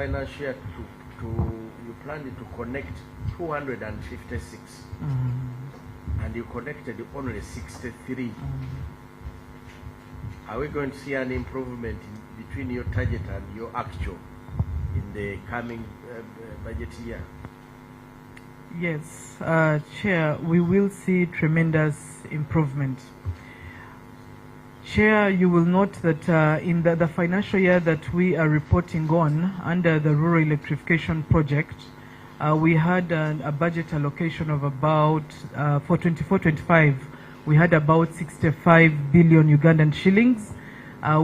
financial year you planned to connect 256, and you connected only 63. Are we going to see an improvement between your target and your actual in the coming budget year? Yes, Chair, we will see tremendous improvement. Chair, you will note that in the financial year that we are reporting on under the Rural Electrification Project, we had a budget allocation of about, for 24-25, we had about 65 billion Ugandan shillings,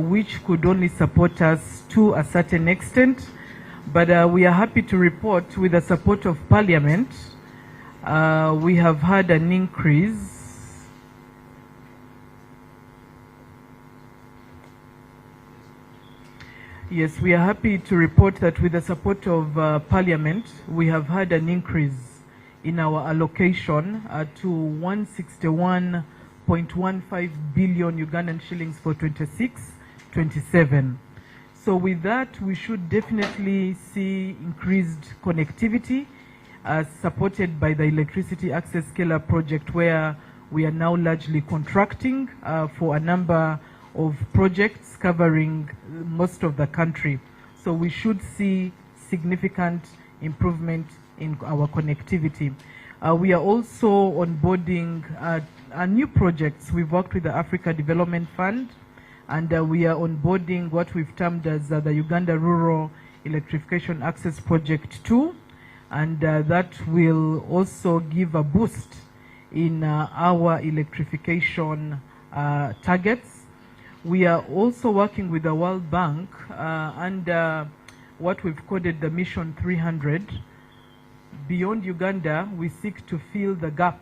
which could only support us to a certain extent. But we are happy to report, with the support of Parliament, we have had an increase. Yes, we are happy to report that with the support of Parliament, we have had an increase in our allocation to 161.15 billion Ugandan shillings for 26-27. So with that, we should definitely see increased connectivity supported by the Electricity Access Scaler project, where we are now largely contracting for a number of projects covering most of the country. So we should see significant improvement in our connectivity. We are also onboarding new projects. We've worked with the Africa Development Fund, and we are onboarding what we've termed as the Uganda Rural Electrification Access Project 2, and that will also give a boost in our electrification targets. We are also working with the World Bank under what we've coded the Mission 300. Beyond Uganda, we seek to fill the gap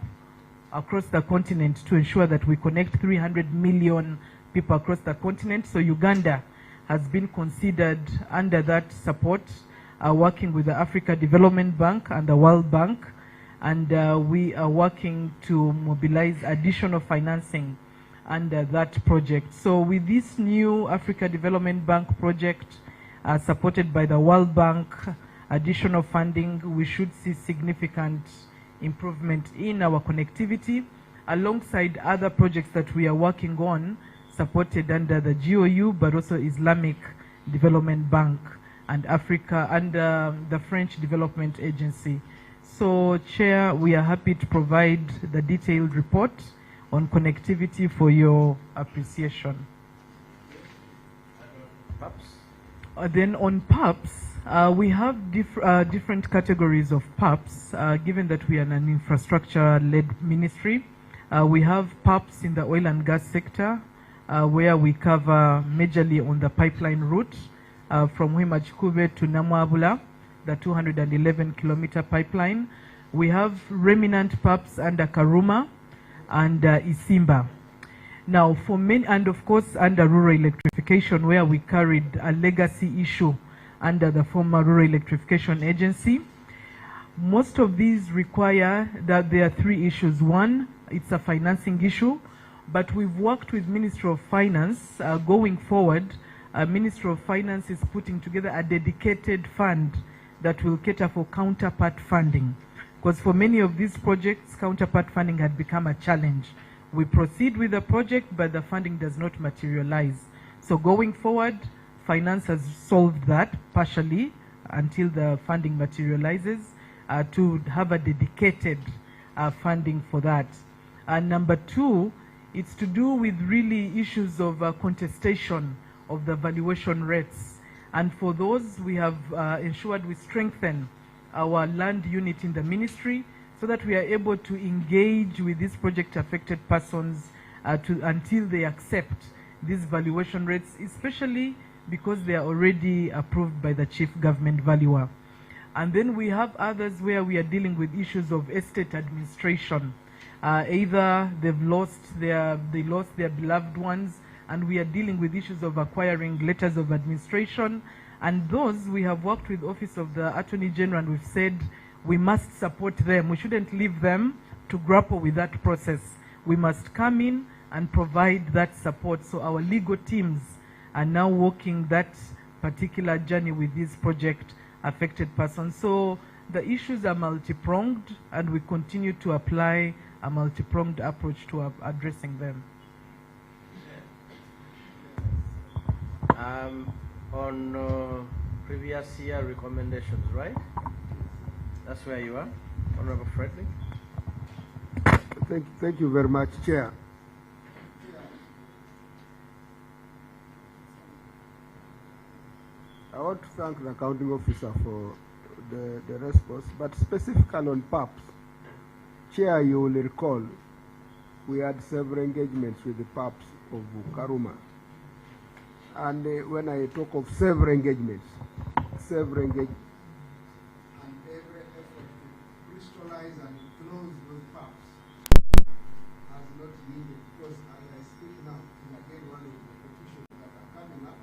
across the continent to ensure that we connect 300 million people across the continent. So Uganda has been considered under that support, working with the Africa Development Bank and the World Bank, and we are working to mobilize additional financing under that project. So with this new Africa Development Bank project supported by the World Bank, additional funding, we should see significant improvement in our connectivity alongside other projects that we are working on supported under the GOU, but also Islamic Development Bank and Africa under the French Development Agency. So Chair, we are happy to provide the detailed report on connectivity for your appreciation. PAPs? Then on PAPs, we have different categories of PAPs, given that we are an infrastructure-led ministry. We have PAPs in the oil and gas sector, where we cover majorly on the pipeline route from Wimachikube to Namwabula, the 211-kilometer pipeline. We have remnant PAPs under Karuma and Isimba. Now, for many, and of course under rural electrification, where we carried a legacy issue under the former Rural Electrification Agency. Most of these require that there are three issues. One, it's a financing issue, but we've worked with Ministry of Finance. Going forward, Ministry of Finance is putting together a dedicated fund that will cater for counterpart funding. Because for many of these projects, counterpart funding had become a challenge. We proceed with the project, but the funding does not materialize. So going forward, Finance has solved that partially until the funding materializes, to have a dedicated funding for that. And number two, it's to do with really issues of contestation of the valuation rates. And for those, we have ensured we strengthen our land unit in the ministry so that we are able to engage with these project affected persons until they accept these valuation rates, especially because they are already approved by the chief government valuer. And then we have others where we are dealing with issues of estate administration. Either they lost their beloved ones, and we are dealing with issues of acquiring letters of administration. And those, we have worked with Office of the Attorney General, and we've said we must support them. We shouldn't leave them to grapple with that process. We must come in and provide that support. So our legal teams are now working that particular journey with this project affected persons. So the issues are multi-pronged, and we continue to apply a multi-pronged approach to addressing them. On previous year recommendations, right? That's where you are, Honorable Frederick. Thank you very much, Chair. I want to thank the accounting officer for the response, but specifically on PAPs. Chair, you will recall, we had several engagements with the PAPs of Karuma. And when I talk of several engagements, and every effort to crystallize and close those PAPs has not yielded, because as I speak now, and again one of the petitions that are coming up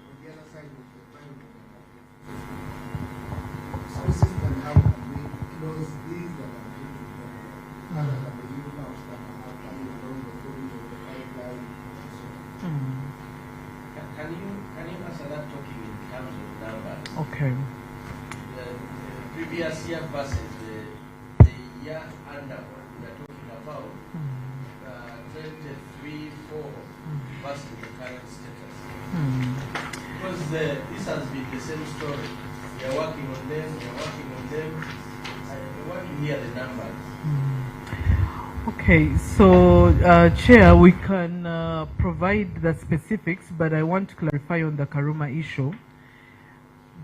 on the other side of the environment, specifically how can we close these that are taking place, other than the new PAPs that are coming along the corridor of the pipeline. Can you answer that talking in terms of numbers? Okay. The previous year versus the year under what we are talking about, 23-4 versus the current status. Because this has been the same story. We are working on them, I want to hear the numbers. Okay, so Chair, we can provide the specifics, but I want to clarify on the Karuma issue.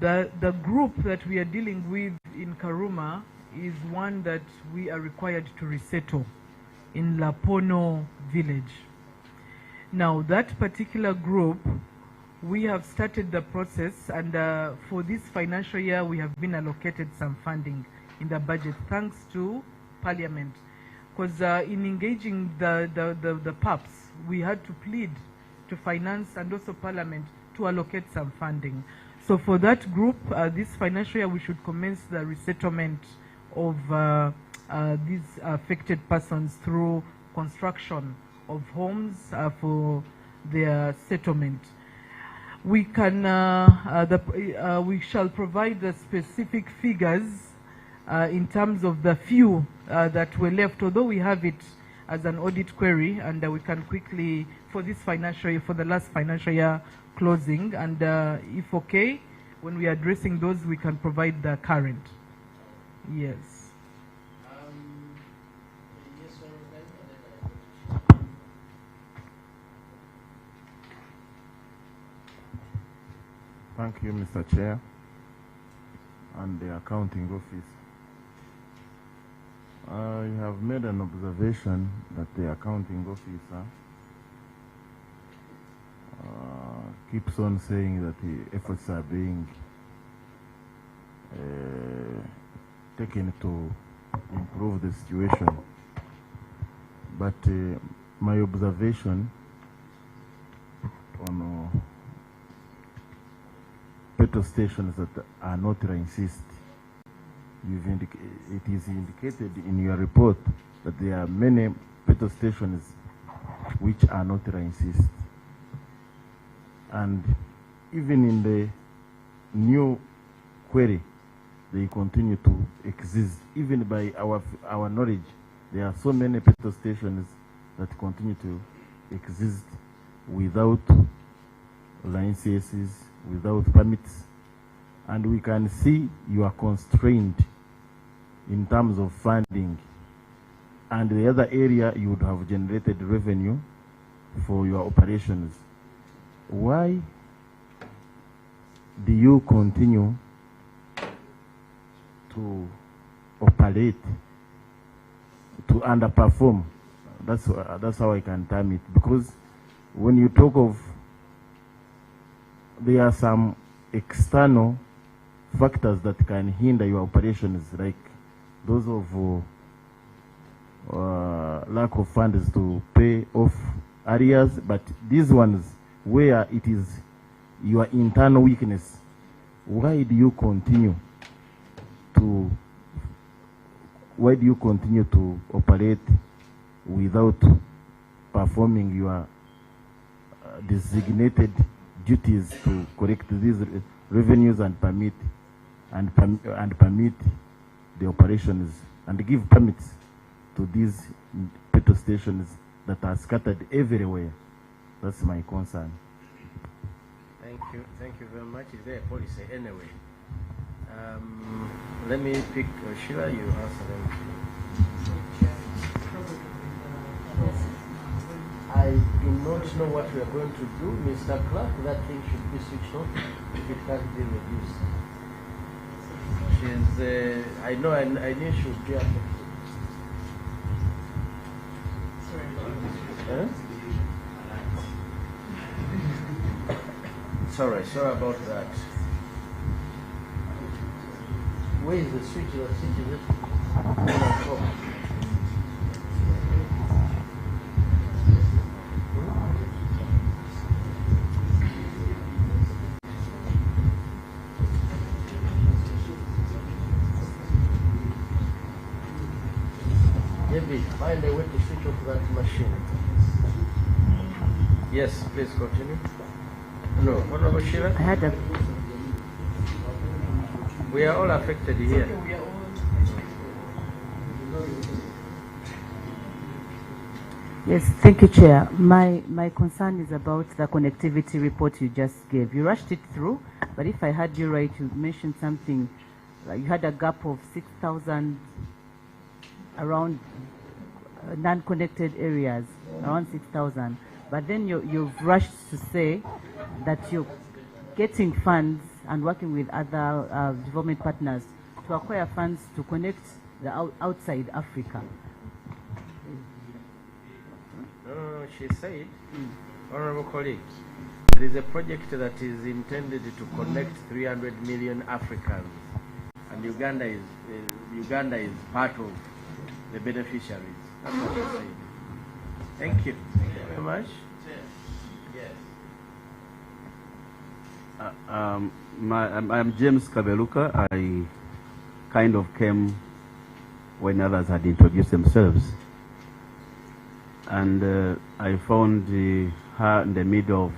The group that we are dealing with in Karuma is one that we are required to resettle in Lapono village. Now, that particular group, we have started the process, and for this financial year, we have been allocated some funding in the budget, thanks to Parliament. Because in engaging the PAPs, we had to plead to finance and also Parliament to allocate some funding. So for that group, this financial year, we should commence the resettlement of these affected persons through construction of homes for their settlement. We can, we shall provide the specific figures in terms of the few that were left, although we have it as an audit query, and we can quickly, for this financial year, for the last financial year closing, and if okay, when we are addressing those, we can provide the current. Yes. Thank you, Mr. Chair, and the accounting office. I have made an observation that the accounting officer keeps on saying that the efforts are being taken to improve the situation. But my observation on petrol stations that are not racist, it is indicated in your report that there are many petrol stations which are not racist. And even in the new query, they continue to exist. Even by our knowledge, there are so many petrol stations that continue to exist without licenses, without permits. And we can see you are constrained in terms of funding. And the other area, you would have generated revenue for your operations. Why do you continue to operate, to underperform? That's how I can term it. Because when you talk of, there are some external factors that can hinder your operations, like those of lack of funds to pay off areas, but these ones where it is your internal weakness, why do you continue to operate without performing your designated duties to correct these revenues and permit the operations and give permits to these petrol stations that are scattered everywhere. That's my concern. Thank you very much. Is there a policy anyway? Let me pick Sheila, you answer them. I do not know what we are going to do, Mr. Clark. That thing should be switched off if it can't be reduced. I know she should be affected. Huh? Sorry about that. Where is the switch? The switch is it? Maybe find a way to switch off that machine. Yes, please continue. No, what about Sheila? I had a... We are all affected here. Yes, thank you, Chair. My concern is about the connectivity report you just gave. You rushed it through, but if I heard you right, you mentioned something, like you had a gap of 6,000 around non-connected areas, around 6,000. But then you've rushed to say that you're getting funds and working with other development partners to acquire funds to connect the outside Africa. No, she said, Honorable colleagues, there is a project that is intended to connect 300 million Africans, and Uganda is part of the beneficiaries. That's what she said. Thank you. Thank you very much. Yes. I'm James Kabeluka. I kind of came when others had introduced themselves. And I found her in the middle of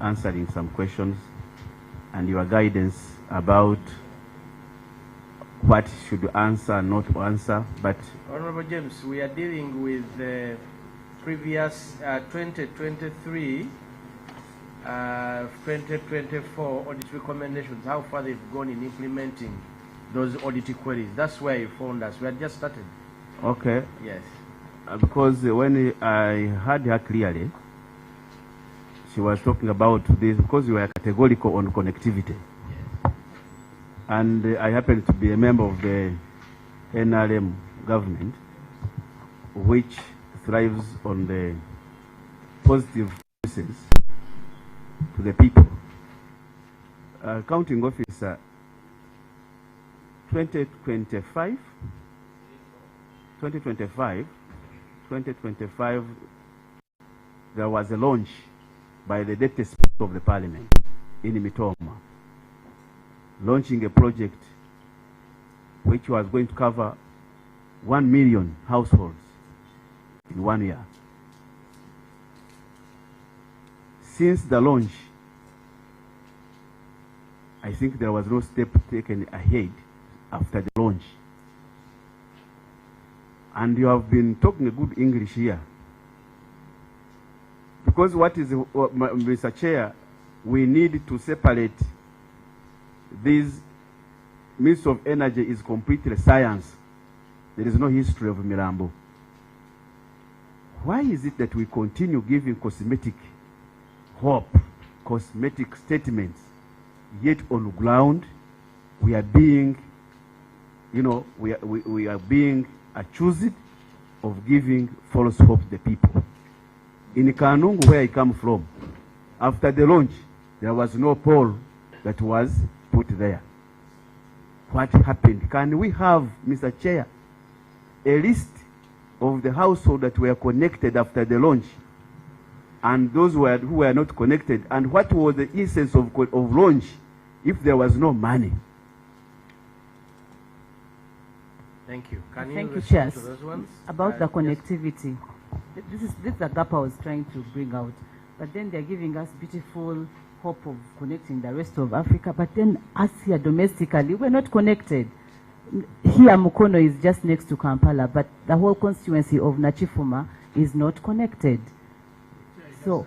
answering some questions and your guidance about what should answer and not answer. But Honorable James, we are dealing with the previous 2023, 2024 audit recommendations, how far they've gone in implementing those audit queries. That's where you found us. We had just started. okay. Yes. Because when I heard her clearly, she was talking about this because we were categorical on connectivity. Yes. And I happen to be a member of the NRM government, which thrives on the positive services to the people. Accounting officer, 2025, there was a launch by the deputy speaker of the parliament in Mitoma, launching a project which was going to cover 1 million households in 1 year. Since the launch, I think there was no step taken ahead after the launch. And you have been talking a good English here. Because Mr. Chair, we need to separate these means of energy is completely science. There is no history of Mirambo. Why is it that we continue giving cosmetic hope, cosmetic statements, yet on ground we are being, we are being accused of giving false hope to the people? In Kanungu, where I come from, after the launch, there was no poll that was put there. What happened? Can we have, Mr. Chair, a list of the households that were connected after the launch and those who were not connected, and what was the essence of launch if there was no money? Thank you. Can Thank you you, respond Chair. to those ones? About the Yes. connectivity. This is the gap I was trying to bring out. But then they're giving us beautiful hope of connecting the rest of Africa, but then us here domestically, we're not connected. Here, Mukono is just next to Kampala, but the whole constituency of Nachifuma is not connected. So,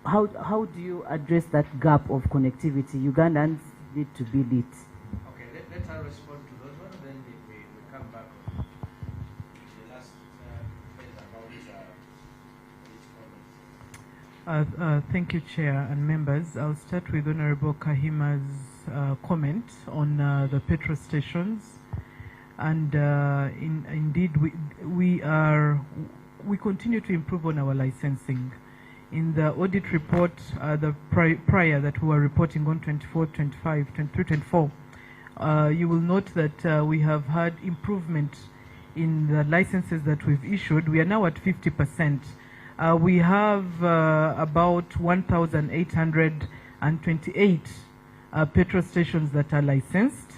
how do you address that gap of connectivity? Ugandans need to build it. Okay, let her respond to those ones, then we come back on the last phase about these comments. Thank you, Chair and members. I'll start with Honorable Kahima's comment on the petrol stations, and indeed we continue to improve on our licensing. In the audit report, the prior that we were reporting on 24, 25, 23, 24, you will note that we have had improvement in the licenses that we've issued. We are now at 50%. We have about 1,828 petrol stations that are licensed,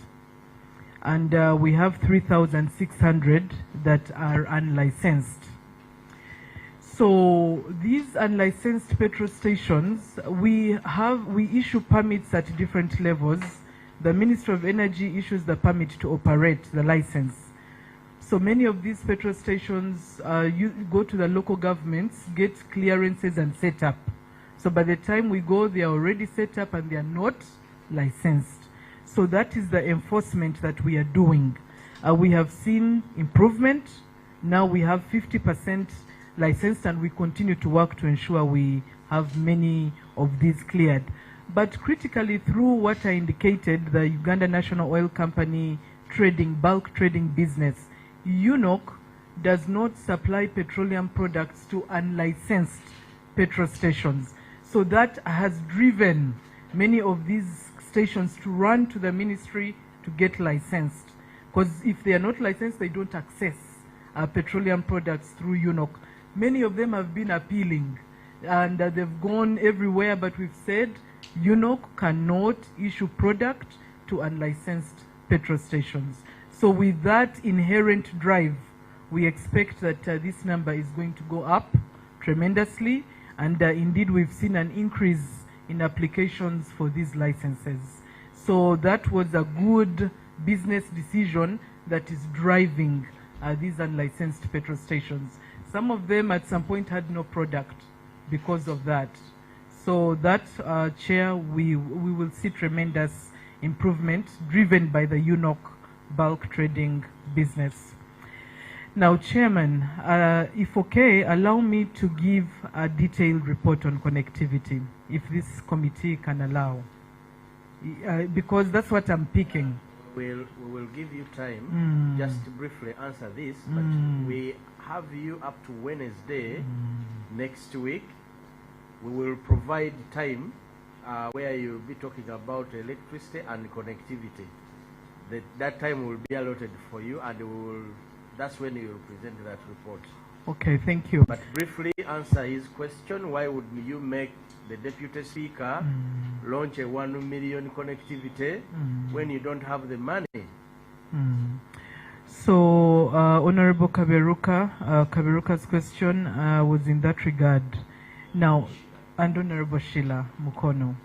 and we have 3,600 that are unlicensed. So these unlicensed petrol stations, we issue permits at different levels. The Ministry of Energy issues the permit to operate the license. So many of these petrol stations, you go to the local governments, get clearances and set up. So by the time we go, they are already set up and they are not licensed. So that is the enforcement that we are doing. We have seen improvement. Now we have 50% licensed, and we continue to work to ensure we have many of these cleared. But critically, through what I indicated, the Uganda National Oil Company trading, bulk trading business, UNOC does not supply petroleum products to unlicensed petrol stations. So that has driven many of these stations to run to the ministry to get licensed. Because if they are not licensed, they don't access petroleum products through UNOC. Many of them have been appealing, and they've gone everywhere, but we've said UNOC cannot issue product to unlicensed petrol stations. So with that inherent drive, we expect that this number is going to go up tremendously, and indeed we've seen an increase in applications for these licenses. So that was a good business decision that is driving these unlicensed petrol stations. Some of them at some point had no product because of that. So that, Chair, we will see tremendous improvement driven by the UNOC bulk trading business. Now, Chairman, if okay, allow me to give a detailed report on connectivity, if this committee can allow, because that's what I'm picking. We will give you time just to briefly answer this, but we have you up to Wednesday next week. We will provide time where you'll be talking about electricity and connectivity. That time will be allotted for you, and that's when you will present that report. Okay, thank you. But briefly answer his question, why would you make the Deputy Speaker launch a 1 million connectivity when you don't have the money? So, Honorable Kaberuka's question was in that regard. Now, and Honorable Sheila Mukono.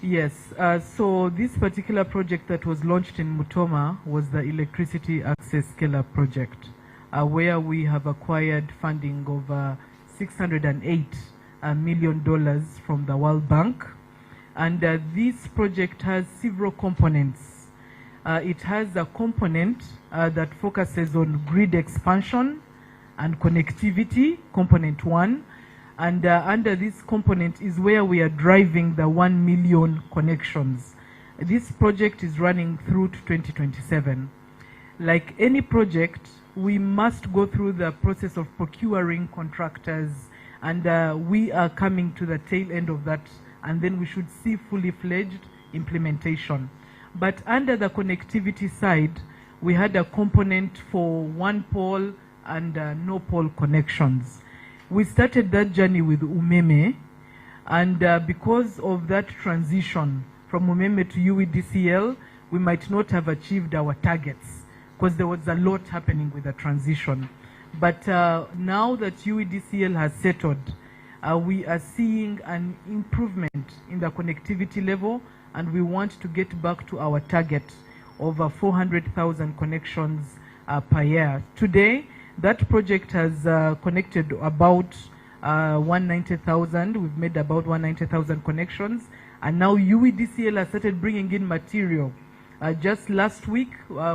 Yes, so this particular project that was launched in Mutoma was the Electricity Access Scale-Up Project, where we have acquired funding of $608 million from the World Bank. And this project has several components. It has a component that focuses on grid expansion and connectivity, component 1. And under this component is where we are driving the 1 million connections. This project is running through to 2027. Like any project, we must go through the process of procuring contractors, and we are coming to the tail end of that, and then we should see fully fledged implementation. But under the connectivity side, we had a component for one pole and no pole connections. We started that journey with Umeme, and because of that transition from Umeme to UEDCL, we might not have achieved our targets because there was a lot happening with the transition. But now that UEDCL has settled, we are seeing an improvement in the connectivity level, and we want to get back to our target of 400,000 connections per year. Today, that project has connected about 190,000. We've made about 190,000 connections, and now UEDCL has started bringing in material. Just last week,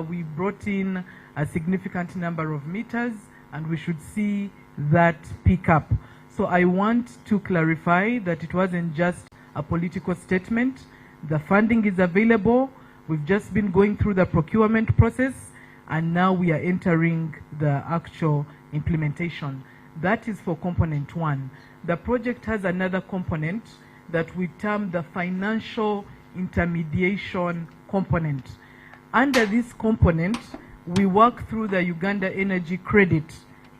we brought in a significant number of meters, and we should see that pick up. So I want to clarify that it wasn't just a political statement. The funding is available. We've just been going through the procurement process, and now we are entering the actual implementation. That is for component one. The project has another component that we term the financial intermediation component. Under this component, we work through the Uganda Energy Credit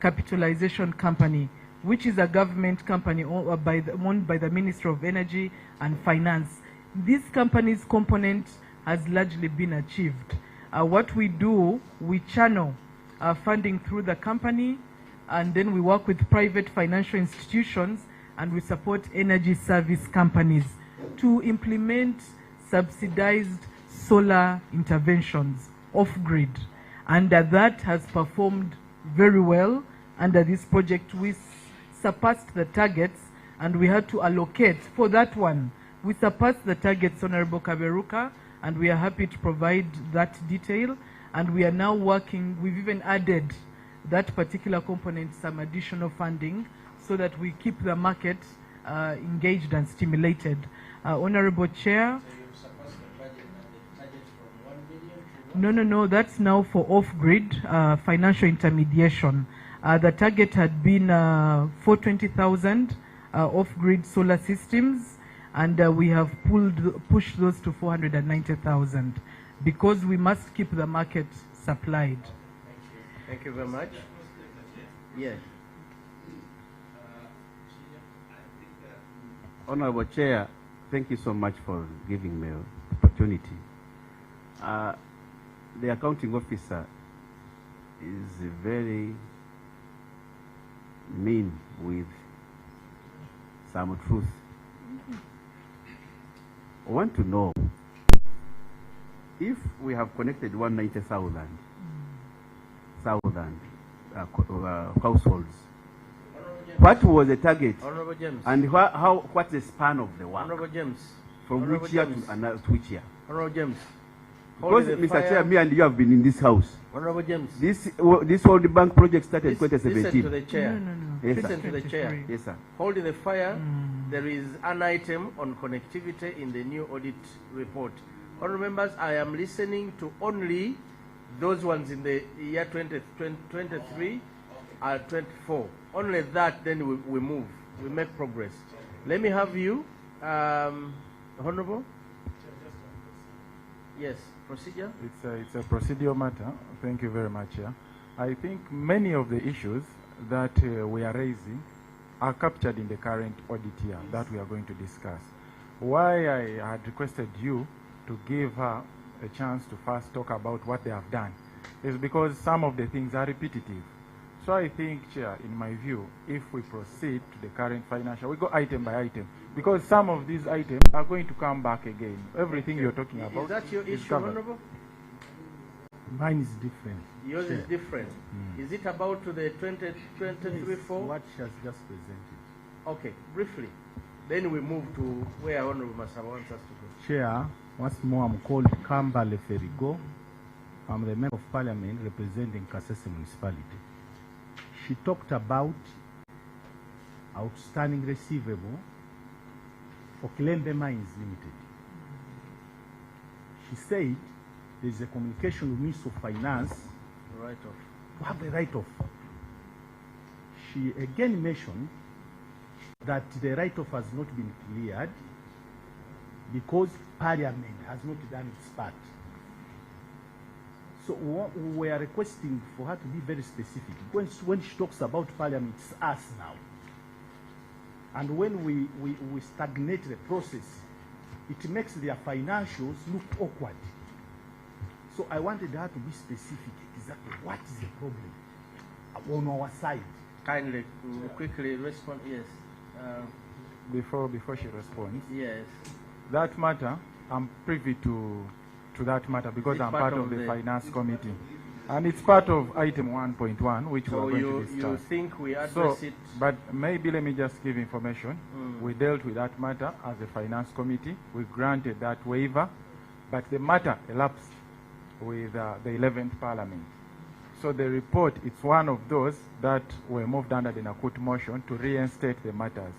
Capitalization Company, which is a government company owned by the Ministry of Energy and Finance. This company's component has largely been achieved. What we do, we channel funding through the company, and then we work with private financial institutions, and we support energy service companies to implement subsidized solar interventions off-grid. And that has performed very well. Under this project, we surpassed the targets, and we had to allocate for that one. We surpassed the targets, Honorable Kaberuka, and we are happy to provide that detail. And we are now working, we've even added that particular component some additional funding so that we keep the market engaged and stimulated. Honorable Chair. So you've surpassed the budget and the target from 1 million to 1? No, that's now for off-grid financial intermediation. The target had been 420,000 off-grid solar systems, and we have pushed those to 490,000 because we must keep the market supplied. Thank you very much. Yes. Honorable Chair, thank you so much for giving me the opportunity. The accounting officer is very mean with some truth. I want to know if we have connected 190,000 households. What was the target? Honorable James. And what's the span of the work? Honorable James. From Honorable which year James. to which year? Honorable James. Because, Mr. Chair, me and you have been in this house. Honorable James. This World Bank project started in 2017. Listen to the chair. No. Yes, Listen sir. to the chair. Yes, sir. Hold the fire. There is an item on connectivity in the new audit report. Honorable members, I am listening to only those ones in the year 2023 or 24. Only that, then we move. We make progress. Let me have you, Honorable. Yes, procedure. It's a procedural matter. Thank you very much. Yeah. I think many of the issues that we are raising are captured in the current audit year that we are going to discuss. Why I had requested you to give her a chance to first talk about what they have done is because some of the things are repetitive. So I think, Chair, in my view, if we proceed to the current financial, we go item by item, because some of these items are going to come back again. Everything you're talking about Is that your is issue, covered. Honorable? Mine is different. Yours Chair. is different. Is it about to the 2023-4? What she has just presented. Okay, briefly. Then we move to where Honorable Masaba wants us to go. Chair, once more I'm called Kamba Leferigo. I'm the Member of Parliament representing Kasese Municipality. She talked about outstanding receivable for Kilembe Mines Limited. She said there is a communication with Minister of Finance Right off. to have the write-off. She again mentioned that the write-off has not been cleared because Parliament has not done its part. So we are requesting for her to be very specific. When she talks about Parliament, it's us now. And when we stagnate the process, it makes their financials look awkward. So I wanted her to be specific exactly what is the problem on our side. Kindly, quickly respond. Yes. Before she responds, Yes. that matter, I'm privy to that matter because It's I'm part part of of the the- finance committee. And it's part of item 1.1, which So we're going to you discuss. think we So, address it? but maybe let me just give information. We dealt with that matter as a finance committee. We granted that waiver, but the matter elapsed with the 11th Parliament. So the report, it's one of those that were moved under the Nakut motion to reinstate the matters.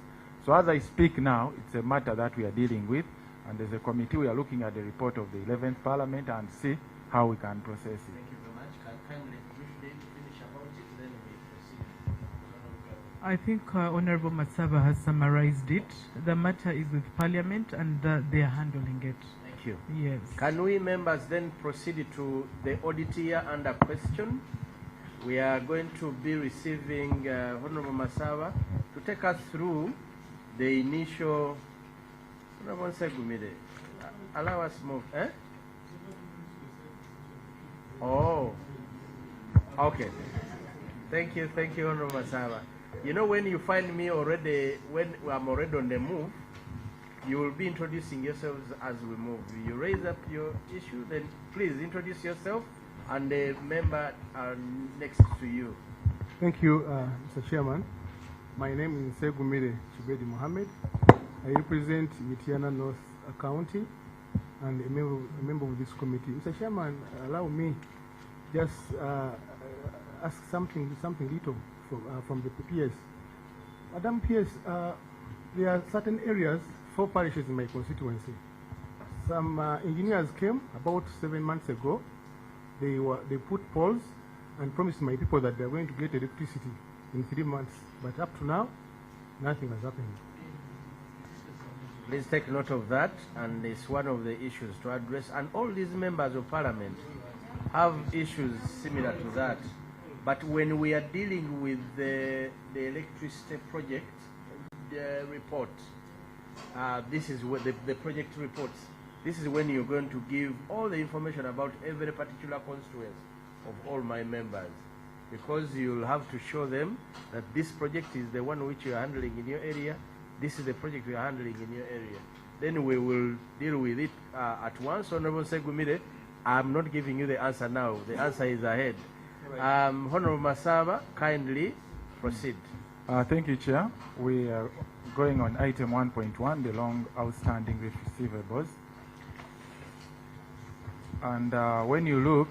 So as I speak now, it's a matter that we are dealing with, and as a committee, we are looking at the report of the 11th Parliament and see how we can process it. Thank you very much. Can kindly briefly finish about it, then we proceed. I think Honorable Matsaba has summarized it. The matter is with Parliament and they are handling it. Thank you. Yes. Can we members then proceed to the auditor under question? We are going to be receiving Honorable Masaba to take us through the initial. Honorable Segumide, allow us move. Eh? Oh, okay. Thank you, Honorable Masaba. You know, when you find me already, when I'm already on the move, you will be introducing yourselves as we move. You raise up your issue, then please introduce yourself and the member next to you. Thank you, Mr. Chairman. My name is Segumire Chibedi Mohammed. I represent Mitiana North County and a member of this committee. Mr. Chairman, allow me just ask something little from the PS. Madam PS, there are certain areas, 4 parishes in my constituency. Some engineers came about 7 months ago. They put poles and promised my people that they're going to get electricity in 3 months. But up to now, nothing has happened. Please take note of that, and it's one of the issues to address. And all these members of parliament have issues similar to that. But when we are dealing with the electricity project, the report, this is what the project reports. This is when you're going to give all the information about every particular constituency of all my members, because you'll have to show them that this project is the one which you are handling in your area. This is the project we are handling in your area. Then we will deal with it at once. Honorable Segumire, I'm not giving you the answer now. The answer is ahead. Honorable Masaba, kindly proceed. Thank you, Chair. We are going on item 1.1, the long outstanding receivables. And when you look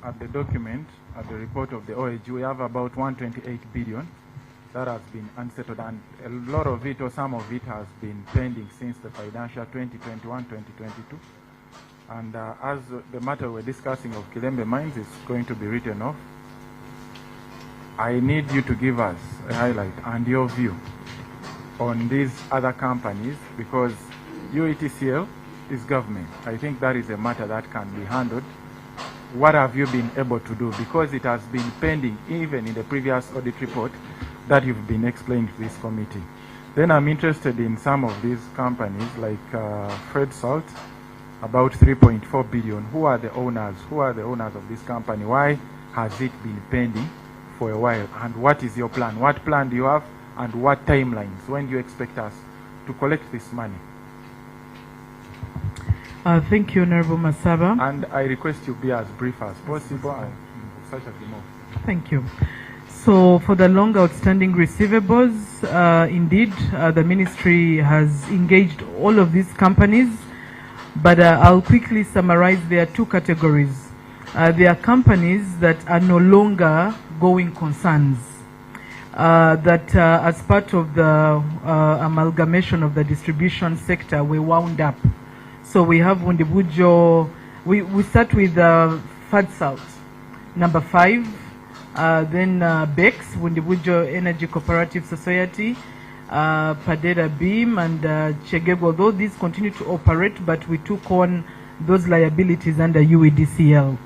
at the document, at the report of the OAG, we have about 128 billion that has been unsettled, and a lot of it, or some of it, has been pending since the financial 2021-2022. And as the matter we're discussing of Kilembe Mines is going to be written off, I need you to give us a highlight and your view on these other companies, because UETCL is government. I think that is a matter that can be handled. What have you been able to do? Because it has been pending even in the previous audit report that you've been explaining to this committee. Then I'm interested in some of these companies like Fred Salt, about 3.4 billion. Who are the owners? Who are the owners of this company? Why has it been pending for a while? And what is your plan? What plan do you have? And what timelines? When do you expect us to collect this money? Thank you, Honorable Masaba. And I request you be as brief as possible and such as you move. Thank you. So for the long outstanding receivables, indeed, the ministry has engaged all of these companies, but I'll quickly summarize. There are 2 categories. There are companies that are no longer going concerns, that as part of the amalgamation of the distribution sector, we wound up. So we have Wundibujo, we start with Fad South, number 5, then BEX, Wundibujo Energy Cooperative Society, Padera Beam and Chegego, although these continue to operate, but we took on those liabilities under UEDCL.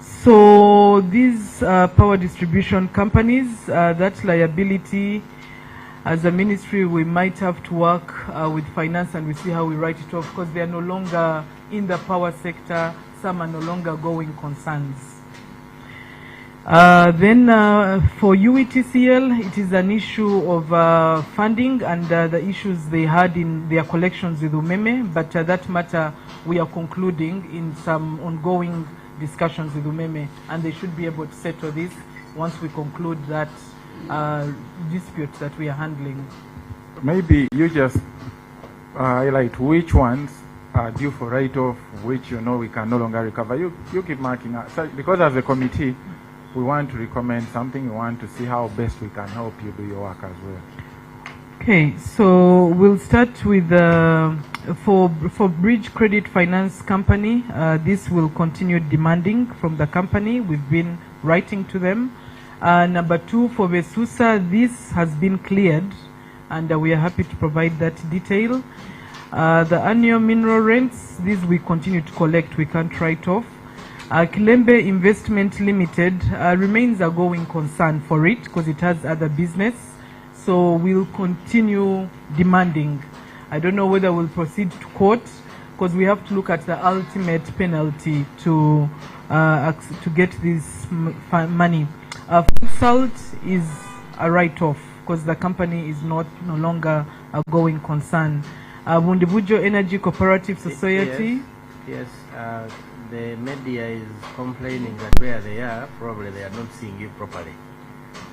So these power distribution companies, that liability, as a ministry, we might have to work with finance and we see how we write it off, because they are no longer in the power sector. Some are no longer going concerns. Then for UETCL, it is an issue of funding and the issues they had in their collections with Umeme, but that matter we are concluding in some ongoing discussions with Umeme, and they should be able to settle this once we conclude that dispute that we are handling. Maybe you just highlight which ones are due for write-off, which you know we can no longer recover. You keep marking out. So because as a committee, we want to recommend something. We want to see how best we can help you do your work as well. Okay, so we'll start with for Bridge Credit Finance Company. This will continue demanding from the company. We've been writing to them. Number 2, for Vesusa, this has been cleared, and we are happy to provide that detail. The annual mineral rents, these we continue to collect. We can't write off. Kilembe Investment Limited remains a going concern for it because it has other business. So we'll continue demanding. I don't know whether we'll proceed to court because we have to look at the ultimate penalty to get this money. Salt is a write-off because the company is no longer a going concern. Wundibujo Energy Cooperative Society. Yes. The media is complaining that where they are, probably they are not seeing you properly.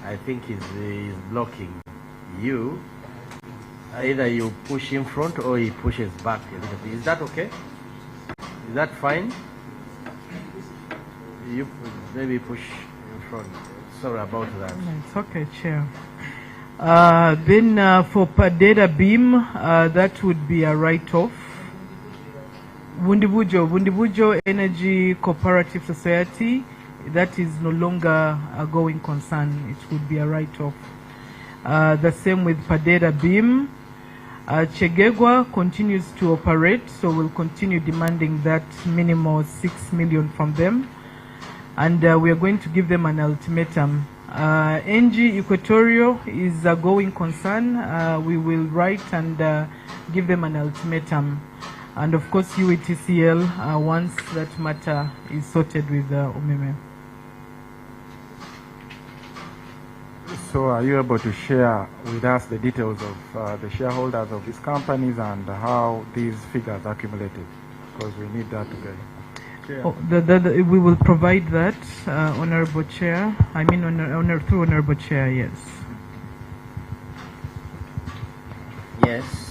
I think he's blocking you. Either you push in front or he pushes back a little bit. Is that okay? Is that fine? You maybe push in front. Sorry about that. It's okay, Chair. Then for Padeda Beam, that would be a write-off. Wundibujo Energy Cooperative Society, that is no longer a going concern. It would be a write-off. The same with Padeda Beam. Chegegwa continues to operate, so we'll continue demanding that minimum 6 million from them. And we are going to give them an ultimatum. NG Equatorial is a going concern. We will write and give them an ultimatum. And of course, UETCL, once that matter is sorted with Umeme. So are you able to share with us the details of the shareholders of these companies and how these figures accumulated? Because we need that together. Oh, we will provide that, Honorable Chair. I mean, through Honorable Chair, yes. Yes.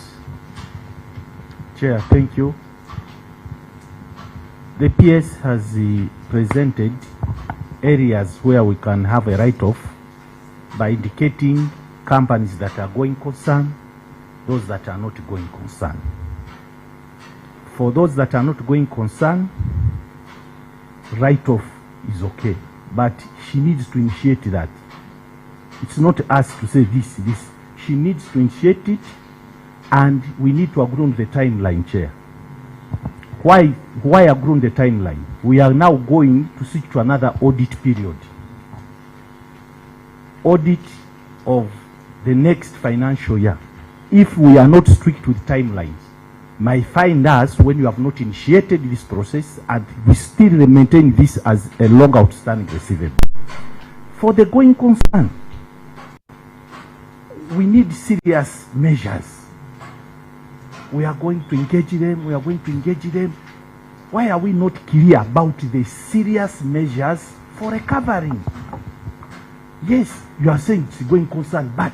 Chair, thank you. The PS has presented areas where we can have a write-off by indicating companies that are going concern, those that are not going concern. For those that are not going concern, write-off is okay, but she needs to initiate that. It's not us to say this. She needs to initiate it, and we need to agree on the timeline, Chair. Why agree on the timeline? We are now going to switch to another audit period. Audit of the next financial year. If we are not strict with timelines, might find us when you have not initiated this process and we still maintain this as a long outstanding receivable. For the going concern, we need serious measures. We are going to engage them. Why are we not clear about the serious measures for recovering? Yes, you are saying it's going concern, but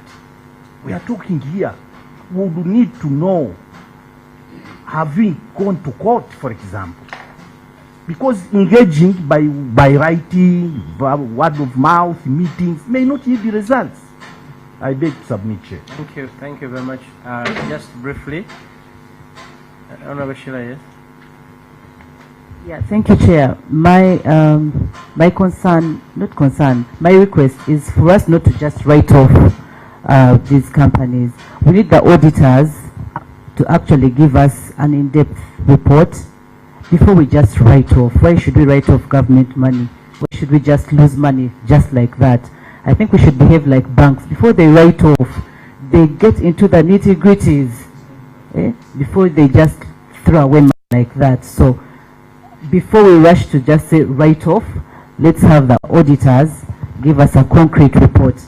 we are talking here. We would need to know, have we gone to court, for example? Because engaging by writing, word of mouth, meetings may not yield the results. I beg to submit, Chair. Thank you very much. Just briefly, Honorable Sheila, yes? Yeah, thank you, Chair. My request is for us not to just write off these companies. We need the auditors to actually give us an in-depth report before we just write off. Why should we write off government money? Why should we just lose money just like that? I think we should behave like banks. Before they write off, they get into the nitty-gritties before they just throw away money like that. So before we rush to just say write off, let's have the auditors give us a concrete report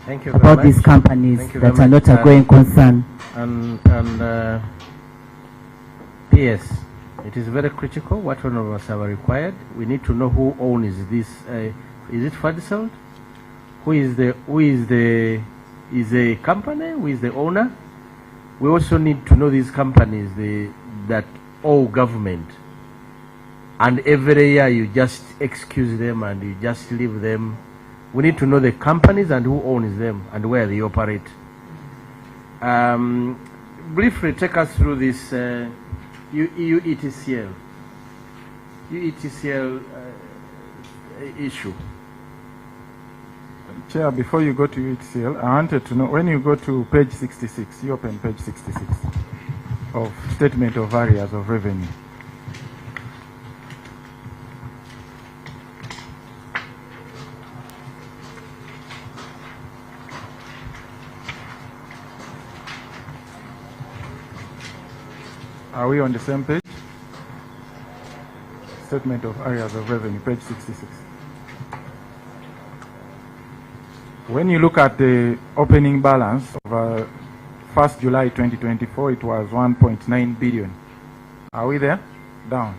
Thank you about very these much. companies Thank you that very are much. not a going concern. PS, it is very critical what one of us are required. We need to know who owns this. Is it Fadiseld? Who is a company? Who is the owner? We also need to know these companies that owe government. And every year you just excuse them and you just leave them. We need to know the companies and who owns them and where they operate. Briefly take us through this UETCL issue. Chair, before you go to UETCL, I wanted to know, when you go to page 66, you open page 66 of Statement of Areas of Revenue. Are we on the same page? Statement of Areas of Revenue, page 66. When you look at the opening balance of 1st July 2024, it was 1.9 billion. Are we there? Down.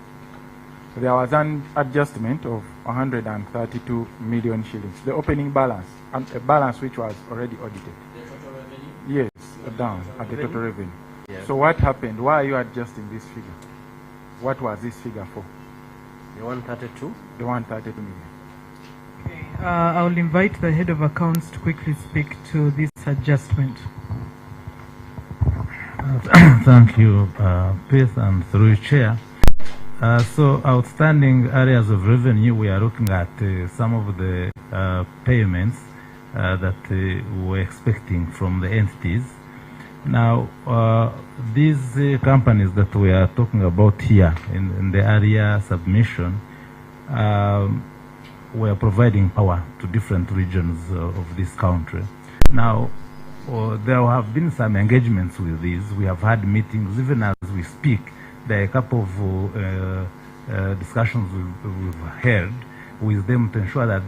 There was an adjustment of 132 million shillings. The opening balance, and a balance which was already audited. The total revenue? Yes, down at the total revenue. Yes. So what happened? Why are you adjusting this figure? What was this figure for? The 132? The 132 million. I'll invite the head of accounts to quickly speak to this adjustment. Thank you, Peace, and through Chair. So outstanding areas of revenue, we are looking at some of the payments that we're expecting from the entities. Now, these companies that we are talking about here in the area submission, we are providing power to different regions of this country. Now, there have been some engagements with these. We have had meetings, even as we speak. There are a couple of discussions we've held with them to ensure that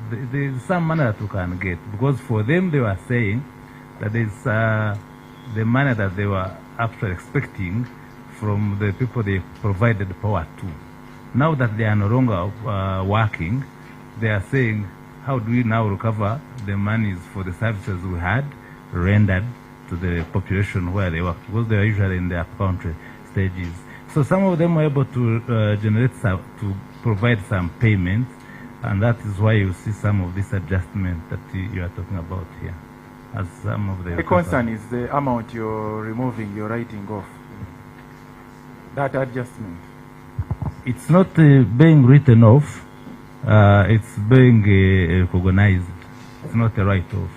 there is some money that we can get. Because for them, they were saying that there's the money that they were actually expecting from the people they provided power to. Now that they are no longer working, they are saying, how do we now recover the monies for the services we had rendered to the population where they work? Because they are usually in their country stages. So some of them were able to generate some, to provide some payments, and that is why you see some of this adjustment that you are talking about here. As some of the concern is the amount you're removing, you're writing off. That adjustment. It's not being written off, it's being recognized. It's not a write-off.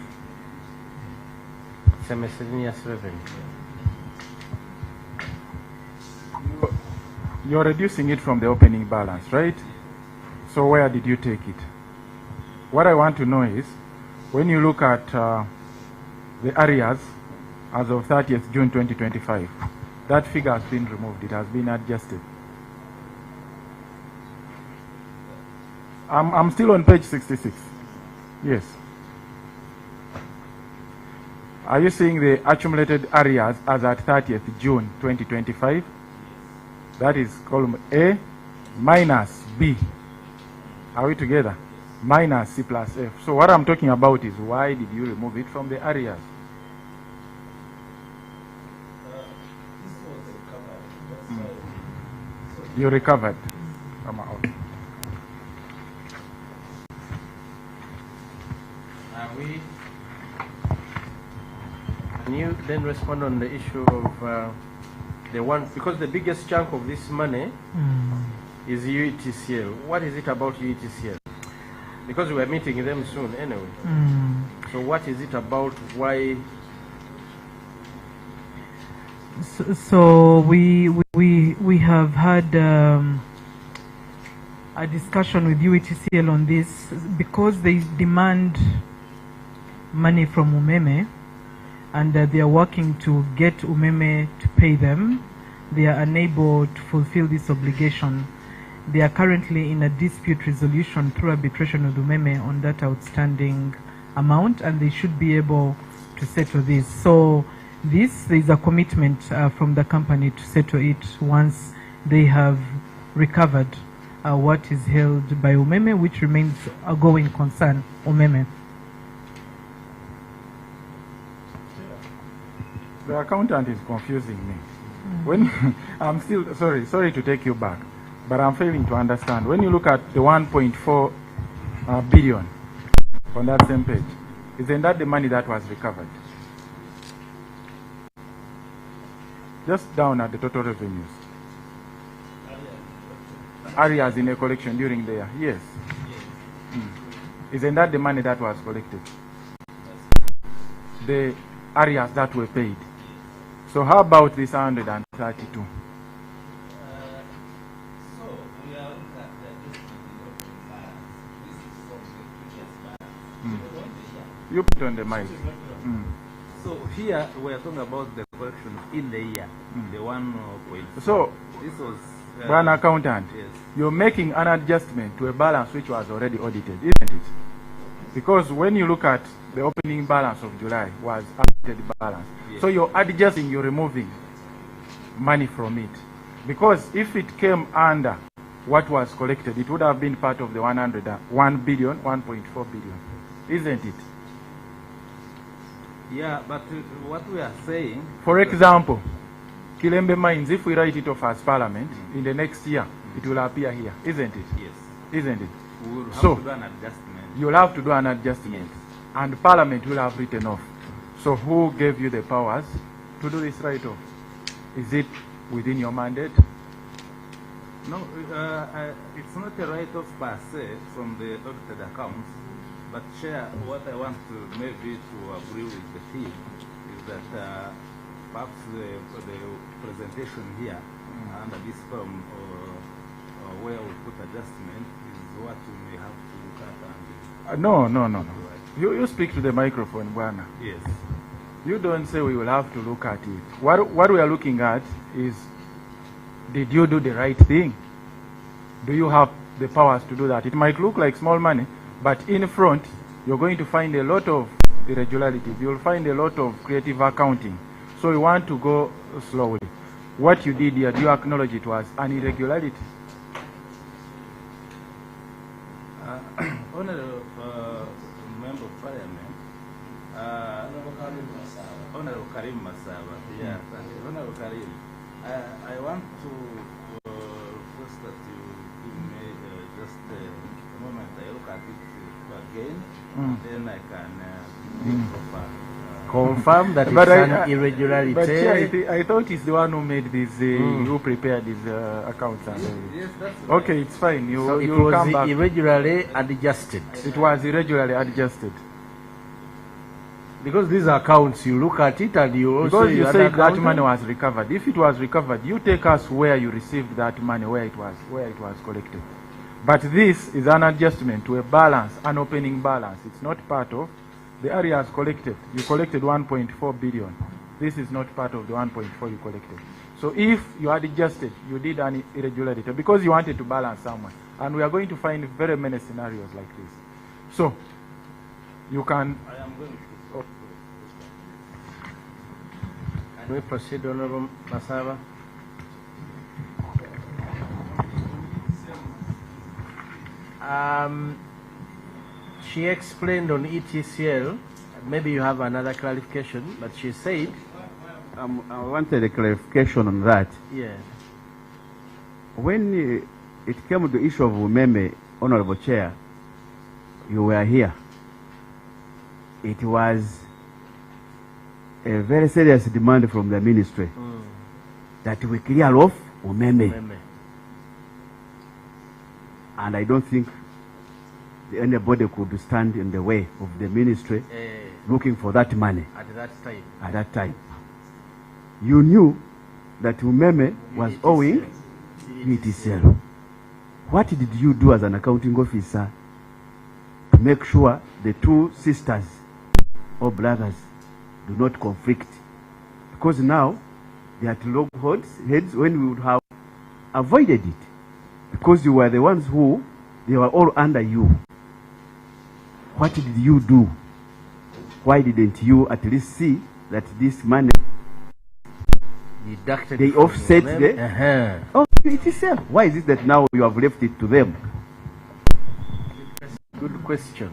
It's a miscellaneous revenue. You're reducing it from the opening balance, right? So where did you take it? What I want to know is, when you look at the areas as of 30th June 2025, that figure has been removed, it has been adjusted. I'm still on page 66. Yes. Are you seeing the accumulated areas as at 30th June 2025? That is column A minus B. Are we together? Minus C plus F. So what I'm talking about is, why did you remove it from the areas? This was recovered. You recovered from out. Can you then respond on the issue of the one, because the biggest chunk of this money is UETCL. What is it about UETCL? Because we are meeting them soon anyway. So what is it about? Why? So we have had a discussion with UETCL on this, because they demand money from Umeme, and they are working to get Umeme to pay them. They are unable to fulfill this obligation. They are currently in a dispute resolution through arbitration with Umeme on that outstanding amount, and they should be able to settle this. So there is a commitment from the company to settle it once they have recovered what is held by Umeme, which remains a going concern, Umeme. The accountant is confusing me. When I'm still sorry to take you back, but I'm failing to understand. When you look at the 1.4 billion on that same page, isn't that the money that was recovered? Just down at the total revenues. Areas in a collection during the year. Yes. Isn't that the money that was collected? The areas that were paid. So how about this 132? You put on the mic. So here we are talking about the collection in the year, the 1.4. So this was one accountant. Yes. You're making an adjustment to a balance which was already audited, isn't it? Because when you look at the opening balance of July was audited balance. Yes. So you're adjusting, you're removing money from it. Because if it came under what was collected, it would have been part of the 1 billion, 1.4 billion, isn't it? Yeah, but what we are saying... For example, Kilembe Mines, if we write it off as Parliament, in the next year, it will appear here, isn't it? Yes. Isn't it? We will have So, to do an adjustment. You'll have to do an adjustment. Yes. And Parliament will have written off. So who gave you the powers to do this write-off? Is it within your mandate? No, it's not a write-off per se from the audited accounts, but Chair, what I want to maybe to agree with the team is that perhaps the presentation here under this form where we put adjustment is what we may have to look at. And No. You speak to the microphone, Bwana. yes. You don't say we will have to look at it. What we are looking at is, did you do the right thing? Do you have the powers to do that? It might look like small money, but in front, you're going to find a lot of irregularities. You'll find a lot of creative accounting. So we want to go slowly. What you did here, do you acknowledge it was an irregularity? Honorable Member of Parliament, Honorable Karim Masaba, yeah, thank you. Honorable Karim, I want to request that you give me just a moment. I look at it again, and then I can Confirm that But it's an irregularity. But I thought he's the one who made this, who prepared these accounts. yes, that's right. Okay, it's fine. So it you'll come was back. irregularly adjusted. It was irregularly adjusted. Because these accounts, you look at it and you also... Because you other said that accountant- money was recovered. If it was recovered, you take us where you received that money, where it was collected. But this is an adjustment to a balance, an opening balance. It's not part of the areas collected. You collected 1.4 billion. This is not part of the 1.4 you collected. So if you had adjusted, you did an irregularity because you wanted to balance somewhere. And we are going to find very many scenarios like this. So you can... I am going to... Can we proceed, Honorable Masaba? She explained on ETCL, maybe you have another clarification, but she said... I wanted a clarification on that. Yes. When it came to the issue of Umeme, Honorable Chair, you were here. It was a very serious demand from the ministry that we clear off Umeme. And I don't think anybody could stand in the way of the ministry looking for that money At that time. at that time. You knew that Umeme was owing ETCL. What did you do as an accounting officer to make sure the two sisters or brothers do not conflict? Because now they are at loggerheads when we would have avoided it. because you were the ones who, they were all under you. What did you do? Why didn't you at least see that this money, deducted they from offset them? the... Oh, it is self. Why is it that now you have left it to them? Good question.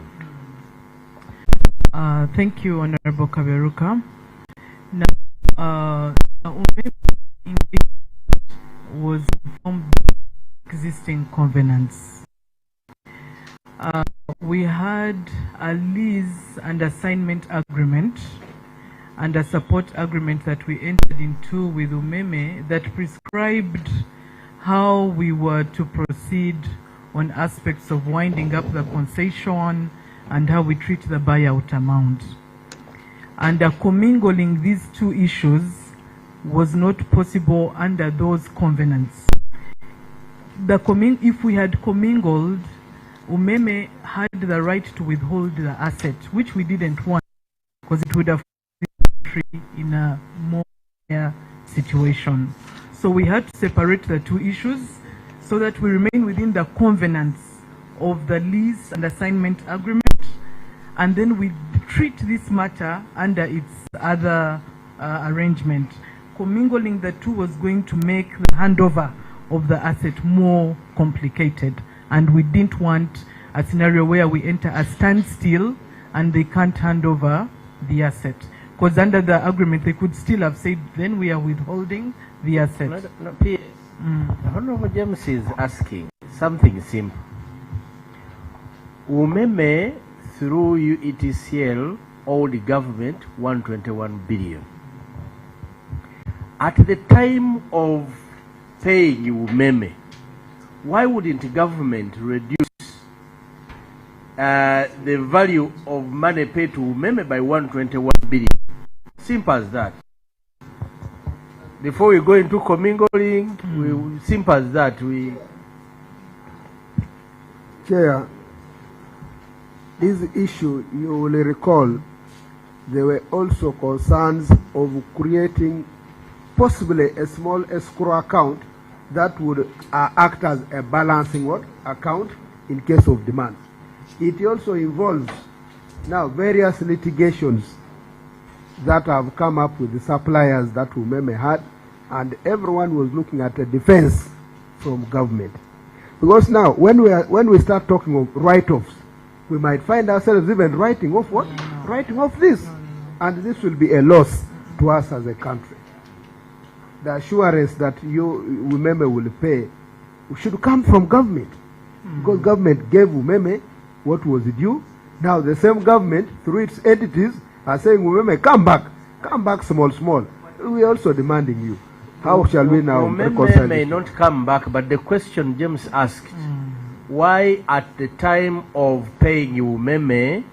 Thank you, Honorable Kaberuka. Now, indeed was informed by existing covenants. We had a lease and assignment agreement and a support agreement that we entered into with Umeme that prescribed how we were to proceed on aspects of winding up the concession and how we treat the buyout amount. And commingling these two issues was not possible under those covenants. If we had commingled, Umeme had the right to withhold the asset, which we didn't want because it would have put the country in a more fair situation. So we had to separate the two issues so that we remain within the covenants of the lease and assignment agreement, and then we treat this matter under its other arrangement. Commingling the two was going to make the handover of the asset more complicated, and we didn't want a scenario where we enter a standstill and they can't hand over the asset. Because under the agreement, they could still have said, then we are withholding the asset. No, PS. Honorable James is asking something simple. Umeme, through UETCL, owed the government 121 billion. At the time of paying Umeme, why wouldn't the government reduce the value of money paid to Umeme by 121 billion? Simple as that. Before we go into commingling, simple as that. Chair, this issue, you will recall, there were also concerns of creating possibly a small escrow account that would act as a balancing account in case of demand. It also involves now various litigations that have come up with the suppliers that Umeme had, and everyone was looking at a defense from government. Because now, when we start talking of write-offs, we might find ourselves even writing off what? Writing off this. And this will be a loss to us as a country. The assurance that Umeme will pay should come from government. Because government gave Umeme what was due. Now the same government, through its entities, are saying, Umeme, come back small. We are also demanding you. How shall we now reconcile? Umeme may not come back, but the question James asked, why at the time of paying Umeme,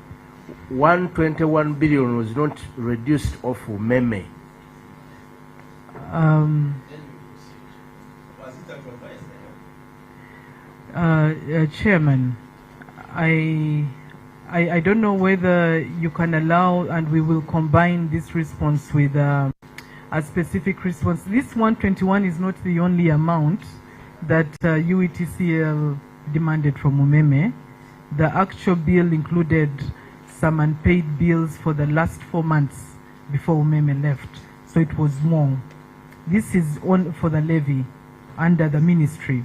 121 billion was not reduced off Umeme? Chairman, I don't know whether you can allow, and we will combine this response with a specific response. This 121 is not the only amount that UETCL demanded from Umeme. The actual bill included some unpaid bills for the last 4 months before Umeme left, so it was more. This is on for the levy under the ministry.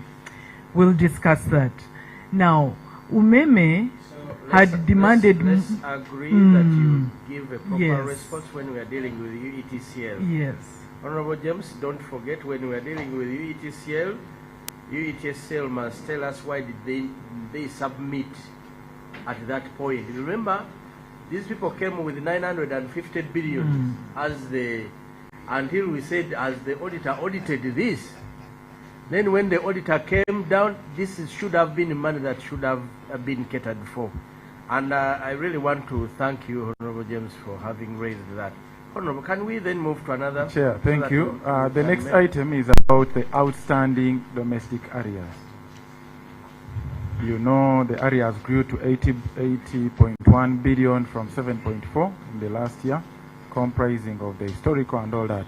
We'll discuss that. Now, Umeme had demanded... Let's agree that you give a proper response when we are dealing with UETCL. Yes. Honorable James, don't forget, when we are dealing with UETCL, UETCL must tell us why did they submit at that point. Remember, these people came with 950 billion until we said, as the auditor audited this. Then when the auditor came down, this should have been money that should have been catered for. And I really want to thank you, Honorable James, for having raised that. Honorable, can we then move to another? Chair, thank you. The next item is about the outstanding domestic arrears. You know the arrears grew to 80.1 billion from 7.4 in the last year, comprising of the historical and all that.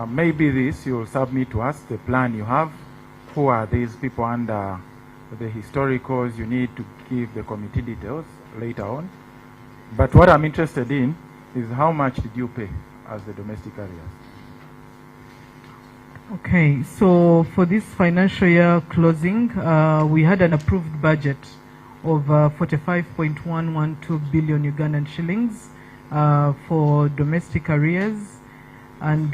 Maybe this you will submit to us, the plan you have who are these people under the historicals. You need to give the committee details later on. But what I'm interested in is how much did you pay as the domestic areas? Okay, so for this financial year closing, we had an approved budget of 45.112 billion Ugandan shillings for domestic arrears, and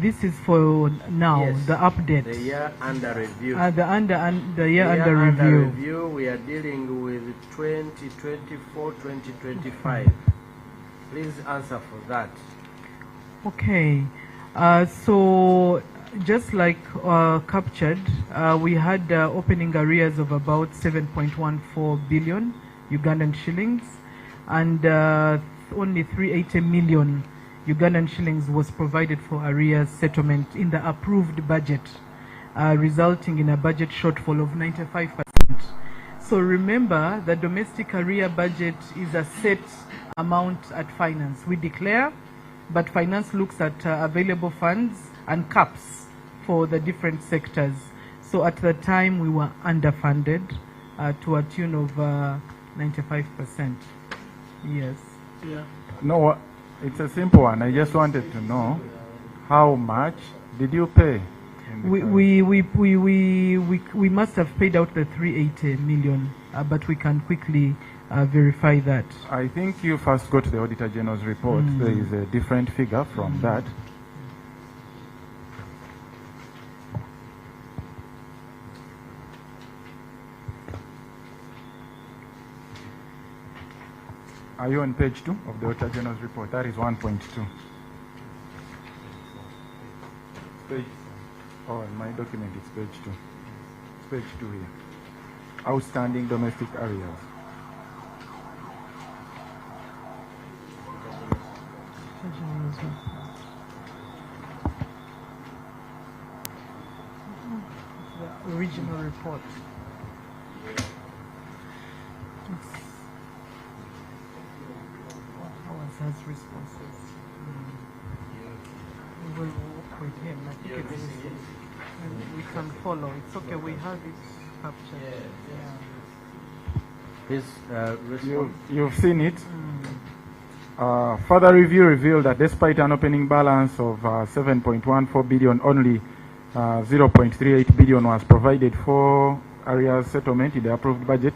this is for now, Yes, the update. The year under review. The year under review. We are dealing with 2024-2025. Please answer for that. Okay, so just like captured, we had opening arrears of about 7.14 billion Ugandan shillings, and only 380 million Ugandan shillings was provided for arrears settlement in the approved budget, resulting in a budget shortfall of 95%. So remember, the domestic arrear budget is a set amount at finance. We declare, but finance looks at available funds and caps for the different sectors. So at the time, we were underfunded to a tune of 95%. Yes. Yeah. No, it's a simple one. I just wanted to know how much did you pay? We must have paid out the 380 million, but we can quickly verify that. I think you first go to the Auditor General's report. There is a different figure from that. Are you on page 2 of the Auditor General's report? That is 1.2. Page. Oh, in my document it's page 2. It's page 2 here. Outstanding domestic areas. The original report. Has responses. We will work with him. I think it's easy. And we can follow. It's okay. We have it captured. Please, you've seen it. Further review revealed that despite an opening balance of 7.14 billion, only 0.38 billion was provided for arrears settlement in the approved budget,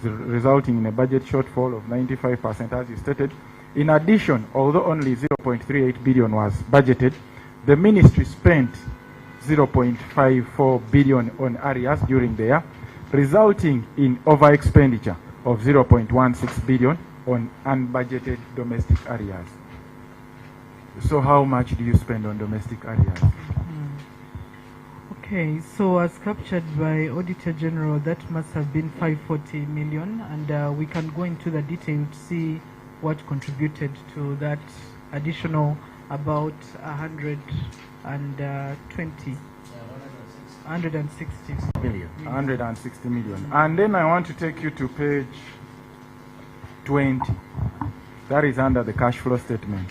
resulting in a budget shortfall of 95%, as you stated. In addition, although only 0.38 billion was budgeted, the ministry spent 0.54 billion on arrears during the year, resulting in over expenditure of 0.16 billion on unbudgeted domestic arrears. So how much do you spend on domestic arrears? Okay, so as captured by Auditor General, that must have been 540 million, and we can go into the detail to see what contributed to that additional about 160 million. 160 million. And then I want to take you to page 20. That is under the cash flow statement.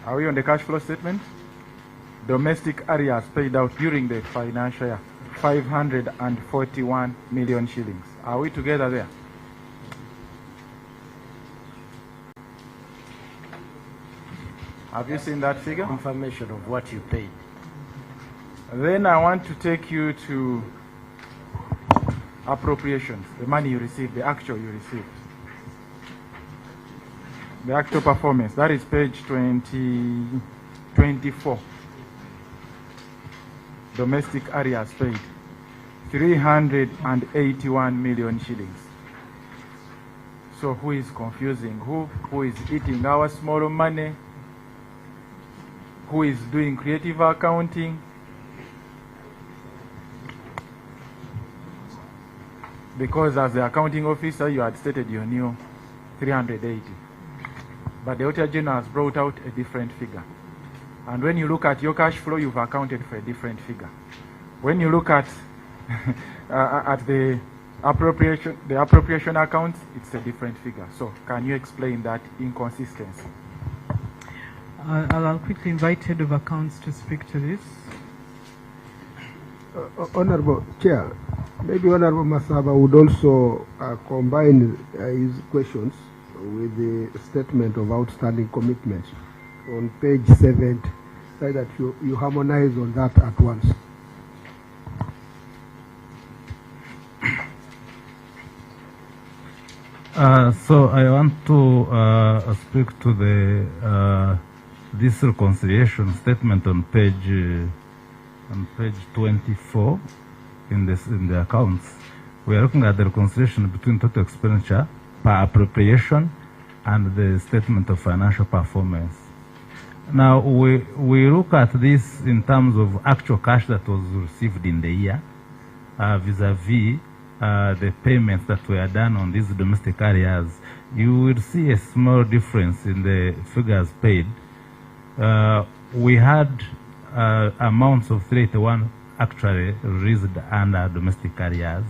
Are we on the cash flow statement? Domestic arrears paid out during the financial year, 541 million shillings. Are we together there? Have you seen that figure? Confirmation of what you paid. Then I want to take you to appropriations, the money you received, the actual you received. The actual performance, that is page 24. Domestic arrears paid, 381 million shillings. So who is confusing? Who is eating our small money? Who is doing creative accounting? Because as the accounting officer, you had stated you knew 380. But the Auditor General has brought out a different figure. And when you look at your cash flow, you've accounted for a different figure. When you look at the the appropriation accounts, it's a different figure. So can you explain that inconsistency? I'll quickly invite Head of Accounts to speak to this. Honorable Chair, maybe Honorable Masaba would also combine his questions with the statement of outstanding commitments on page 7, so that you harmonize on that at once. So I want to speak to the this reconciliation statement on page 24 in the accounts. We are looking at the reconciliation between total expenditure per appropriation and the statement of financial performance. Now we look at this in terms of actual cash that was received in the year vis-a-vis the payments that were done on these domestic areas. You will see a small difference in the figures paid. We had amounts of 381 actually released under domestic areas,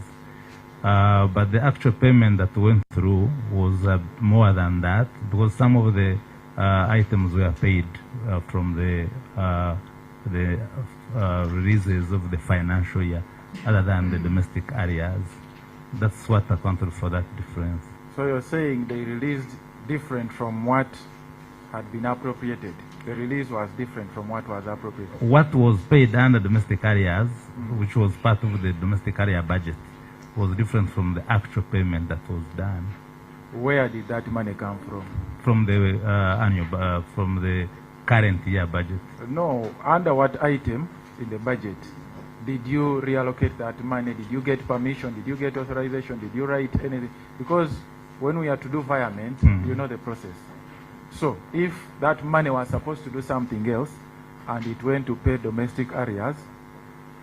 but the actual payment that went through was more than that, because some of the items were paid from the releases of the financial year, other than the domestic areas. That's what accounted for that difference. So you're saying they released different from what had been appropriated? The release was different from what was appropriated? What was paid under domestic areas, which was part of the domestic area budget, was different from the actual payment that was done. Where did that money come from? From the from the current year budget. No, under what item in the budget did you reallocate that money? Did you get permission? Did you get authorization? Did you write anything? Because when we are to do firemen, you know the process. So if that money was supposed to do something else and it went to pay domestic areas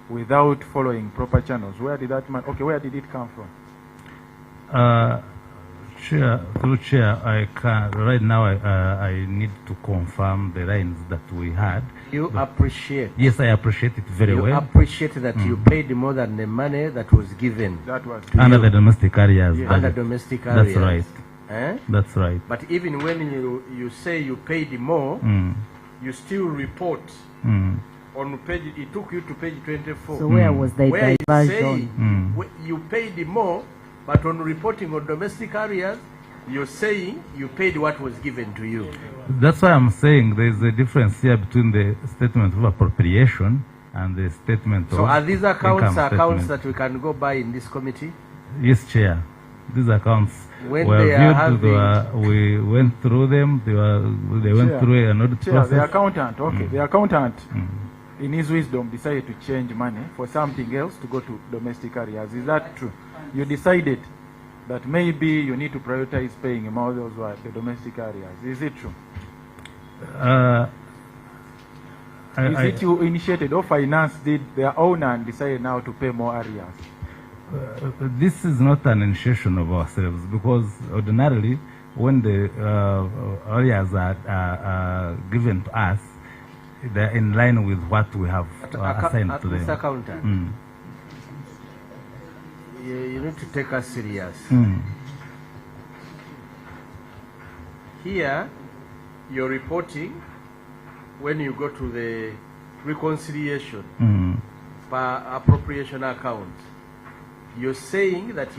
without following proper channels, where did that money, where did it come from? Chair, through Chair, I can right now. I need to confirm the lines that we had. You appreciate? Yes, I appreciate it very well. You appreciate that you paid more than the money that was given. That was under the domestic areas. Yes. Under domestic areas. That's right. Eh? That's right. But even when you say you paid more, you still report on page. It took you to page 24. So where was the diversion? You paid more. But on reporting on domestic areas, you're saying you paid what was given to you. That's why I'm saying there's a difference here between the statement of appropriation and the statement of. So are these accounts that we can go by in this committee? Yes, Chair. These accounts when were they viewed. We went through them. They went through an audit process. The accountant, the accountant, in his wisdom, decided to change money for something else to go to domestic areas. Is that true? You decided that maybe you need to prioritize paying more those were the domestic areas. Is it true? Is it you initiated or finance did their own and decided now to pay more areas? This is not an initiation of ourselves, because ordinarily when the areas are given to us, they're in line with what we have assigned to them. Mr. Accountant, you need to take us serious. Here, you're reporting when you go to the reconciliation per appropriation account. You're saying that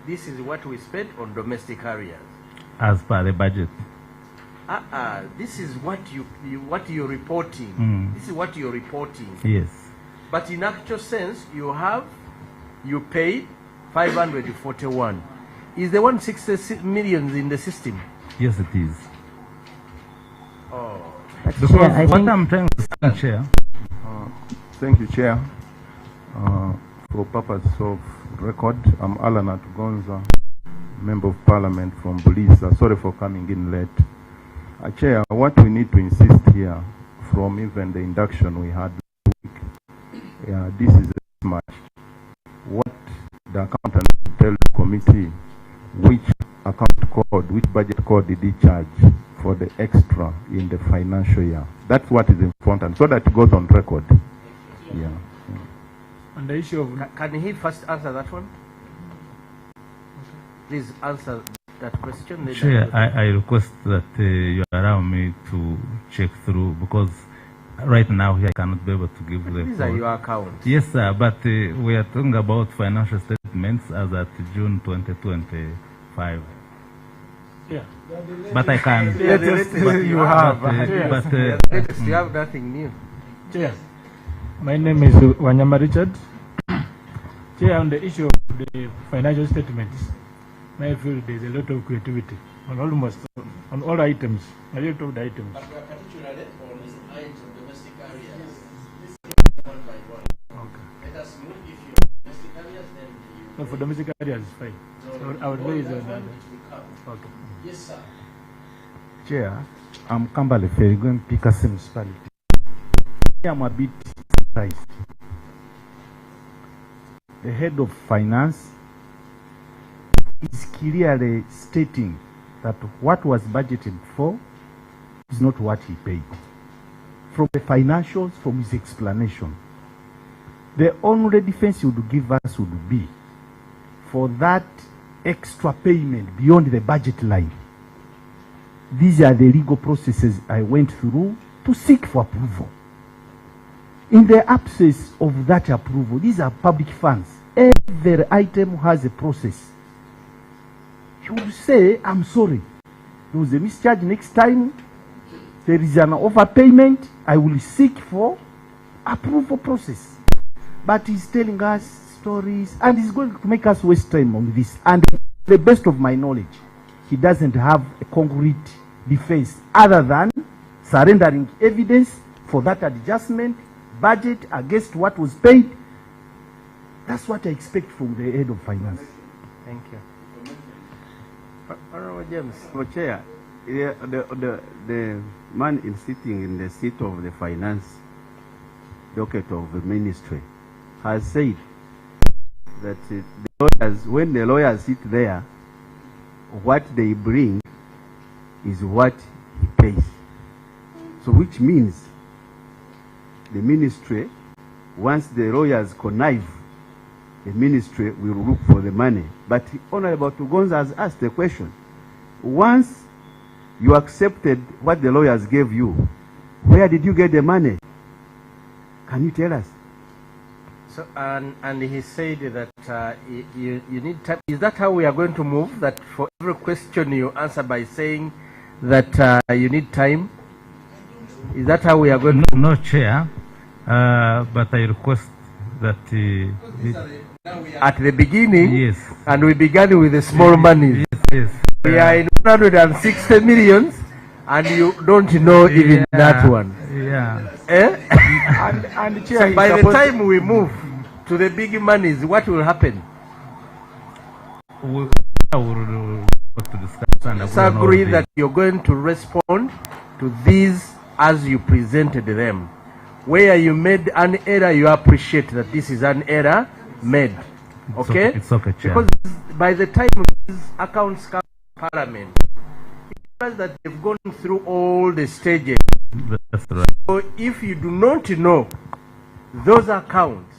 this is what we spent on domestic areas. As per the budget. This is what you're reporting. This is what you're reporting. Yes. But in actual sense, you paid 541. Is the 160 million in the system? Yes, it is. Oh. Because what I'm trying to say, Chair. Thank you, Chair. For purpose of record, I'm Alan Atugonza, Member of Parliament from Bulisa. Sorry for coming in late. Chair, what we need to insist here, from even the induction we had last week, this is a much. What the accountant will tell the committee, which account code, which budget code did he charge for the extra in the financial year. That's what is important, so that it goes on record. On the issue of... Can he first answer that one? Please answer that question. then Chair, I request that you allow me to check through, because right now here I cannot be able to give the These floor. are your accounts. Yes, sir, but we are talking about financial statements as at June 2025. Yeah. But I can. Yeah, the latest you have. you have nothing new. Chair, my name is Wanyama Richard. Chair, on the issue of the financial statements, I feel there's a lot of creativity on almost on all items. A lot of the items. But we are particularly on the lines of domestic areas. One by one. Okay. Let us move. If you domestic areas, then you. No, for domestic areas, fine. So I would raise on that. Okay. Yes, sir. Chair, I'm Kambale Ferigwen, Picasso Municipality. I'm a bit surprised. The head of finance is clearly stating that what was budgeted for is not what he paid. From the financials, from his explanation, the only defense he would give us would be for that extra payment beyond the budget line. These are the legal processes I went through to seek for approval. In the absence of that approval, these are public funds. Every item has a process. You would say, I'm sorry, there was a mischarge next time, there is an overpayment, I will seek for approval process. But he's telling us stories, and he's going to make us waste time on this. And to the best of my knowledge, he doesn't have a concrete defense other than surrendering evidence for that adjustment, budget against what was paid. That's what I expect from the head of finance. Thank you. Honorable James. Chair, the man is sitting in the seat of the finance docket of the ministry has said that the lawyers, when the lawyers sit there, what they bring is what he pays. So which means the ministry, once the lawyers connive, the ministry will look for the money. But Honorable Tugonza has asked the question. Once you accepted what the lawyers gave you, where did you get the money? Can you tell us? So, and he said that you need time. Is that how we are going to move? That for every question you answer by saying that you need time? Is that how we are going to? No, Chair, but I request that at the beginning, yes, and we began with the small money. Yes. We are in 160 millions, and you don't know even that one. Yeah. Eh? And Chair, So by the time we move to the big monies, what will happen? We will to discuss and Disagree that you're going to respond to these as you presented them. Where you made an error, you appreciate that this is an error made. Okay? It's okay, Chair. Because by the time these accounts come to Parliament, it means that they've gone through all the stages. That's right. So if you do not know those accounts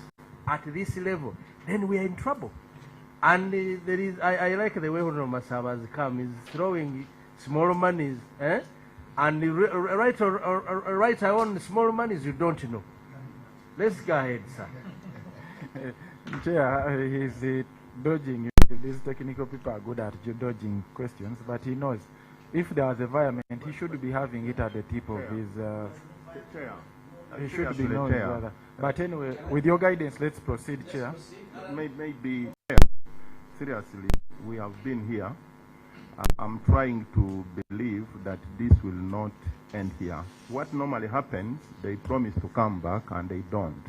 at this level, then we are in trouble. And there is, I like the way Honorable Masaba has come, is throwing small monies, and right on small monies you don't know. Let's go ahead, sir. Chair, he's dodging. These technical people are good at dodging questions, but he knows if there was a environment, he should be having it at the tip of his. He should be knowing rather. But anyway, with your guidance, let's proceed, Chair. Maybe, seriously, we have been here. I'm trying to believe that this will not end here. What normally happens, they promise to come back and they don't.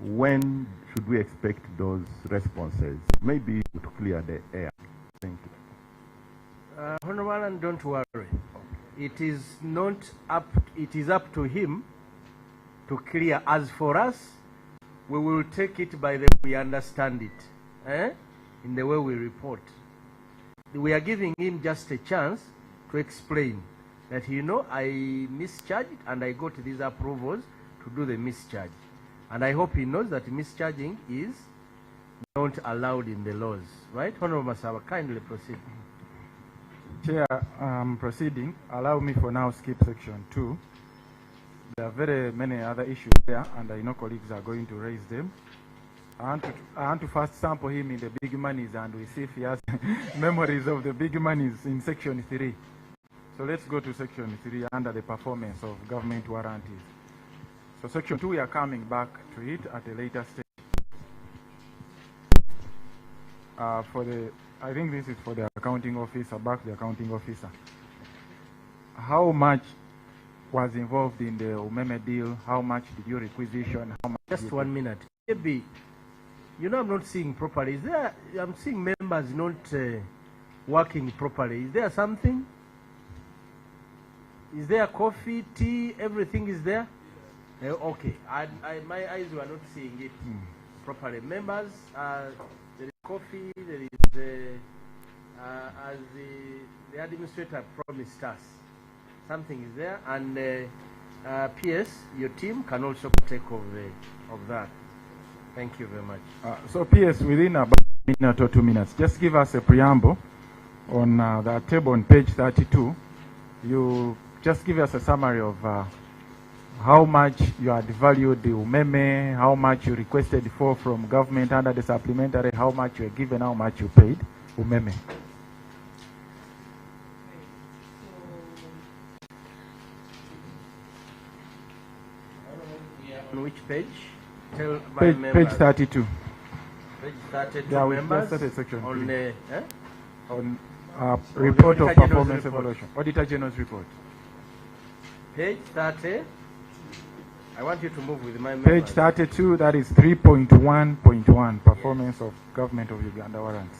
When should we expect those responses? Maybe to clear the air. Thank you. Honorable Alan, don't worry. It is not up. It is up to him to clear. As for us, we will take it by the way we understand it, in the way we report. We are giving him just a chance to explain that, I mischarged and I got these approvals to do the mischarge. And I hope he knows that mischarging is not allowed in the laws, right? Honorable Masaba, kindly proceed. Chair, proceeding. Allow me for now skip section 2. There are very many other issues there, and I know colleagues are going to raise them. I want to first sample him in the big monies, and we see if he has memories of the big monies in section 3. So let's go to section 3 under the performance of government warranties. So section 2, we are coming back to it at a later stage. I think this is for the accounting officer, back the accounting officer. How much was involved in the Umeme deal? How much did you requisition? How much? Just 1 minute. Maybe, you know, I'm not seeing properly. Is there? I'm seeing members not working properly. Is there something? Is there coffee, tea? Everything is there. Okay. My eyes were not seeing it properly. Members, there is coffee. There is, as the administrator promised us, something is there, and PS, your team can also take of that. Thank you very much. So PS, within about a minute or 2 minutes, just give us a preamble on the table on page 32. You just give us a summary of how much you had valued the Umeme, how much you requested for from government under the supplementary, how much you were given, how much you paid Umeme. On which page? Tell my Page, members. page 32. Page 32 Yeah, we members. just started section on 3. On Report of Auditor General's performance report. evaluation. Auditor General's report. Page 30. I want you to move with my members. Page 32, that is 3.1.1, performance of government of Uganda warrants.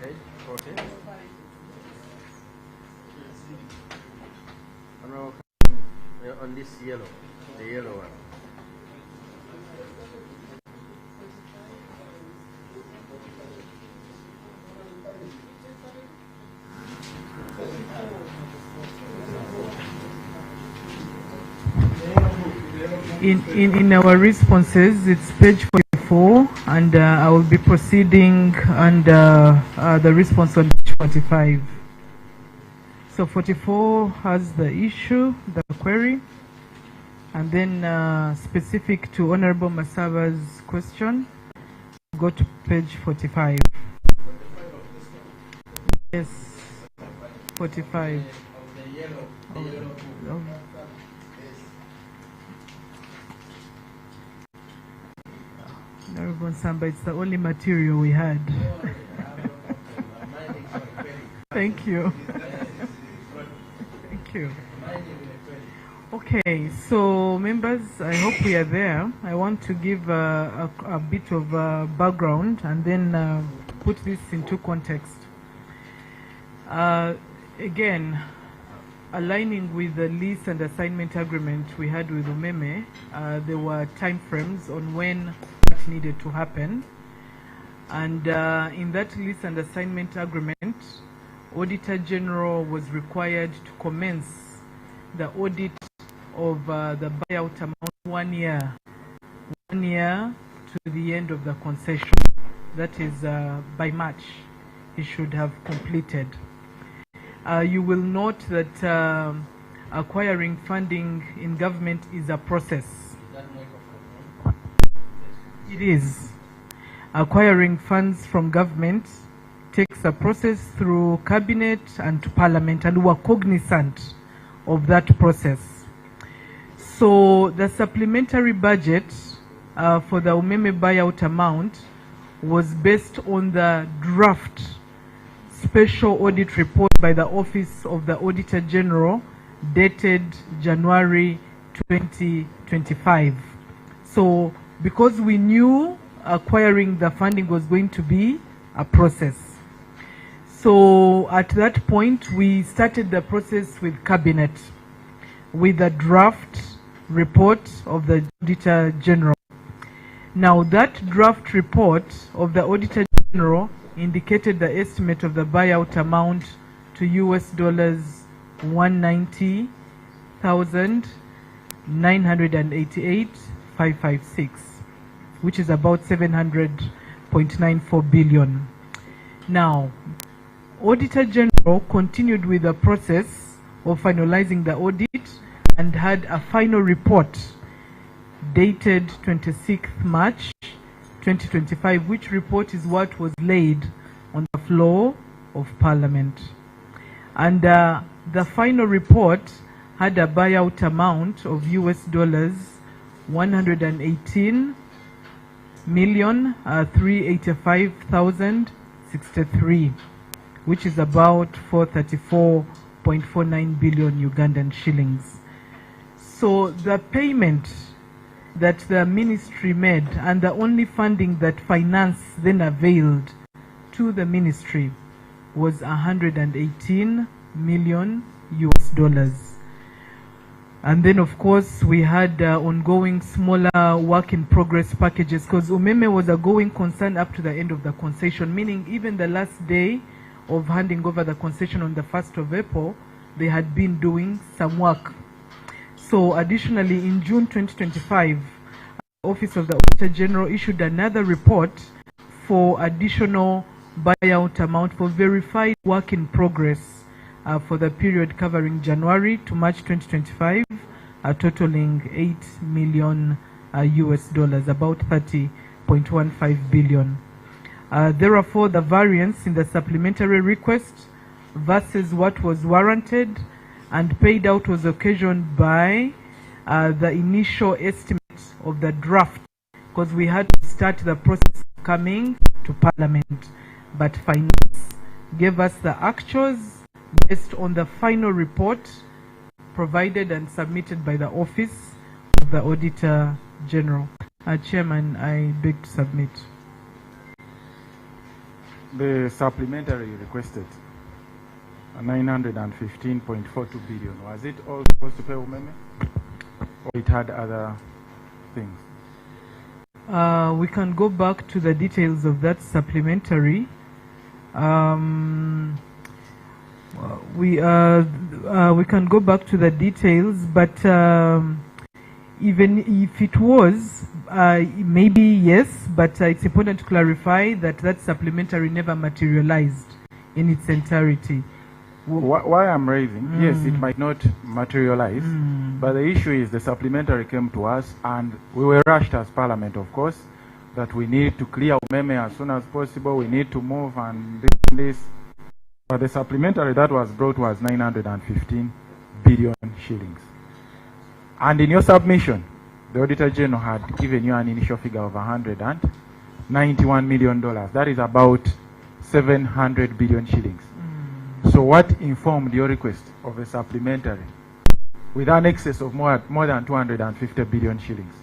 Page 40. On this yellow, the yellow one. In our responses, it's page 44, and I will be proceeding under the response on page 45. So 44 has the issue, the query, and then specific to Honorable Masaba's question, go to page 45. Yes, 45. Honorable Samba, it's the only material we had. Thank you. Thank you. Okay, so members, I hope we are there. I want to give a bit of background and then put this into context. Again, aligning with the lease and assignment agreement we had with Umeme, there were time frames on when that needed to happen. And in that lease and assignment agreement, Auditor General was required to commence the audit of the buyout amount 1 year to the end of the concession. That is by March, he should have completed. You will note that acquiring funding in government is a process. It is. Acquiring funds from government takes a process through cabinet and to parliament, and we are cognizant of that process. So the supplementary budget for the Umeme buyout amount was based on the draft special audit report by the Office of the Auditor General dated January 2025. So because we knew acquiring the funding was going to be a process. So at that point, we started the process with Cabinet. with a draft report of the Auditor General. Now, that draft report of the Auditor General indicated the estimate of the buyout amount to US dollars 190,988,556, which is about 700.94 billion. Now, Auditor General continued with the process of finalizing the audit and had a final report dated 26th March 2025, which report is what was laid on the floor of Parliament. And the final report had a buyout amount of US dollars 118,385,063, which is about 434.49 billion Ugandan shillings. So the payment that the ministry made and the only funding that finance then availed to the ministry was 118 million US dollars. And then of course we had ongoing smaller work in progress packages, because Umeme was a going concern up to the end of the concession, meaning even the last day of handing over the concession on the 1st of April, they had been doing some work. So additionally, in June 2025, the Office of the Auditor General issued another report for additional buyout amount for verified work in progress for the period covering January to March 2025, totaling 8 million US dollars, about 30.15 billion. Therefore, the variance in the supplementary request versus what was warranted and paid out was occasioned by the initial estimate of the draft, because we had to start the process of coming to Parliament, but Finance gave us the actuals based on the final report provided and submitted by the Office of the Auditor General. Chairman, I beg to submit. The supplementary requested 915.42 billion. Was it all supposed to pay Umeme, or it had other things? We can go back to the details of that supplementary. We can go back to the details, but even if it was, maybe yes, but it's important to clarify that that supplementary never materialized in its entirety. Why I'm raising, yes, it might not materialize, but the issue is the supplementary came to us and we were rushed as Parliament, of course, that we need to clear Umeme as soon as possible, we need to move and this. But the supplementary that was brought was 915 billion shillings. And in your submission, the Auditor General had given you an initial figure of $191 million. That is about 700 billion shillings. So what informed your request of a supplementary with an excess of more than 250 billion shillings?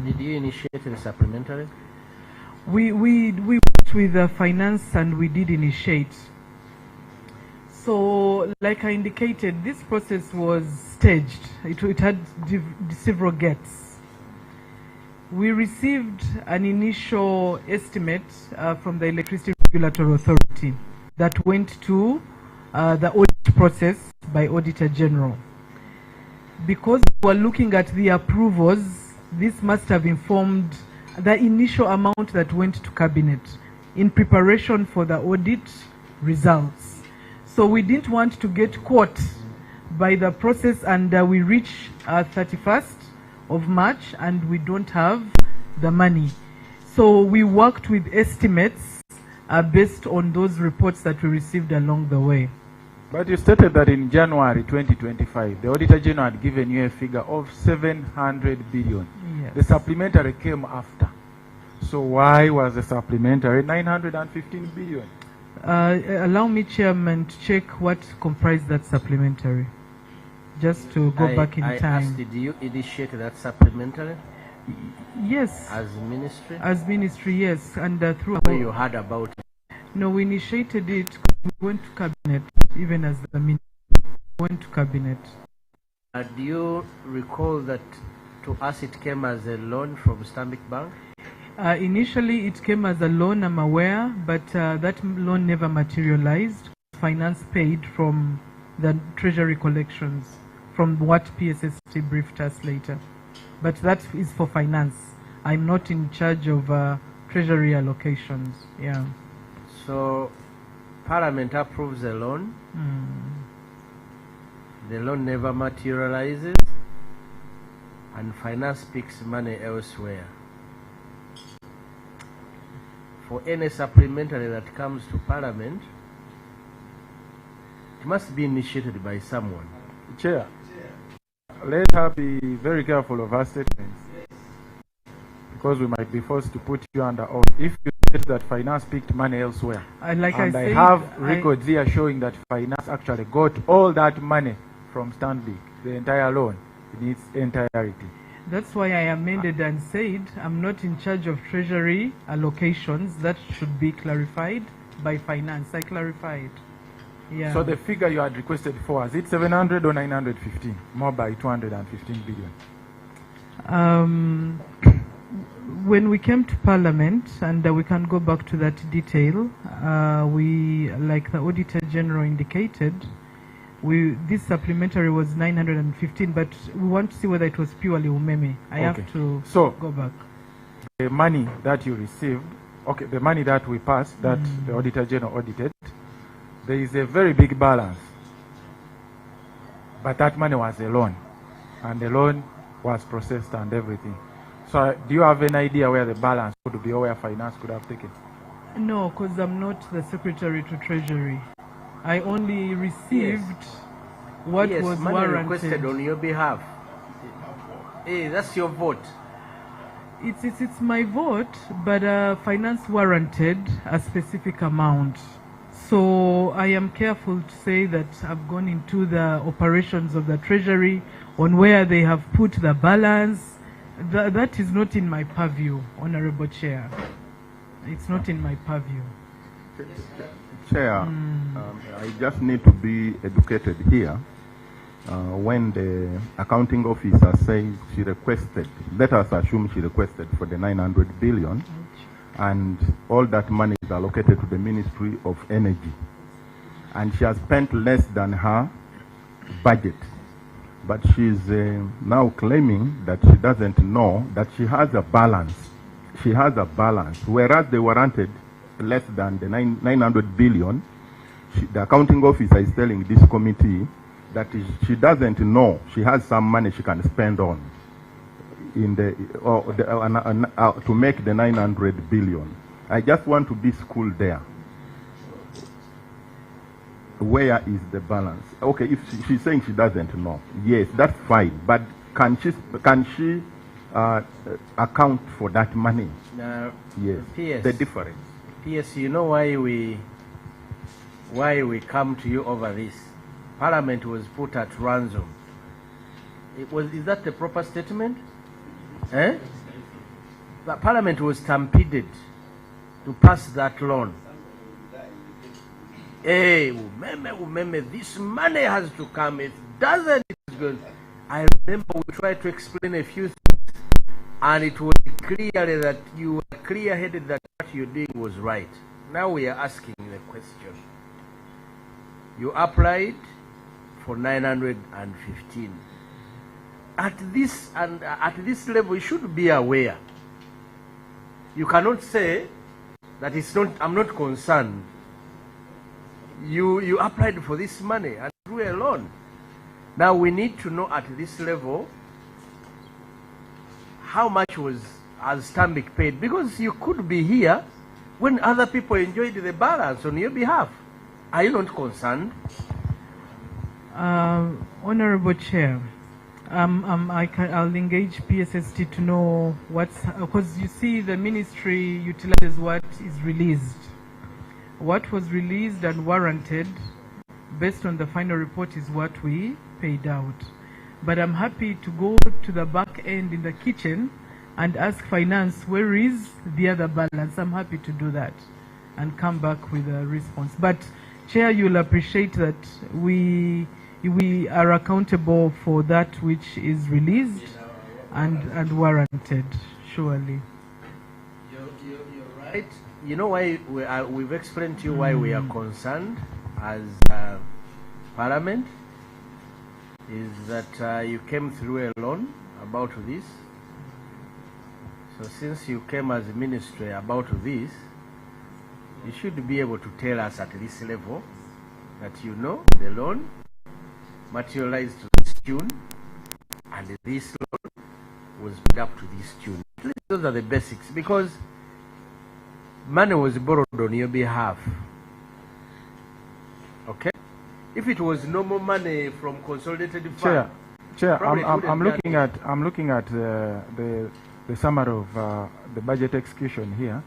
Did you initiate the supplementary? We worked with the Finance and we did initiate. So, like I indicated, this process was staged. It had several gates. We received an initial estimate from the Electricity Regulatory Authority that went to the audit process by Auditor General. Because we were looking at the approvals, this must have informed the initial amount that went to Cabinet in preparation for the audit results. So we didn't want to get caught by the process and we reach 31st of March and we don't have the money. So we worked with estimates based on those reports that we received along the way. But you stated that in January 2025, the Auditor General had given you a figure of 700 billion. Yes. The supplementary came after. So why was the supplementary 915 billion? Allow me, Chairman, to check what comprised that supplementary, just to go back in time. Asked, did you initiate that supplementary? Yes. As ministry? As ministry, yes. And through... Where you heard about it? No, we initiated it. We went to Cabinet, even as the ministry went to Cabinet. Do you recall that to us it came as a loan from Stanbic Bank? Initially, it came as a loan, I'm aware, but that loan never materialized. Finance paid from the treasury collections, from what PSST briefed us later. But that is for finance. I'm not in charge of treasury allocations. Yeah. So, Parliament approves a loan. The loan never materializes, and finance picks money elsewhere. For any supplementary that comes to Parliament, it must be initiated by someone. Chair, let her be very careful of her statements, because we might be forced to put you under oath if you state that finance picked money elsewhere. I I have records here showing that finance actually got all that money from Stanbic, the entire loan in its entirety. That's why I amended and said I'm not in charge of treasury allocations. That should be clarified by finance. I clarified. Yeah. So the figure you had requested for, is it 700 or 915? More by 215 billion. When we came to Parliament, and we can go back to that detail, we, like the Auditor General indicated, this supplementary was 915, but we want to see whether it was purely umeme. I have to go back. The money that you received, the money that we passed, that the Auditor General audited, there is a very big balance. But that money was a loan, and the loan was processed and everything. So do you have an idea where the balance could be or where finance could have taken? No, because I'm not the Secretary to Treasury. I only received what was money warranted. requested on your behalf. Hey, that's your vote. It's my vote, but finance warranted a specific amount. So I am careful to say that I've gone into the operations of the Treasury on where they have put the balance. That is not in my purview, Honorable Chair. It's not in my purview. Chair, I just need to be educated here. When the accounting officer says she requested, let us assume she requested for the 900 billion, and all that money is allocated to the Ministry of Energy, and she has spent less than her budget. But she's now claiming that she doesn't know that she has a balance. She has a balance, whereas they warranted less than the 900 billion. The accounting officer is telling this committee that she doesn't know she has some money she can spend on in to make the 900 billion. I just want to be schooled there. Where is the balance? Okay, if she's saying she doesn't know, yes, that's fine. But can she account for that money? Yes. PS, the difference. PS, you know why we come to you over this? Parliament was put at ransom. Is that the proper statement? The Parliament was stampeded to pass that loan. Hey, this money has to come. It doesn't. It's good. I remember we tried to explain a few things, and it was clearly that you were clear-headed that what you're doing was right. Now we are asking the question. You applied for 915. At this level, you should be aware. You cannot say that it's not. I'm not concerned. You applied for this money and drew a loan. Now we need to know at this level how much has Stanbic paid, because you could be here when other people enjoyed the balance on your behalf. Are you not concerned? Honorable Chair, I'll engage PSST to know because you see the ministry utilizes what is released. What was released and warranted based on the final report is what we paid out. But I'm happy to go to the back end in the kitchen and ask finance, where is the other balance? I'm happy to do that and come back with a response. But Chair, you'll appreciate that we we are accountable for that which is released and warranted, surely. You're right. You know why we've explained to you why we are concerned as Parliament is that you came through a loan about this. So since you came as a ministry about this, you should be able to tell us at this level that you know the loan materialized to this tune and this loan was paid up to this tune. At least those are the basics, because money was borrowed on your behalf. Okay? If it was normal money from consolidated fund, Chair, I'm looking at the summary of the budget execution here,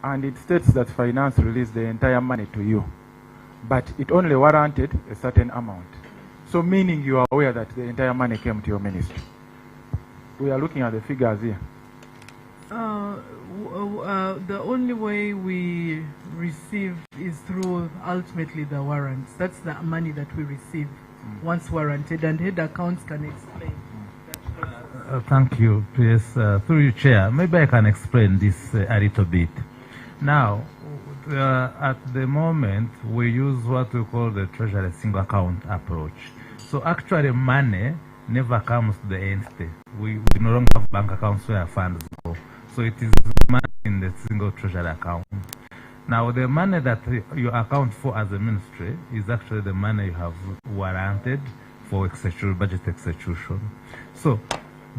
and it states that finance released the entire money to you, but it only warranted a certain amount. So meaning you are aware that the entire money came to your ministry. We are looking at the figures here. The only way we receive is through ultimately the warrants. That's the money that we receive once warranted, and head accounts can explain. Thank you, please. Through you, Chair, maybe I can explain this a little bit. Now, at the moment, we use what we call the treasury single account approach. So actually, money never comes to the entity. We no longer have bank accounts where funds go. So it is money in the single treasury account. Now, the money that you account for as a ministry is actually the money you have warranted for budget execution. So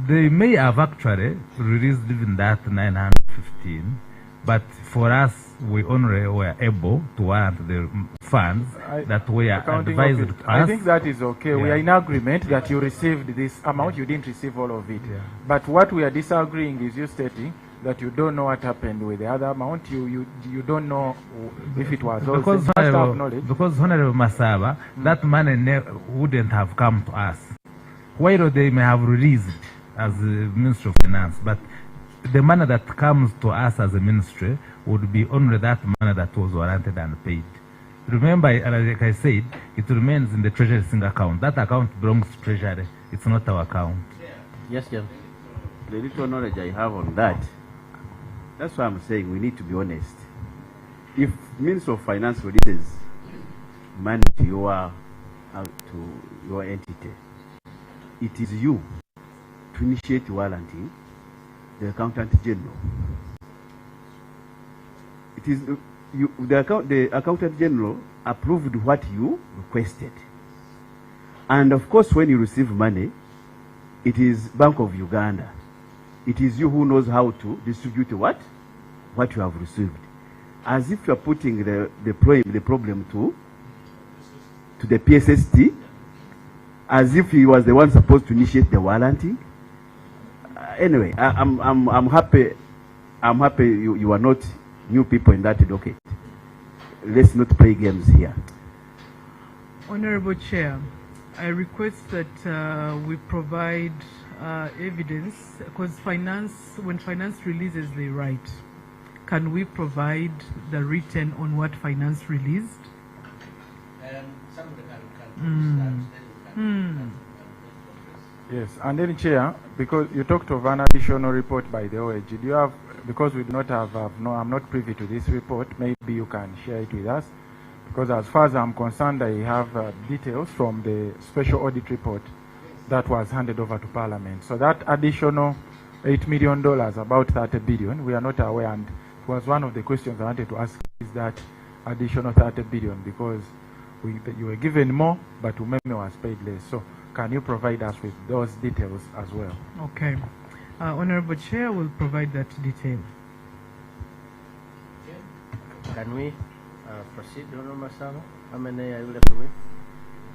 they may have actually released even that 915, but for us, we only were able to warrant the funds that were advised to us. I think that is okay. Yeah. We are in agreement that you received this amount, you didn't receive all of it. Yeah. But what we are disagreeing is you stating that you don't know what happened with the other amount. You don't know if it was because Honorable Masaba, that money wouldn't have come to us. While they may have released as the Ministry of Finance, but the money that comes to us as a ministry would be only that money that was warranted and paid. Remember, like I said, it remains in the treasury single account. That account belongs to treasury. It's not our account. Yes, Jim. The little knowledge I have on that, that's why I'm saying we need to be honest. If Minister of Finance releases money to your entity, it is you to initiate warranting the Accountant General. It is the Accountant General approved what you requested. And of course, when you receive money, it is Bank of Uganda. It is you who knows how to distribute what you have received. As if you are putting the problem to the PSST, as if he was the one supposed to initiate the warranting. Anyway, I'm happy. I'm happy you are not new people in that docket. Let's not play games here. Honorable Chair, I request that we provide evidence, because when finance releases, they write. Can we provide the written on what finance released? Yes, and then Chair, because you talked of an additional report by the OAG, do you have, because we do not have, I'm not privy to this report, maybe you can share it with us, because as far as I'm concerned, I have details from the special audit report that was handed over to Parliament. So that additional $8 million, about 30 billion, we are not aware, and it was one of the questions I wanted to ask, is that additional 30 billion, because you were given more, but Umeme was paid less. So can you provide us with those details as well? Okay. Honorable Chair will provide that detail. Can we proceed, Honorable Masaba? How many are you left with?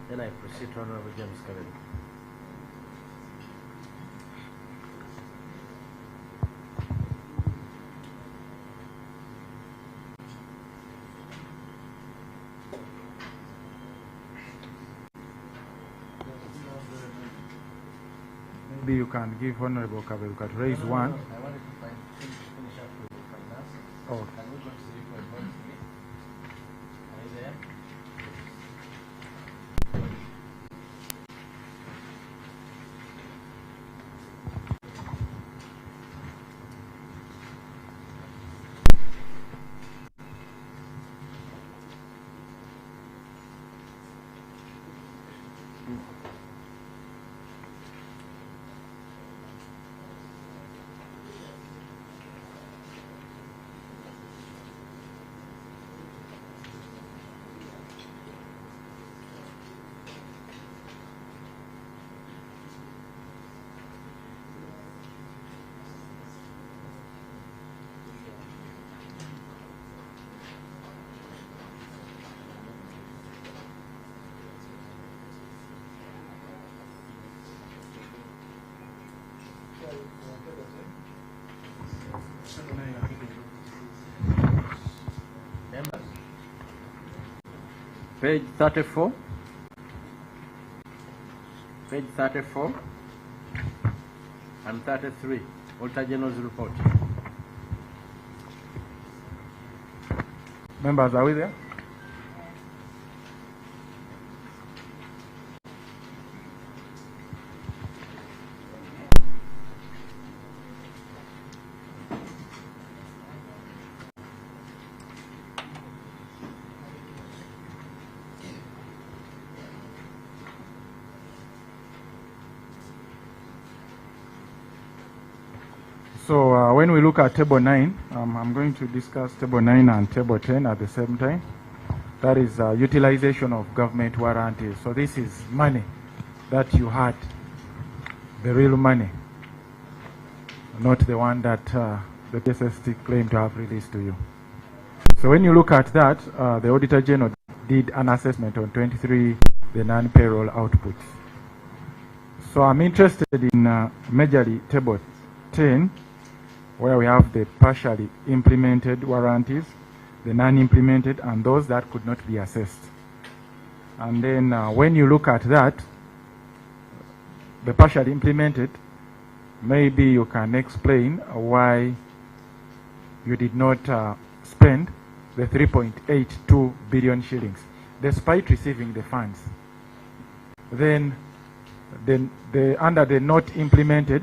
Then I proceed to Honorable James Kevin. Maybe you can give Honorable Kaberuka to raise one. I wanted to finish up with the finance. Oh. Can we go to the report briefly? Are you there? Page 34. Page 34 and 33. Auditor General's report. Members, are we there? So when we look at table 9, I'm going to discuss table 9 and table 10 at the same time. That is utilization of government warranties. So this is money that you had, the real money, not the one that the PSST claimed to have released to you. So when you look at that, the Auditor General did an assessment on 23, the non-payroll outputs. So I'm interested in majorly table 10, where we have the partially implemented warranties, the non-implemented, and those that could not be assessed. And then when you look at that, the partially implemented, maybe you can explain why you did not spend the 3.82 billion shillings, despite receiving the funds. Then under the not implemented,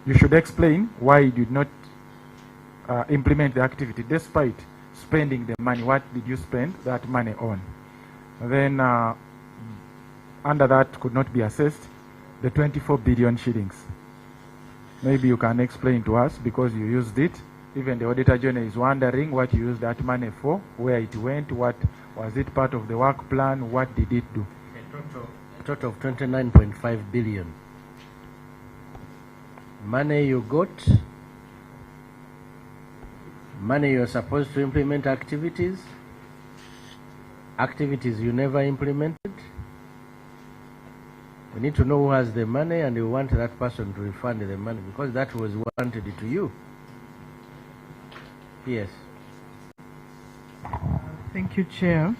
you should explain why you did not implement the activity despite spending the money. What did you spend that money on? Then under that could not be assessed, the 24 billion shillings. Maybe you can explain to us because you used it. Even the Auditor General is wondering what you used that money for, where it went, what was it part of the work plan, what did it do? A total of 29.5 billion. Money you got, money you're supposed to implement activities, activities you never implemented. We need to know who has the money, and we want that person to refund the money because that was wanted to you. Yes. Thank you, Chair.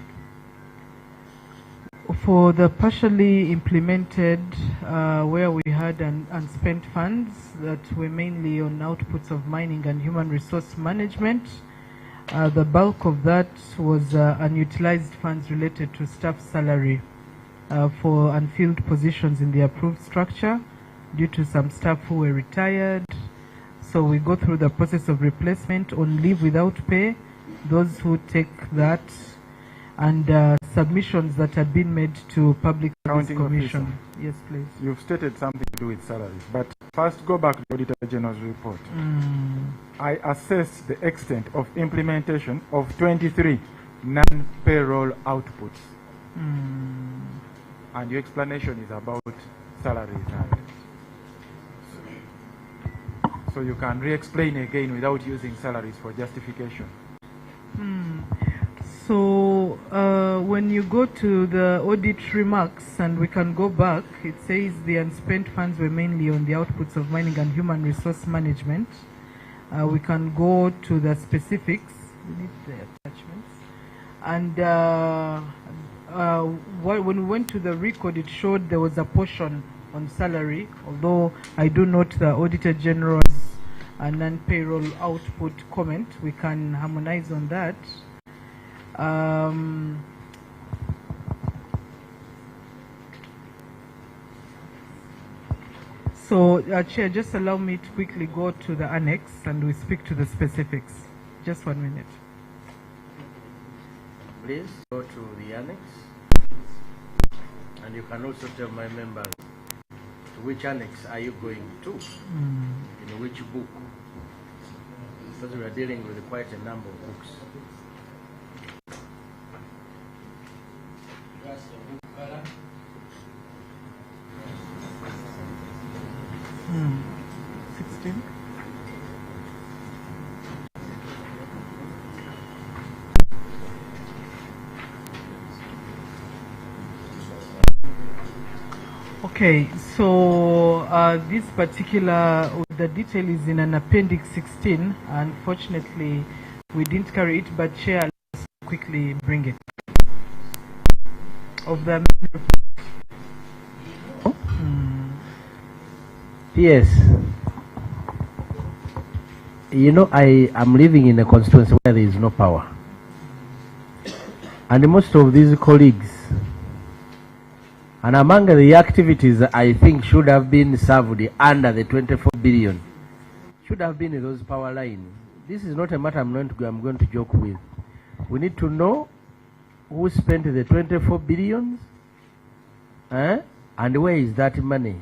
For the partially implemented, where we had unspent funds that were mainly on outputs of mining and human resource management, the bulk of that was unutilized funds related to staff salary for unfilled positions in the approved structure due to some staff who were retired. So we go through the process of replacement on leave without pay, those who take that, and submissions that had been made to Public Service Commission. Officer. Yes, please. You've stated something to do with salaries, but first go back to the Auditor General's report. I assessed the extent of implementation of 23 non-payroll outputs. And your explanation is about salaries. So you can re-explain again without using salaries for justification. So when you go to the audit remarks, and we can go back, it says the unspent funds were mainly on the outputs of mining and human resource management. We can go to the specifics. We need the attachments. And when we went to the record, it showed there was a portion on salary, although I do note the Auditor General's non-payroll output comment. We can harmonize on that. So, Chair, just allow me to quickly go to the annex and we speak to the specifics. Just 1 minute. Please go to the annex, and you can also tell my members to which annex are you going to, in which book, because we are dealing with quite a number of books. Hmm. 16. Okay, so this particular, the detail is in an appendix 16. Unfortunately, we didn't carry it, but Chair, let's quickly bring it. of the Yes. You know, I am living in a constituency where there is no power. And most of these colleagues, and among the activities I think should have been served under the 24 billion, should have been those power lines. This is not a matter I'm going to joke with. We need to know who spent the 24 billions, and where is that money.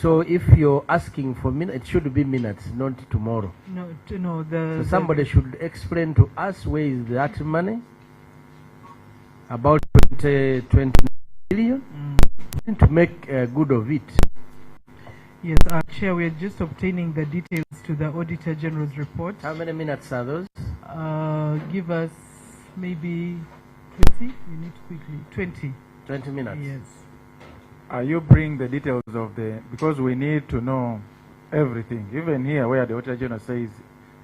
So if you're asking for minutes, it should be minutes, not tomorrow. No, so somebody should explain to us where is that money, about 20 billion, to make good of it. Yes, Chair, we are just obtaining the details to the Auditor General's report. How many minutes are those? Give us maybe 20. We need quickly 20. 20 minutes. Yes. You bring the details of because we need to know everything. Even here where the Auditor General says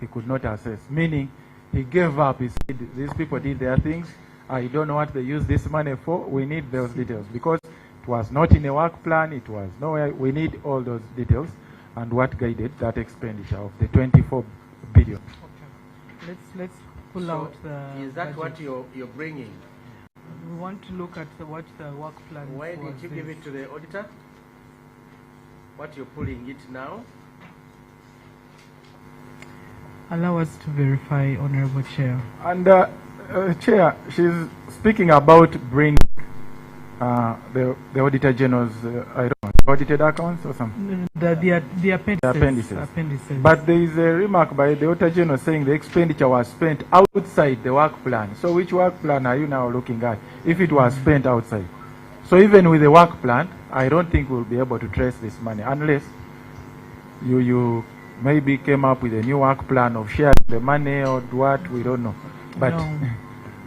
he could not assess, meaning he gave up. He said these people did their things. I don't know what they use this money for. We need those details because it was not in a work plan. It was nowhere. We need all those details and what guided that expenditure of the 24 billion. Okay. Let's pull out the. Is that budget. what you're bringing? We want to look at what the work plan. Why did you give it to the auditor? What you're pulling it now? Allow us to verify, Honorable Chair. And Chair, she's speaking about bringing the Auditor General's, I don't know, audited accounts or something? The appendices. But there is a remark by the Auditor General saying the expenditure was spent outside the work plan. So which work plan are you now looking at if it was spent outside? So even with the work plan, I don't think we'll be able to trace this money unless you maybe came up with a new work plan of sharing the money or what, we don't know. But no.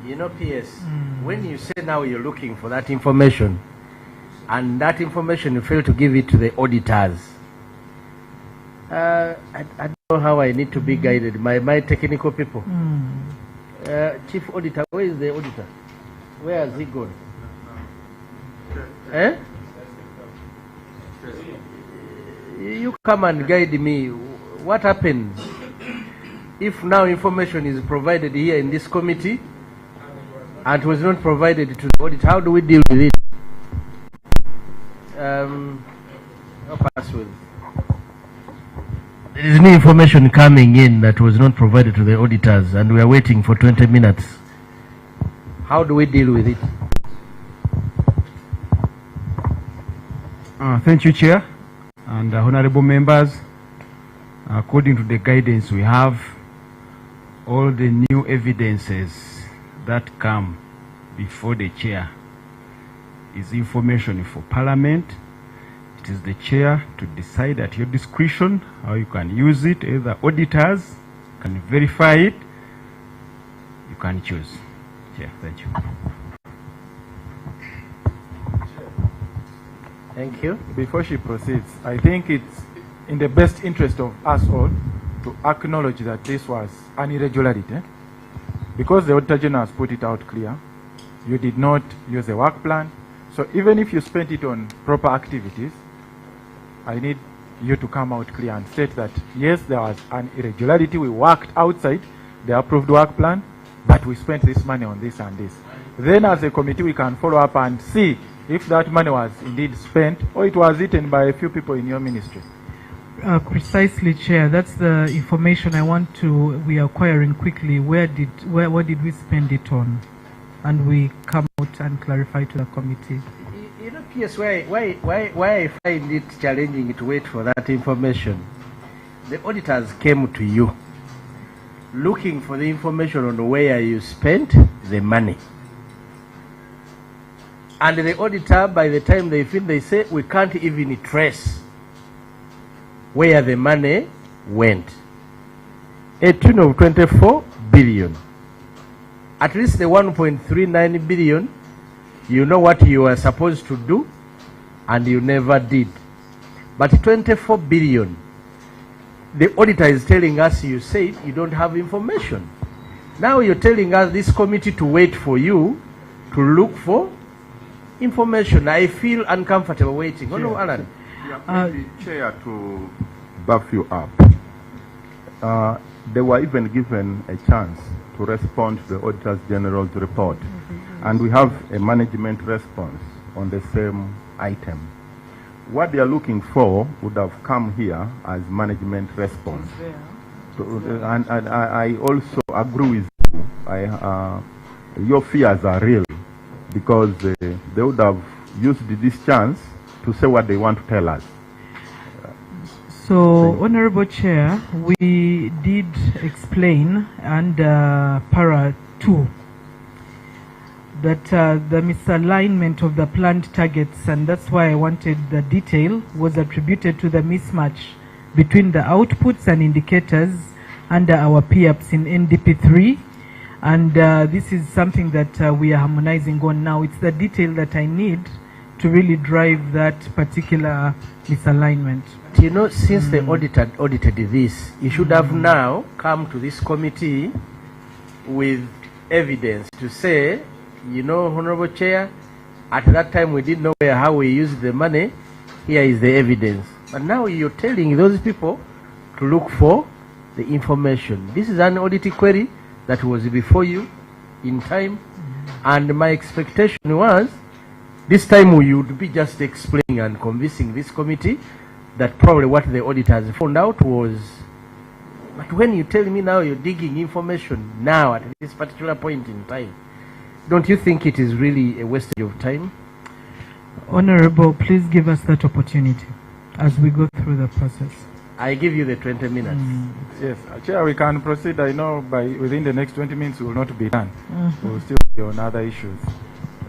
You know, PS, when you say now you're looking for that information, and that information you fail to give it to the auditors, I don't know how I need to be guided. My technical people. Chief Auditor, where is the auditor? Where has he gone? You come and guide me. What happens if now information is provided here in this committee and was not provided to the audit? How do we deal with it? Help us with. There is new information coming in that was not provided to the auditors, and we are waiting for 20 minutes. How do we deal with it? Thank you, Chair, and honorable members. According to the guidance we have, all the new evidences that come before the Chair is information for Parliament. It is the Chair to decide at your discretion how you can use it. Either auditors can verify it. You can choose. Chair, thank you. Thank you. before she proceeds, I think it's in the best interest of us all to acknowledge that this was an irregularity. Because the Auditor General has put it out clear, you did not use a work plan. So even if you spent it on proper activities, I need you to come out clear and state that, yes, there was an irregularity. We worked outside the approved work plan, but we spent this money on this and this. Then as a committee, we can follow up and see if that money was indeed spent or it was eaten by a few people in your ministry. Precisely, Chair. That's the information I want to. We are acquiring quickly. What did we spend it on? And we come out and clarify to the committee. You know, PS, why I find it challenging to wait for that information. The auditors came to you looking for the information on where you spent the money. And the auditor, by the time they feel, they say, we can't even trace where the money went. A tune of 24 billion. At least the 1.39 billion, you know what you are supposed to do, and you never did. But 24 billion, the auditor is telling us, you said you don't have information. Now you're telling us, this committee, to wait for you to look for information. I feel uncomfortable waiting. Oh, no, Alan. Maybe, Chair, to buff you up. They were even given a chance to respond to the Auditor General's report. And we have a management response on the same item. What they are looking for would have come here as management response. And I also agree with you. Your fears are real, because they would have used this chance to say what they want to tell us. So, Honorable Chair, we did explain under Para 2 that the misalignment of the planned targets, and that's why I wanted the detail, was attributed to the mismatch between the outputs and indicators under our PAPs in NDP3. And this is something that we are harmonizing on now. It's the detail that I need to really drive that particular misalignment. You know, since the auditor audited this, you should have now come to this committee with evidence to say, you know, Honorable Chair, at that time we didn't know how we used the money. Here is the evidence. But now you're telling those people to look for the information. This is an audit query that was before you in time, and my expectation was this time we would be just explaining and convincing this committee that probably what the auditors found out was. But when you tell me now you're digging information now at this particular point in time, don't you think it is really a wastage of time? Honorable, please give us that opportunity as we go through the process. I give you the 20 minutes. Yes, Chair, we can proceed. I know within the next 20 minutes we will not be done. We will still be on other issues.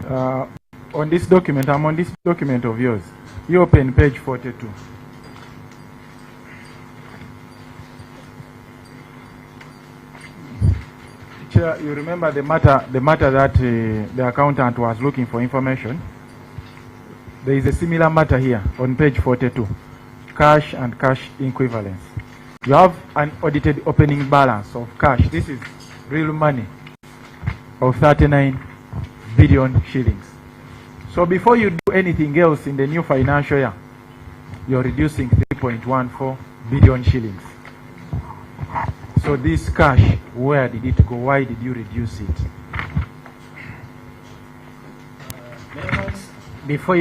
On this document, I'm on this document of yours. You open page 42. Chair, you remember the matter that the accountant was looking for information? There is a similar matter here on page 42. Cash and cash equivalents. You have an audited opening balance of cash. This is real money of 39 billion shillings. So before you do anything else in the new financial year, you're reducing 3.14 billion shillings. So this cash, where did it go? Why did you reduce it? Before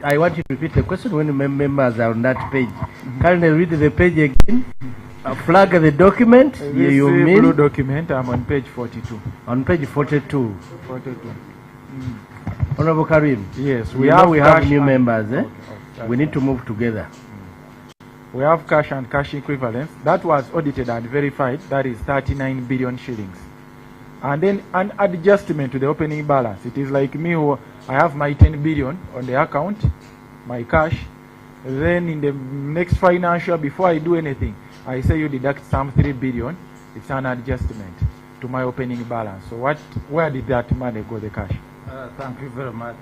I want you to repeat the question when members are on that page. Can they read the page again? Flag the document. This you mean blue document. I'm on page 42. On page 42. 42. Honorable Karim. Yes, we have new members. Okay, we need to move together. We have cash and cash equivalents. That was audited and verified. That is 39 billion shillings. And then an adjustment to the opening balance. It is like me who I have my 10 billion on the account, my cash. Then in the next financial, before I do anything, I say you deduct some 3 billion. It's an adjustment to my opening balance. So where did that money go, the cash? Thank you very much,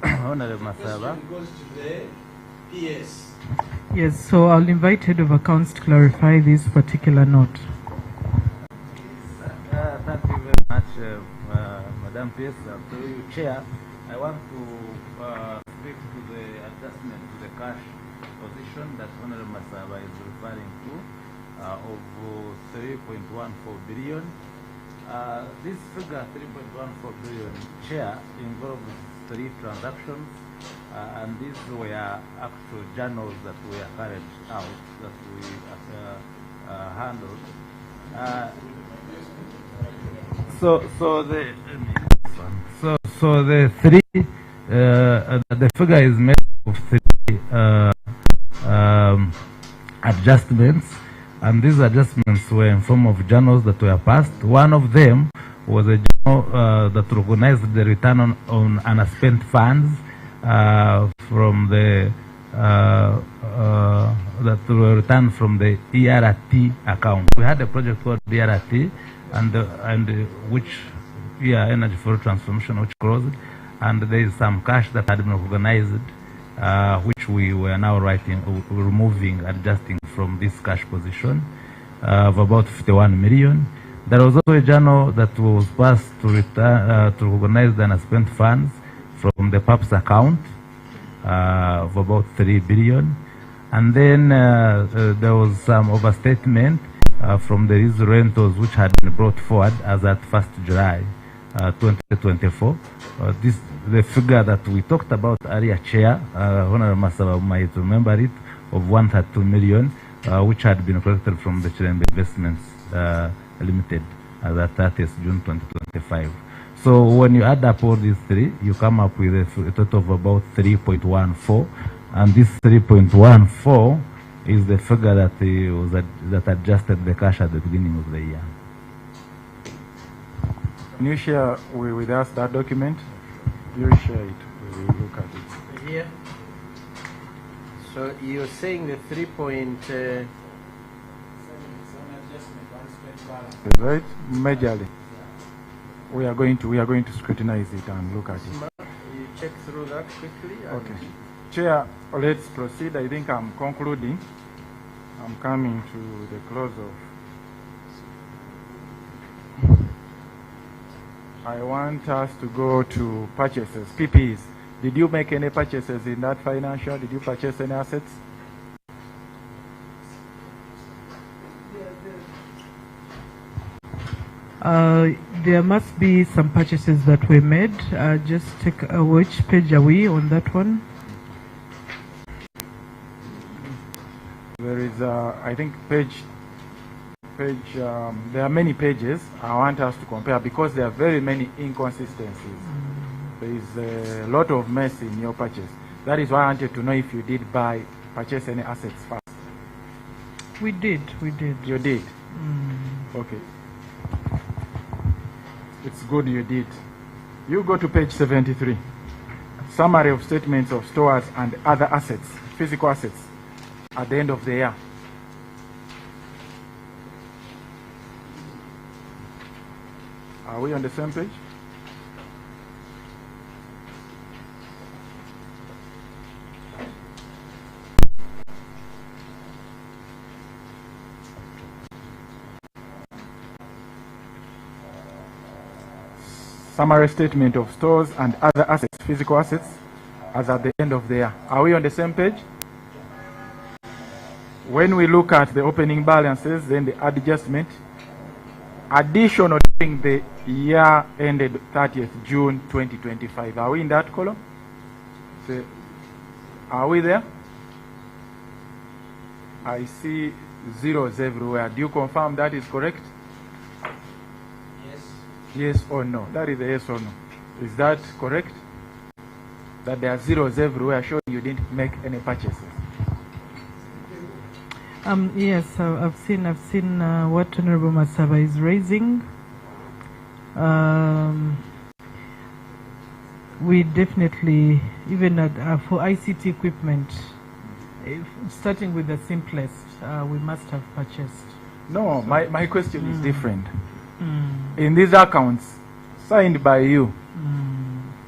Honorable Masaba. It goes to the PS. Yes, so I'll invite Head of Accounts to clarify this particular note. Thank you very much, Madam PS. Through you, Chair, I want to speak to the adjustment to the cash position that Honorable Masaba is referring to of 3.14 billion. This figure, 3.14 billion, Chair, involves 3 transactions, and these were actual journals that were carried out, that we handled. So the figure is made of 3 adjustments. And these adjustments were in form of journals that were passed. One of them was a journal that recognized the return on unspent funds from the that were returned from the ERT account. We had a project called ERT, and which Energy for Transformation, which closed, and there is some cash that had been recognized, which we were now removing, adjusting from this cash position of about 51 million. There was also a journal that was passed to return to recognize the unspent funds from the PAPS account of about 3 billion. And then there was some overstatement from the lease rentals which had been brought forward as at 1st July 2024. The figure that we talked about earlier, Chair, Honorable Masaba might remember it, of 132 million, which had been collected from the Children Investments Limited as at 30th June 2025. So when you add up all these three, you come up with a total of about 3.14, and this 3.14 is the figure that adjusted the cash at the beginning of the year. Can you share with us that document? You share it. We will look at it. Here. So you're saying the 3 point... right? Majorly. We are going to scrutinize it and look at it. You check through that quickly. Okay. Chair, let's proceed. I think I'm concluding. I'm coming to the close of... I want us to go to purchases, PPEs. Did you make any purchases in that financial? Did you purchase any assets? There must be some purchases that were made. Just take which page are we on that one? There is, I think, page. There are many pages. I want us to compare because there are very many inconsistencies. There is a lot of mess in your purchase. That is why I wanted to know if you did purchase any assets first. We did. You did? Okay. It's good you did. You go to page 73. Summary of statements of stores and other assets, physical assets, at the end of the year. Are we on the same page? Summary statement of stores and other assets, physical assets, as at the end of the year. Are we on the same page? When we look at the opening balances, then the adjustment, additional during the year ended 30th June 2025. Are we in that column? So, are we there? I see zeros everywhere. Do you confirm that is correct? Yes or no? That is a yes or no. Is that correct? That there are zeros everywhere showing you didn't make any purchases. Yes, I've seen what Honorable Masaba is raising. We definitely, even for ICT equipment, starting with the simplest, we must have purchased. No, my question is different. In these accounts signed by you,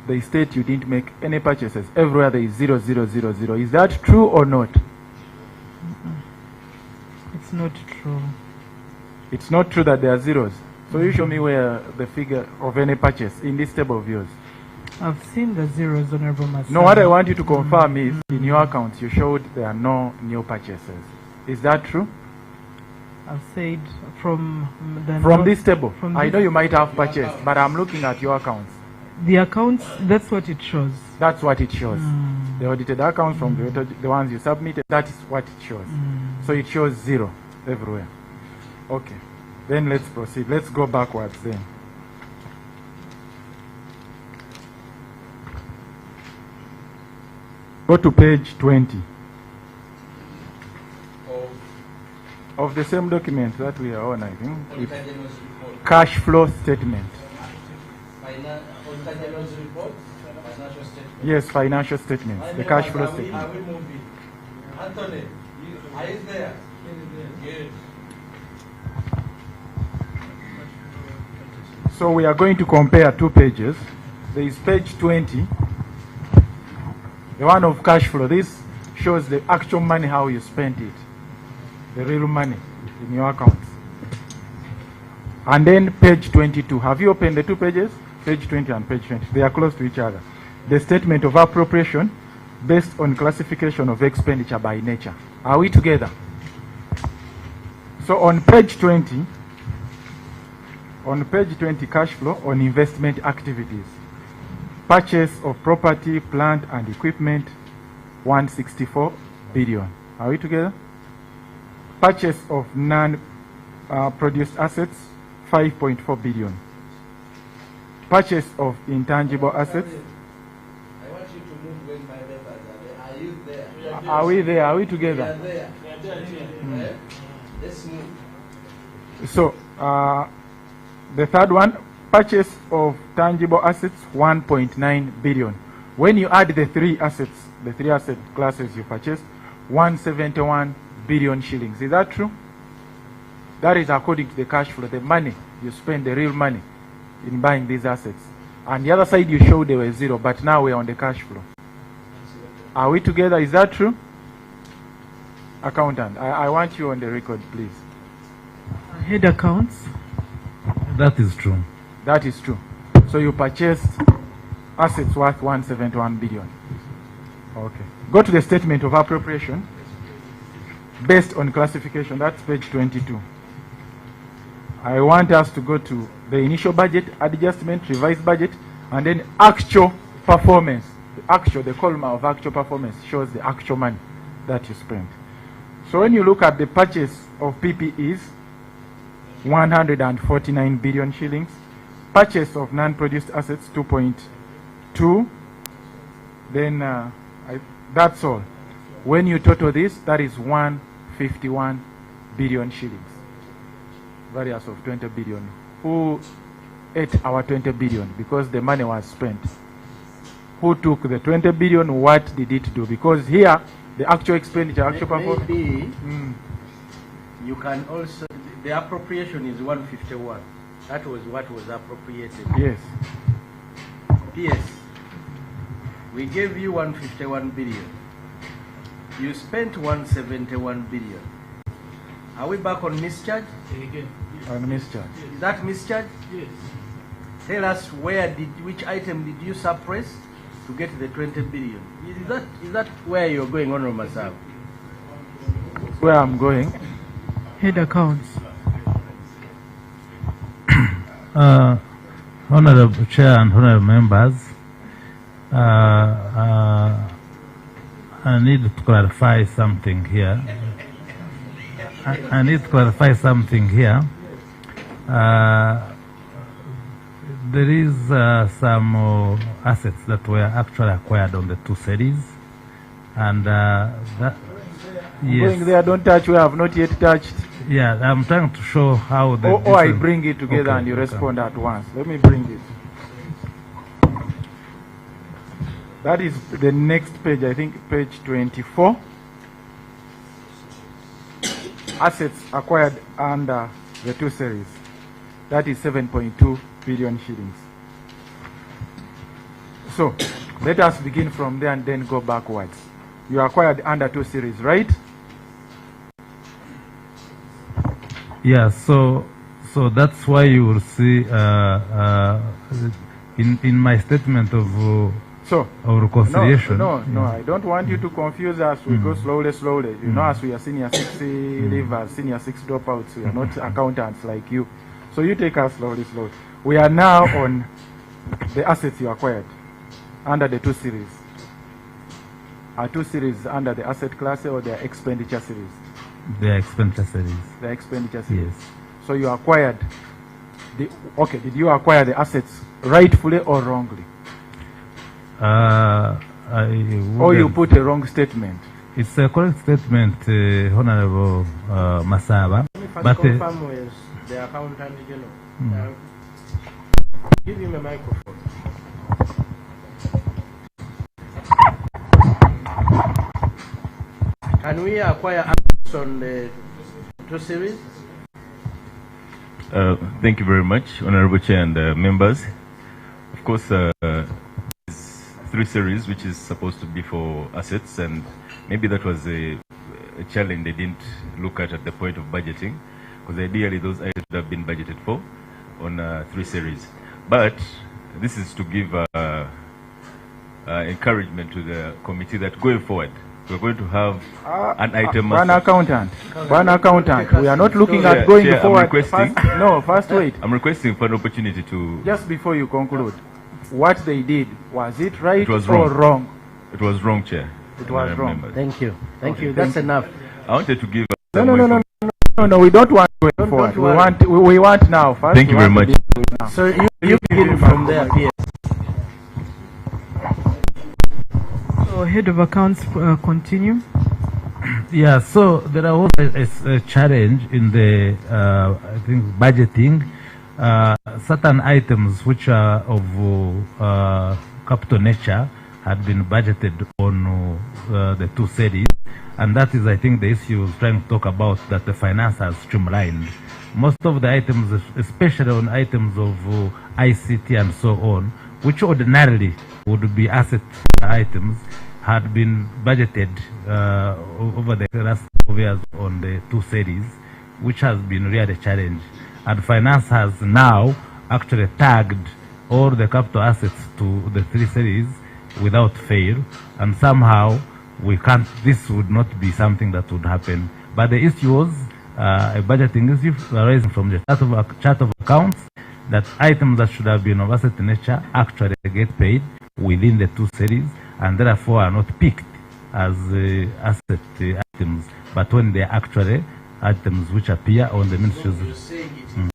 they state you didn't make any purchases. Everywhere there is 0, 0, 0, 0. Is that true or not? It's not true. It's not true that there are zeros. So you show me where the figure of any purchase in this table of yours. I've seen the zeros, Honorable Masaba. No, what I want you to confirm is in your accounts you showed there are no new purchases. Is that true? I've said from this table. I know you might have purchased, but I'm looking at your accounts. The accounts, that's what it shows. That's what it shows. The audited accounts from the ones you submitted, that is what it shows. So it shows 0 everywhere. Okay. Then let's proceed. Let's go backwards then. Go to page 20. Of the same document that we are on, I think. Cash flow statement. Yes, financial statements. The cash flow statement. Anthony, are you there? Good. So we are going to compare two pages. There is page 20, the one of cash flow. This shows the actual money, how you spent it, the real money in your accounts. And then page 22. Have you opened the two pages? Page 20 and page 20. They are close to each other. the statement of appropriation based on classification of expenditure by nature. Are we together? So on page 20, cash flow on investment activities. Purchase of property, plant and equipment, 164 billion. Are we together? Purchase of non-produced assets, 5.4 billion. Purchase of intangible assets. I want you to move when my members are there. Are you there? Are we there? Are we together? We are there. Let's move. So, the third one, purchase of tangible assets, 1.9 billion. When you add the three asset classes you purchased, 171 billion shillings. Is that true? That is according to the cash flow, the money you spend, the real money in buying these assets. And the other side you showed they were zero, but now we're on the cash flow. Are we together? Is that true? Accountant, I want you on the record, please. Head accounts. That is true. That is true. So you purchased assets worth 171 billion. Okay. Go to the statement of appropriation based on classification. That's page 22. I want us to go to the initial budget, adjustment, revised budget, and then actual performance. The column of actual performance shows the actual money that you spent. So when you look at the purchase of PPEs, 149 billion shillings. Purchase of non-produced assets, 2.2. Then that's all. When you total this, that is 151 billion shillings. Variance of 20 billion. Who ate our 20 billion? Because the money was spent. Who took the 20 billion? What did it do? Because here, the actual expenditure, actual performance. Maybe you can also, the appropriation is 151. That was what was appropriated. Yes. Yes. We gave you 151 billion. You spent 171 billion. Are we back on mischarge? On mischarge. Is that mischarge? Yes. Tell us which item did you suppress to get the 20 billion? Is that where you're going, Honorable Masab? Where I'm going? Head accounts. Honorable Chair and honorable members, I need to clarify something here. I need to clarify something here. There is some assets that were actually acquired on the two series, and that. Yes. Going there, don't touch where I have not yet touched. Yeah, I'm trying to show how the. Or I bring it together and you respond at once. Let me bring it. That is the next page, I think, page 24. Assets acquired under the two series. That is 7.2 billion shillings. So, let us begin from there and then go backwards. You acquired under two series, right? Yeah, so that's why you will see in my statement of reconciliation. No, I don't want you to confuse us. We go slowly. You know, as we are senior 6 leavers, senior 6 dropouts, we are not accountants like you. So you take us slowly. We are now on the assets you acquired under the two series. Are two series under the asset class or the expenditure series? The expenditure series. The expenditure series. Yes. So you acquired did you acquire the assets rightfully or wrongly? Or you put a wrong statement? It's a correct statement, Honorable Masaba. Let me first confirm with the accountant general. Give him a microphone. Can we acquire assets on the two series? Thank you very much, Honorable Chair and members. Of course, three series, which is supposed to be for assets, and maybe that was a challenge they didn't look at the point of budgeting, because ideally those items would have been budgeted for on three series. But this is to give encouragement to the committee that going forward, we're going to have an item. One accountant, we are not looking at going Chair, forward. First, Wait. I'm requesting for an opportunity to. Just before you conclude, what they did, was it right It was or wrong? It was wrong, Chair. It was wrong. Members. Thank you. Thank Okay, you. That's thank you. enough. I wanted to give. No, we don't want going forward. We want now. First, Thank you very much. So you begin from there, PS. So Head of Accounts, continue. Yeah, so there was a challenge in the, I think, budgeting. Certain items which are of capital nature had been budgeted on the two series, and that is, I think, the issue I was trying to talk about, that the finance has streamlined. Most of the items, especially on items of ICT and so on, which ordinarily would be asset items, had been budgeted over the last 2 years on the two series, which has been really a challenge. And finance has now actually tagged all the capital assets to the three series without fail, and somehow we can't, this would not be something that would happen. But the issue was a budgeting issue arising from the chart of accounts, that items that should have been of asset nature actually get paid within the two series, and therefore are not picked as asset items, but when they are actually items which appear on the ministry's. You're saying you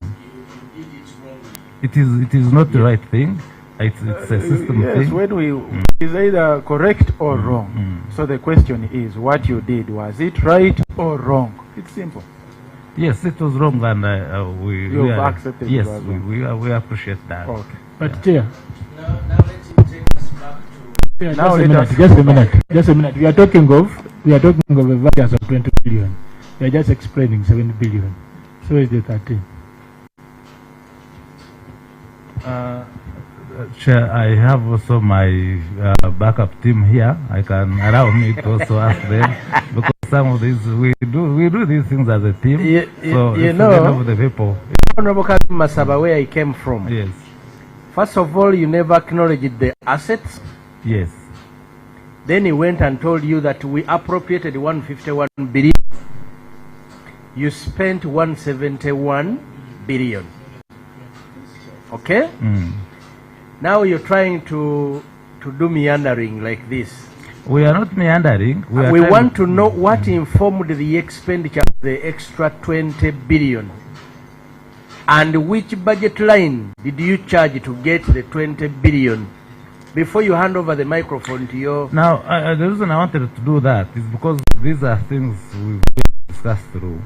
did it wrongly. It is not the right thing. It's a system yes, thing. when we is either correct or wrong. So the question is, what you did, was it right or wrong? It's simple. Yes, it was wrong, and we accepted. Yes, it was wrong. we appreciate that. Okay. But Chair. Now let him take us back to. Yeah, Now just a minute. We are talking of a variance of 20 billion. We are just explaining 7 billion. So is the 13. Chair, I have also my backup team here. I can allow me to also ask them, because some of these we do these things as a team. So you it's know, the of the people. Honorable Kasim Masaba, where I came from. Yes. First of all, you never acknowledged the assets. Yes. Then he went and told you that we appropriated 151 billion. You spent 171 billion. Okay? Now you're trying to do meandering like this. We are not meandering. We want to know what informed the expenditure of the extra 20 billion. And which budget line did you charge to get the 20 billion? Before you hand over the microphone to your... Now, the reason I wanted to do that is because these are things we've discussed through.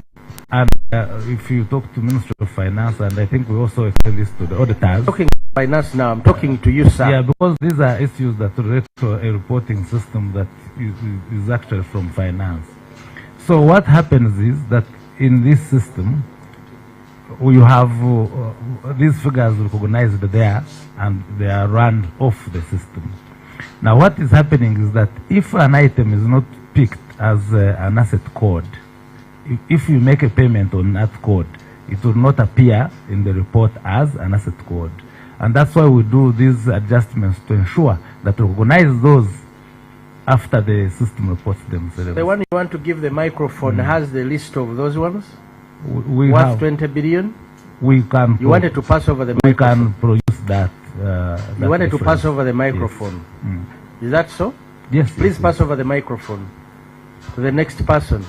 And if you talk to Ministry of Finance, and I think we also extend this to the auditors. Talking finance now, I'm talking to you, sir. Yeah, because these are issues that relate to a reporting system that is actually from finance. So what happens is that in this system, you have these figures recognized there, and they are run off the system. Now what is happening is that if an item is not picked as an asset code, if you make a payment on that code, it will not appear in the report as an asset code. And that's why we do these adjustments to ensure that we recognize those after the system reports themselves. The one you want to give the microphone has the list of those ones? We worth have 20 billion? We can. You wanted to pass over the we microphone? We can produce that. You wanted to pass over the microphone? Yes. Is that so? Yes. Please yes, pass over the microphone to the next person.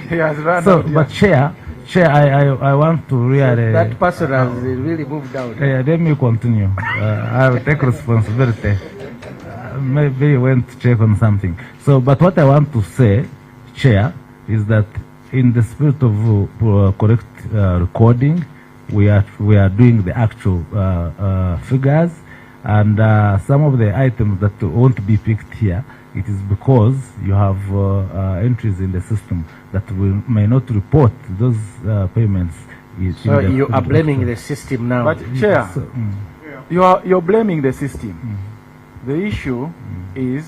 He has run so, out, yeah. but Chair, I want to really... That person has really moved out. Let me continue. I will take responsibility. Maybe you went to check on something. So, but what I want to say, Chair, is that in the spirit of correct recording, we are doing the actual figures, and some of the items that won't be picked here, it is because you have entries in the system that we may not report those payments. So you are blaming the system now. But Chair, you're blaming the system. The issue is,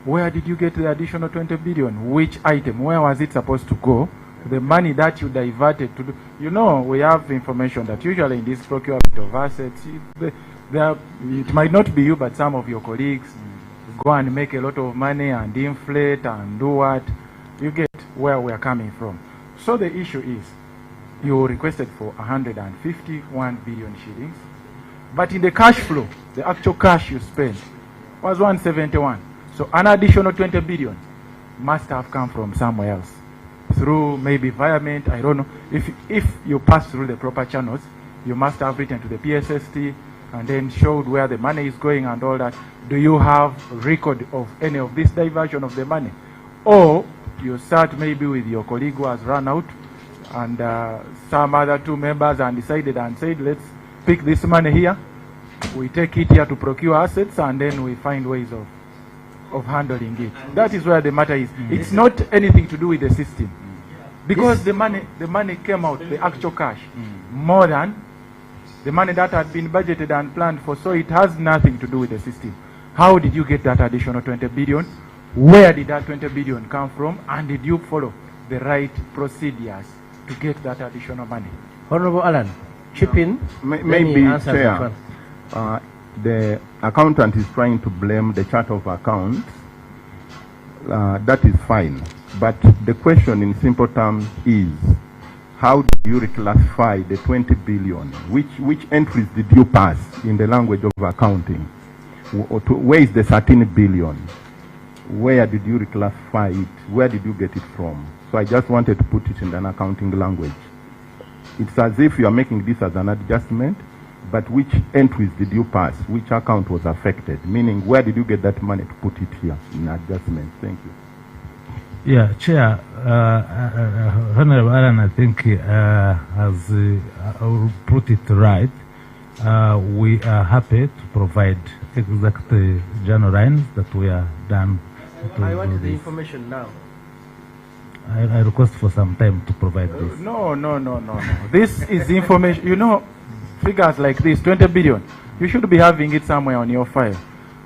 where did you get the additional 20 billion? Which item? Where was it supposed to go the money that you diverted to do. You know, we have information that usually in this procurement of assets, it might not be you, but some of your colleagues go and make a lot of money and inflate and do what. You get where we are coming from. So the issue is, you requested for 151 billion shillings, but in the cash flow, the actual cash you spent was 171. So an additional 20 billion must have come from somewhere else, through maybe environment, I don't know. If you pass through the proper channels, you must have written to the PSST and then showed where the money is going and all that. Do you have record of any of this diversion of the money? Or you start maybe with your colleague who has run out and some other two members and decided and said, let's pick this money here, we take it here to procure assets, and then we find ways of handling it. That is where the matter is. It's not anything to do with the system, because the money came out, the actual cash, more than the money that had been budgeted and planned for, so it has nothing to do with the system. How did you get that additional 20 billion? Where did that 20 billion come from? And did you follow the right procedures to get that additional money? Honorable Alan, chip in. Maybe, Chair, the accountant is trying to blame the chart of accounts. That is fine. But the question in simple terms is, how do you reclassify the 20 billion? Which entries did you pass in the language of accounting? Where is the 13 billion? Where did you reclassify it? Where did you get it from? So I just wanted to put it in an accounting language. It's as if you are making this as an adjustment, but which entries did you pass? Which account was affected? Meaning, where did you get that money to put it here in adjustment? Thank you. Yeah, Chair, Honorable Alan, I think has put it right. We are happy to provide exact journal lines that we are done. I want the information now. I request for some time to provide this. No. This is information. You know, figures like this, 20 billion, you should be having it somewhere on your file.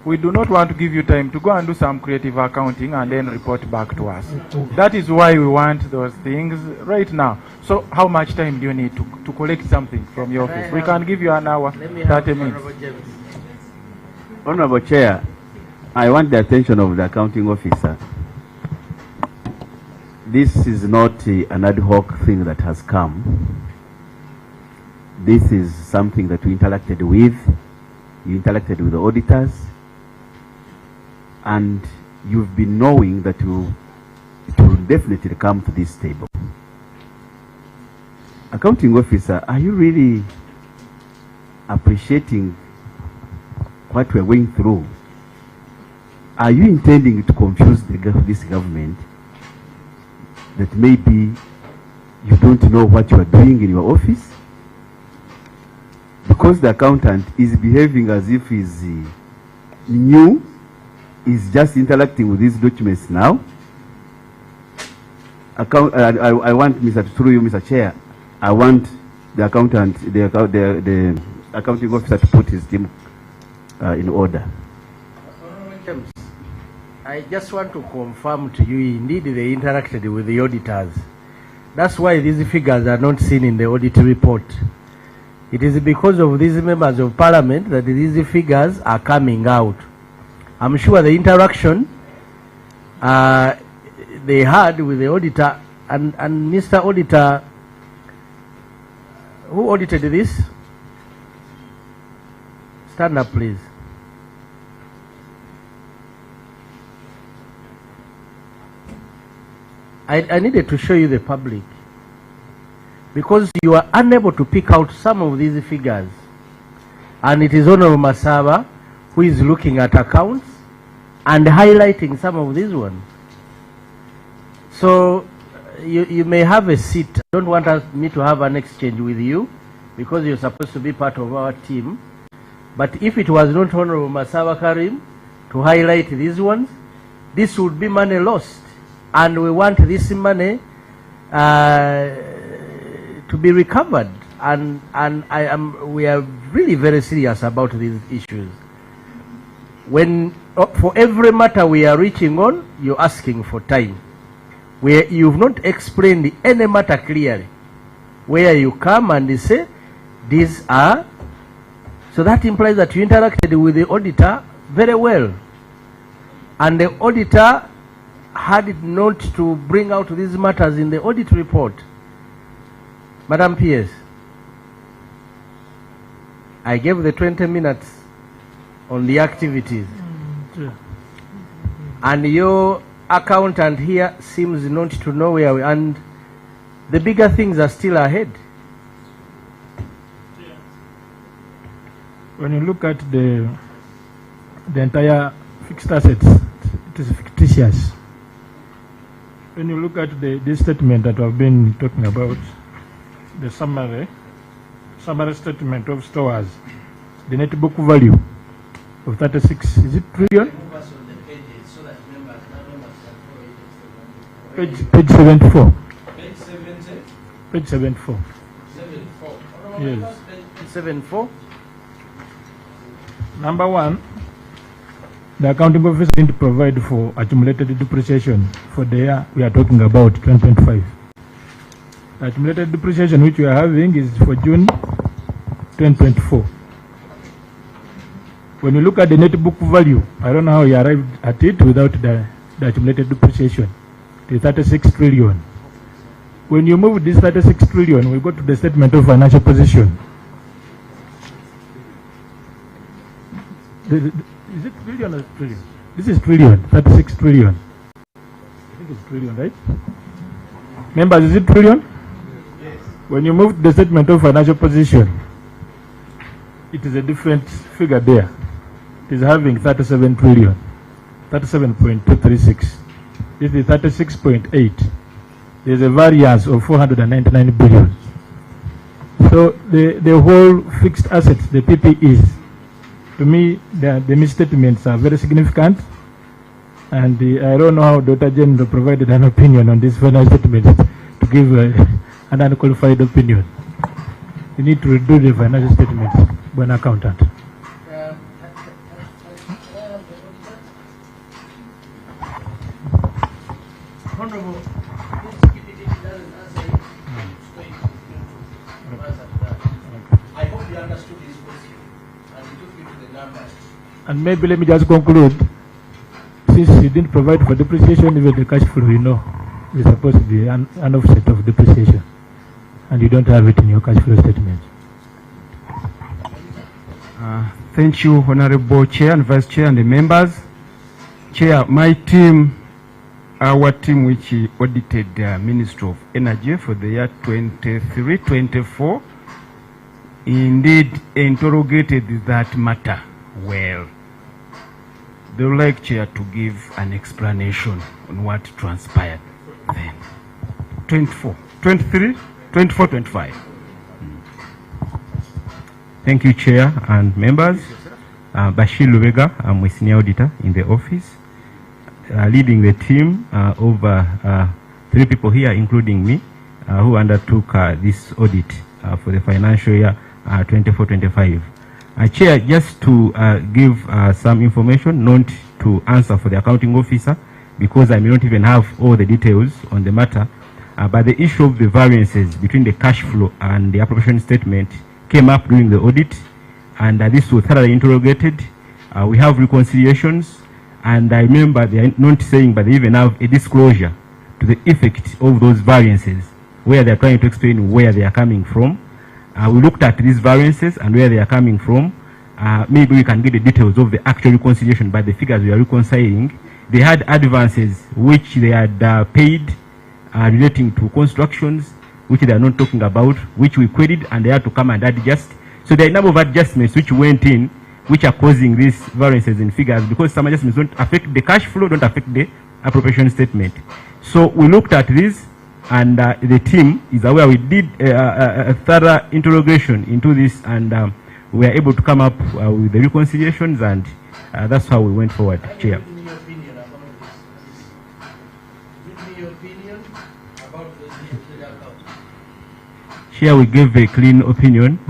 We do not want to give you time to go and do some creative accounting and then report back to us. That is why we want those things right now. So how much time do you need to collect something from your office? We can give you an hour, 30 minutes. Honorable Chair, I want the attention of the accounting officer. This is not an ad hoc thing that has come. This is something that we interacted with. You interacted with the auditors. And you've been knowing that it will definitely come to this table. Accounting officer, are you really appreciating what we're going through? Are you intending to confuse this government, that maybe you don't know what you are doing in your office? Because the accountant is behaving as if he's new, is just interacting with these documents now. I want, through you, Mr. Chair, I want the accountant, the accounting officer to put his team in order. I just want to confirm to you, indeed they interacted with the auditors. That's why these figures are not seen in the audit report. It is because of these members of parliament that these figures are coming out. I'm sure the interaction they had with the auditor and Mr. Auditor, who audited this? Stand up, please. I needed to show you the public, because you are unable to pick out some of these figures, and it is Honorable Masaba who is looking at accounts and highlighting some of these ones. So you may have a seat. I don't want me to have an exchange with you, because you're supposed to be part of our team. But if it was not Honorable Masaba Karim to highlight these ones, this would be money lost. And we want this money to be recovered. And we are really very serious about these issues. When for every matter we are reaching on, you're asking for time. where you've not explained any matter clearly, where you come and you say, these are, so that implies that you interacted with the auditor very well. And the auditor had it not to bring out these matters in the audit report. Madam PS, I gave the 20 minutes on the activities. And your accountant here seems not to know where we are, and the bigger things are still ahead. When you look at the entire fixed assets, it is fictitious. When you look at this statement that I've been talking about, the summary statement of stores, the net book value of 36, is it trillion? Page 74. Page 74. Yes. 74. Number one, the accounting office didn't provide for accumulated depreciation for the year we are talking about, 2025. The accumulated depreciation which we are having is for June 2024. When you look at the net book value, I don't know how you arrived at it without the accumulated depreciation. It is 36 trillion. When you move this 36 trillion, we go to the statement of financial position. Is it trillion or trillion? This is trillion, 36 trillion. I think it's trillion, right? Members, is it trillion? Yes. When you move to the statement of financial position, it is a different figure there. It is having 37 trillion, 37.236. This is 36.8. There's a variance of 499 billion. So the whole fixed assets, the PPEs, to me, the misstatements are very significant, and I don't know how Dr. General provided an opinion on this financial statement to give an unqualified opinion. You need to redo the financial statements by an accountant. Honorable, I hope you understood his question and he took you to the numbers. And maybe let me just conclude. Since you didn't provide for depreciation, even the cash flow, you know, is supposed to be an offset of depreciation, and you don't have it in your cash flow statement. Thank you, Honorable Chair and Vice Chair and the members. Chair, my team, our team which audited the Ministry of Energy for the year 23-24, indeed interrogated that matter well. They would like Chair to give an explanation on what transpired then. 24, 23, 24, 25. Thank you, Chair and members. Bashir Lubega, I'm a senior auditor in the office, leading the team over 3 people here, including me, who undertook this audit for the financial year 24-25. Chair, just to give some information, not to answer for the accounting officer, because I may not even have all the details on the matter, but the issue of the variances between the cash flow and the appropriation statement came up during the audit, and this was thoroughly interrogated. We have reconciliations, and I remember they are not saying, but they even have a disclosure to the effect of those variances, where they are trying to explain where they are coming from. We looked at these variances and where they are coming from. Maybe we can get the details of the actual reconciliation, but the figures we are reconciling, they had advances which they had paid relating to constructions, which they are not talking about, which we queried, and they had to come and adjust. So there are a number of adjustments which went in, which are causing these variances in figures, because some adjustments don't affect the cash flow, don't affect the appropriation statement. So we looked at this, and the team is aware. We did a thorough interrogation into this, and we were able to come up with the reconciliations, and that's how we went forward, Chair. Chair, we gave a clean opinion.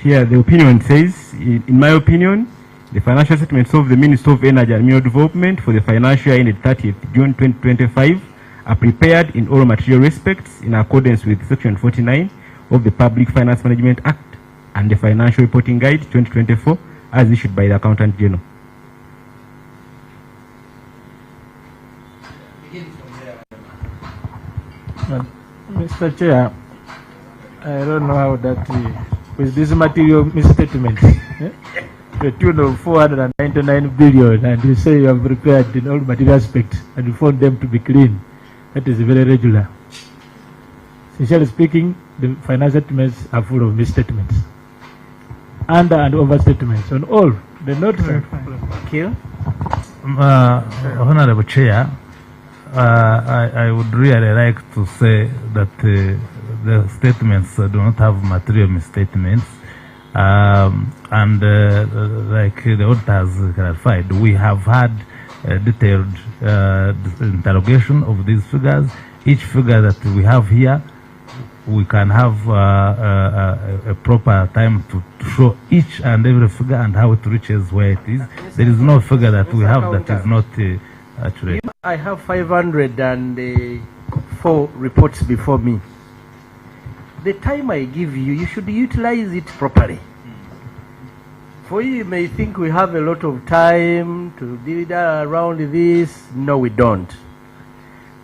here the opinion says, in my opinion, the financial statements of the Ministry of Energy and Mineral Development for the financial year ended 30th June 2025 are prepared in all material respects in accordance with Section 49 of the Public Finance Management Act and the Financial Reporting Guide 2024 as issued by the Accountant General. Mr. Chair, I don't know how that with this material misstatement, the tune of 499 billion, and you say you have prepared in all material aspects and you found them to be clean. That is very regular. Sincerely speaking, the financial statements are full of misstatements, under and overstatements on all. They're not Thank you. Honorable Chair, I would really like to say that the statements do not have material misstatements. And like the auditors clarified, we have had detailed interrogation of these figures. Each figure that we have here, we can have a proper time to show each and every figure and how it reaches where it is. There is no figure that we have that is not accurate. I have 504 reports before me. The time I give you, you should utilize it properly. For you may think we have a lot of time to deal around this. No, we don't.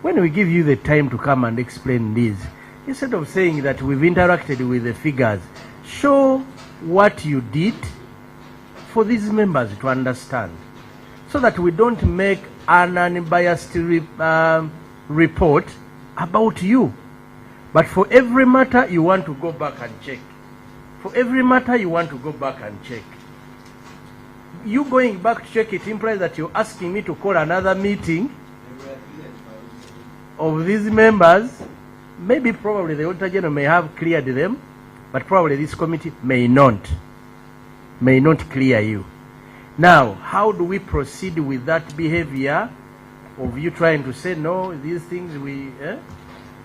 When we give you the time to come and explain this, instead of saying that we've interacted with the figures, show what you did for these members to understand, so that we don't make an unbiased report about you. But for every matter, you want to go back and check. For every matter, you want to go back and check. You going back to check it implies that you're asking me to call another meeting of these members. Maybe probably the Auditor General may have cleared them, but probably this committee may not clear you. Now, how do we proceed with that behavior of you trying to say, no, these things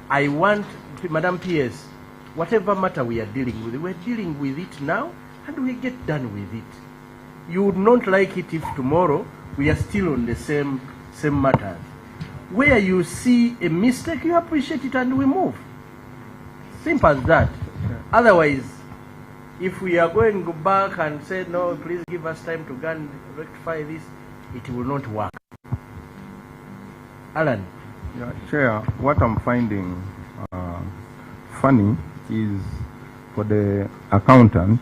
I want, Madam PS, whatever matter we are dealing with, we're dealing with it now and we get done with it. You would not like it if tomorrow we are still on the same matter. Where you see a mistake, you appreciate it and we move. Simple as that. Otherwise, if we are going to go back and say, no, please give us time to go and rectify this, it will not work. Alan. Yeah, Chair, what I'm finding funny is for the accountant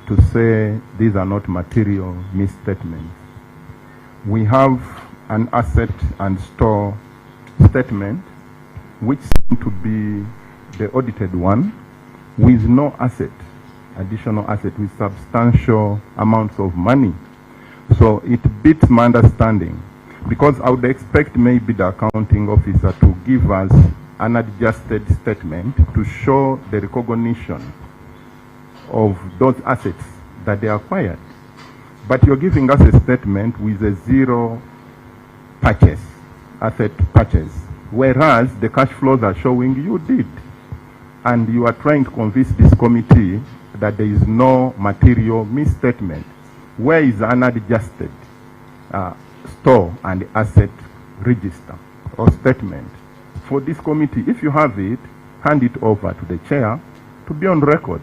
to say these are not material misstatements. We have an asset and store statement which seems to be the audited one with no asset, additional asset, with substantial amounts of money. So it beats my understanding, because I would expect maybe the accounting officer to give us an adjusted statement to show the recognition of those assets that they acquired. But you're giving us a statement with a zero purchase, asset purchase, whereas the cash flows are showing you did. And you are trying to convince this committee that there is no material misstatement. Where is an adjusted store and asset register or statement for this committee? If you have it, hand it over to the chair to be on record.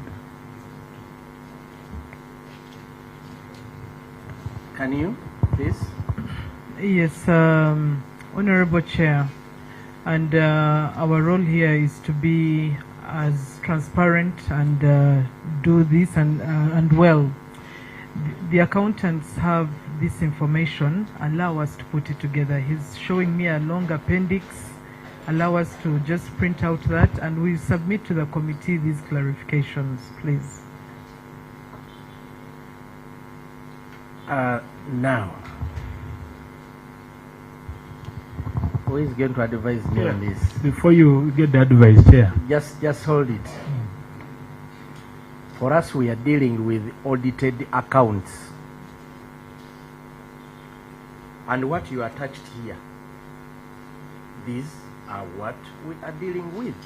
Can you, please? Yes, Honorable Chair, and our role here is to be as transparent and do this and well. The accountants have this information, allow us to put it together. He's showing me a long appendix, allow us to just print out that, and we submit to the committee these clarifications, please. Now, who is going to advise me on this? Before you get the advice, Chair. Just hold it. For us, we are dealing with audited accounts. And what you attached here, these are what we are dealing with.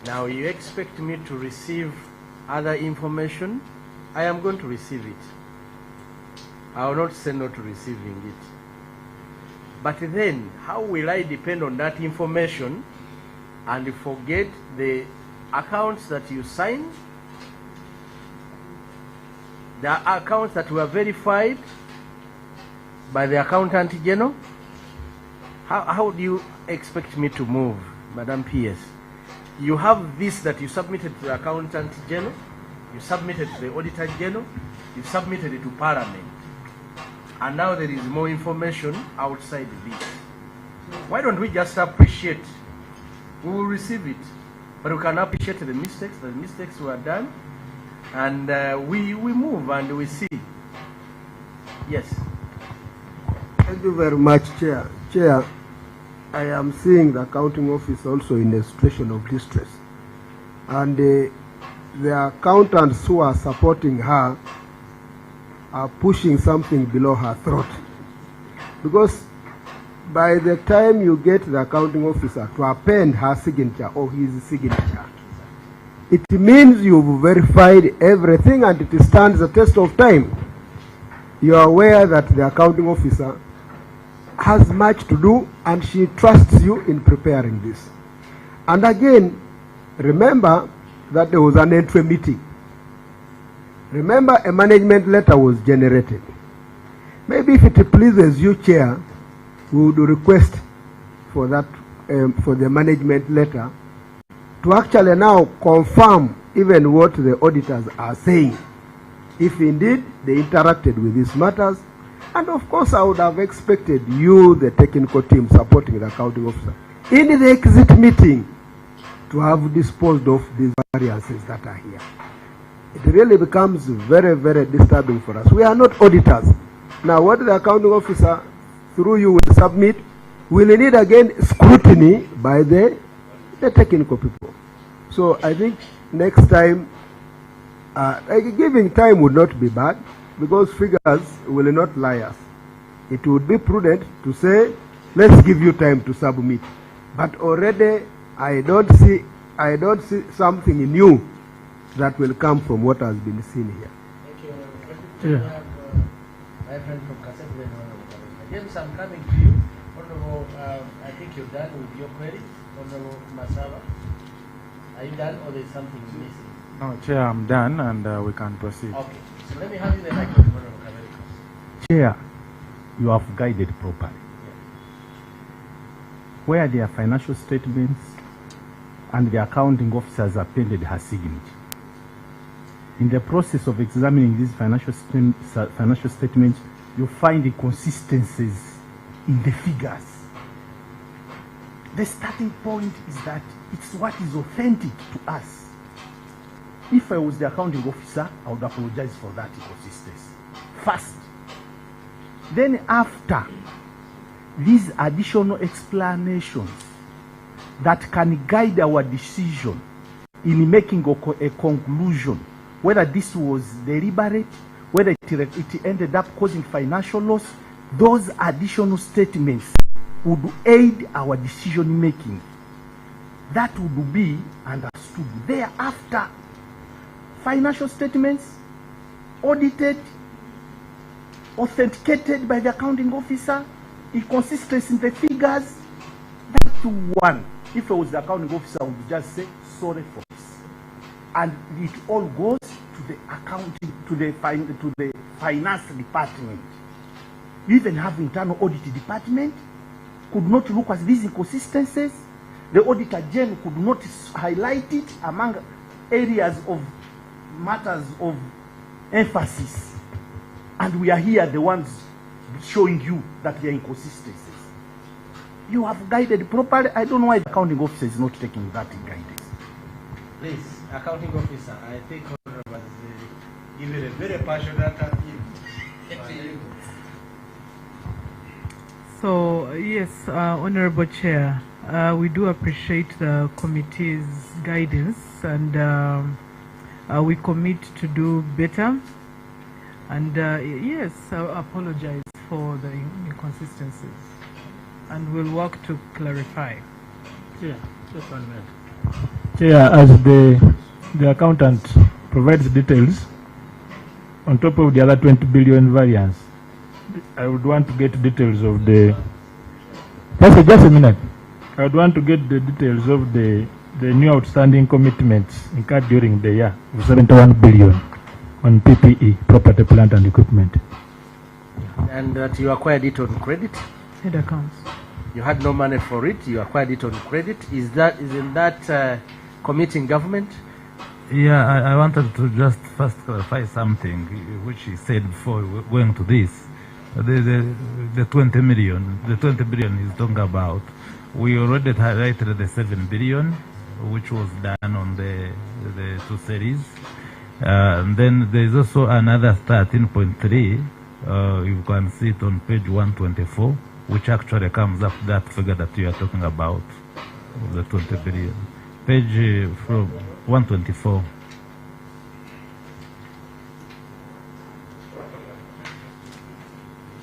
Now you expect me to receive other information. I am going to receive it. I will not say no to receiving it. But then, how will I depend on that information and forget the accounts that you signed, the accounts that were verified by the Accountant General? How do you expect me to move, Madam PS? You have this that you submitted to the Accountant General, you submitted to the Auditor General, you submitted it to Parliament, and now there is more information outside this. Why don't we just appreciate? We will receive it, but we can appreciate the mistakes were done, and we move and we see. Yes. Thank you very much, Chair. Chair, I am seeing the accounting office also in a situation of distress. And the accountants who are supporting her are pushing something below her throat. Because by the time you get the accounting officer to append her signature or his signature, it means you've verified everything and it stands the test of time. You are aware that the accounting officer has much to do and she trusts you in preparing this. And again, remember that there was an entry meeting. Remember, a management letter was generated. Maybe if it pleases you, Chair, we would request for that, for the management letter to actually now confirm even what the auditors are saying, if indeed they interacted with these matters. And of course, I would have expected you, the technical team supporting the accounting officer, in the exit meeting to have disposed of these variances that are here. It really becomes very, very disturbing for us. We are not auditors. Now, what the accounting officer, through you, will submit, will need again scrutiny by the technical people. So I think next time, giving time would not be bad, because figures will not lie us. It would be prudent to say, let's give you time to submit. But already I don't see something new that will come from what has been seen here. Thank you. Yeah. My friend from Kasebe, James, I'm coming to you. Honorable, I think you're done with your queries. Honorable Masaba, are you done or there's something missing? No, Chair, I'm done and we can proceed. Okay, so let me have you the microphone, Honorable Kabeli. Chair, you have guided properly. Yeah. Where there are financial statements and the accounting officers appended her signature. In the process of examining these financial statements, you find inconsistencies in the figures. The starting point is that it's what is authentic to us. If I was the accounting officer, I would apologize for that inconsistency first. Then after, these additional explanations that can guide our decision in making a conclusion, whether this was deliberate, whether it ended up causing financial loss, those additional statements would aid our decision making. That would be understood. Thereafter, financial statements audited, authenticated by the accounting officer, inconsistency in the figures. That one, if I was the accounting officer, I would just say sorry for this, and it all goes to the accounting, to the finance department. You even have internal audit department could not look at these inconsistencies. The Auditor General could not highlight it among areas of matters of emphasis. And we are here, the ones showing you that there are inconsistencies. You have guided properly. I don't know why the accounting officer is not taking that guidance. Please, accounting officer, I think Honorable has given a very passionate appeal. So, yes, Honorable Chair, we do appreciate the committee's guidance, and we commit to do better. And yes, I apologize for the inconsistencies, and we'll work to clarify. Yeah, just 1 minute. Chair, as the accountant provides details on top of the other 20 billion variance, I would want to get details of the. Just a minute. I would want to get the details of the new outstanding commitments incurred during the year of 71 billion on PPE, property, plant, and equipment. And that you acquired it on credit? Head accounts. You had no money for it, you acquired it on credit. Isn't that committing government? Yeah, I wanted to just first clarify something which he said before going to this. The 20 million, the 20 billion he's talking about. We already highlighted the 7 billion, which was done on the two series. And then there's also another 13.3. You can see it on page 124, which actually comes up that figure that you are talking about, of the 20 billion. Page from 124.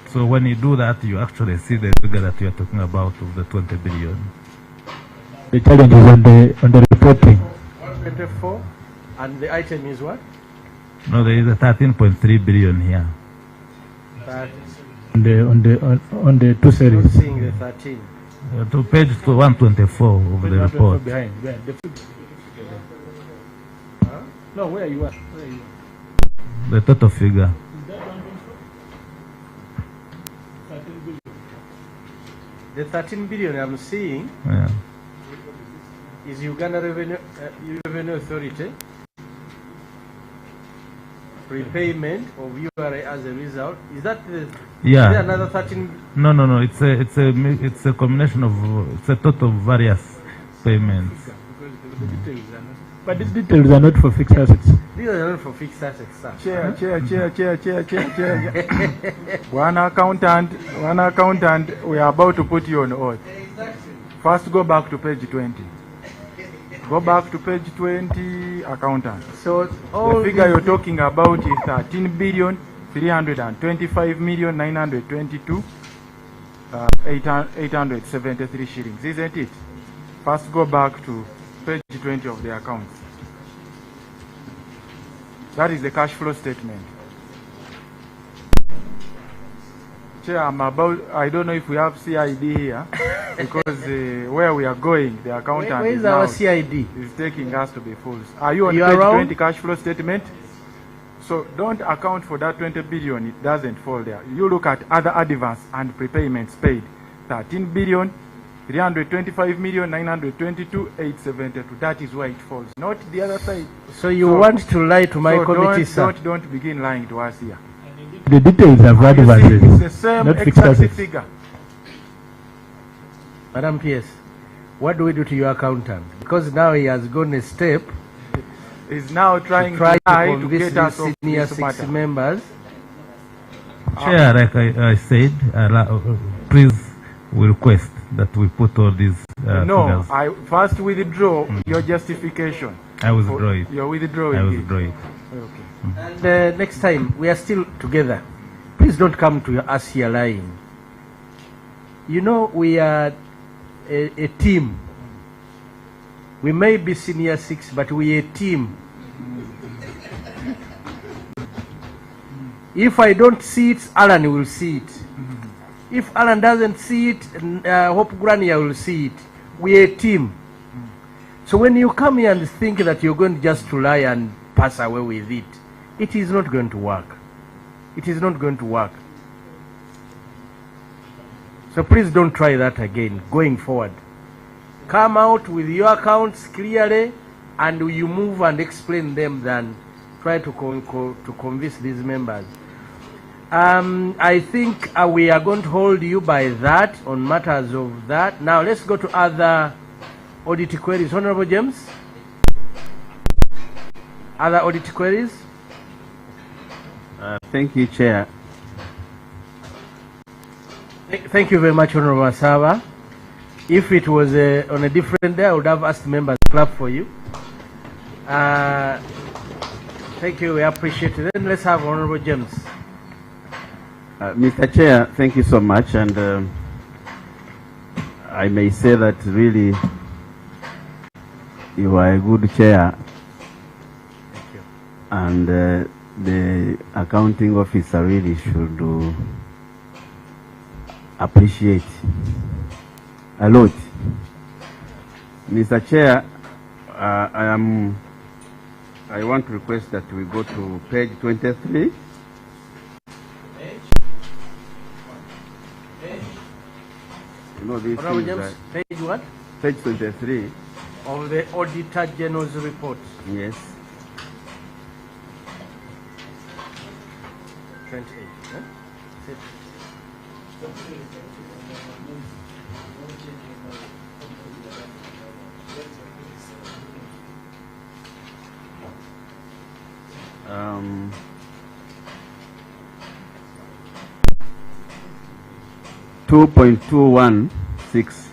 So when you do that, you actually see the figure that you are talking about of the 20 billion. The challenge is on the reporting. 124, and the item is what? No, there is a 13.3 billion here. On the two series. Not seeing the 13. To page 124 of the report. Behind. No, where you are? The total figure. The 13 billion I'm seeing is Uganda Revenue Authority repayment of URA as a result. Is that the? Yeah. Is there another 13? No. It's a combination of it's a total of various payments. But these details are not for fixed assets. These are not for fixed assets, sir. Chair. One accountant, we are about to put you on oath. First, go back to page 20. Go back to page 20, accountant. So the figure you're talking about is 13 billion 325 million 922 873 shillings, isn't it? First, go back to page 20 of the accounts. That is the cash flow statement. Chair, I don't know if we have CID here, because where we are going, the accountant where is our CID? Is taking us to be fools. Are you on page 20 cash flow statement? So don't account for that 20 billion, it doesn't fall there. You look at other advance and prepayments paid. 13 billion 325 million 922 872. That is where it falls, not the other side. So you want to lie to my committee, sir? Don't begin lying to us here. The details of advances, it's the same not fixed exact assets. figure. Madam PS, what do we do to your accountant? Because now he has gone a step. He's now trying to convince get us senior 6 members. Chair, like I said, please we request that we put all these no, figures. I first withdraw your justification. I withdraw it. You're withdrawing I withdraw it. Okay. And next time, we are still together. Please don't come to us here lying. You know, we are a team. We may be senior 6, but we are a team. If I don't see it, Alan will see it. If Alan doesn't see it, Hope Grania will see it. We are a team. So when you come here and think that you're going just to lie and pass away with it, it is not going to work. It is not going to work. So please don't try that again going forward. Come out with your accounts clearly, and you move and explain them than try to convince these members. I think we are going to hold you by that on matters of that. Now let's go to other audit queries. Honorable James? Other audit queries? Thank you, Chair. Thank you very much, Honorable Masaba. If it was on a different day, I would have asked members to clap for you. Thank you, we appreciate it. Then let's have Honorable James. Mr. Chair, thank you so much, and I may say that really You are a good chair. Thank you. And the accounting officer really should appreciate a lot. Mr. Chair, I want to request that we go to page 23. You know, these Honorable things James, page what? Page 23. Of the Auditor General's report. Yes. 28. Huh? Sit. Um, $2.216,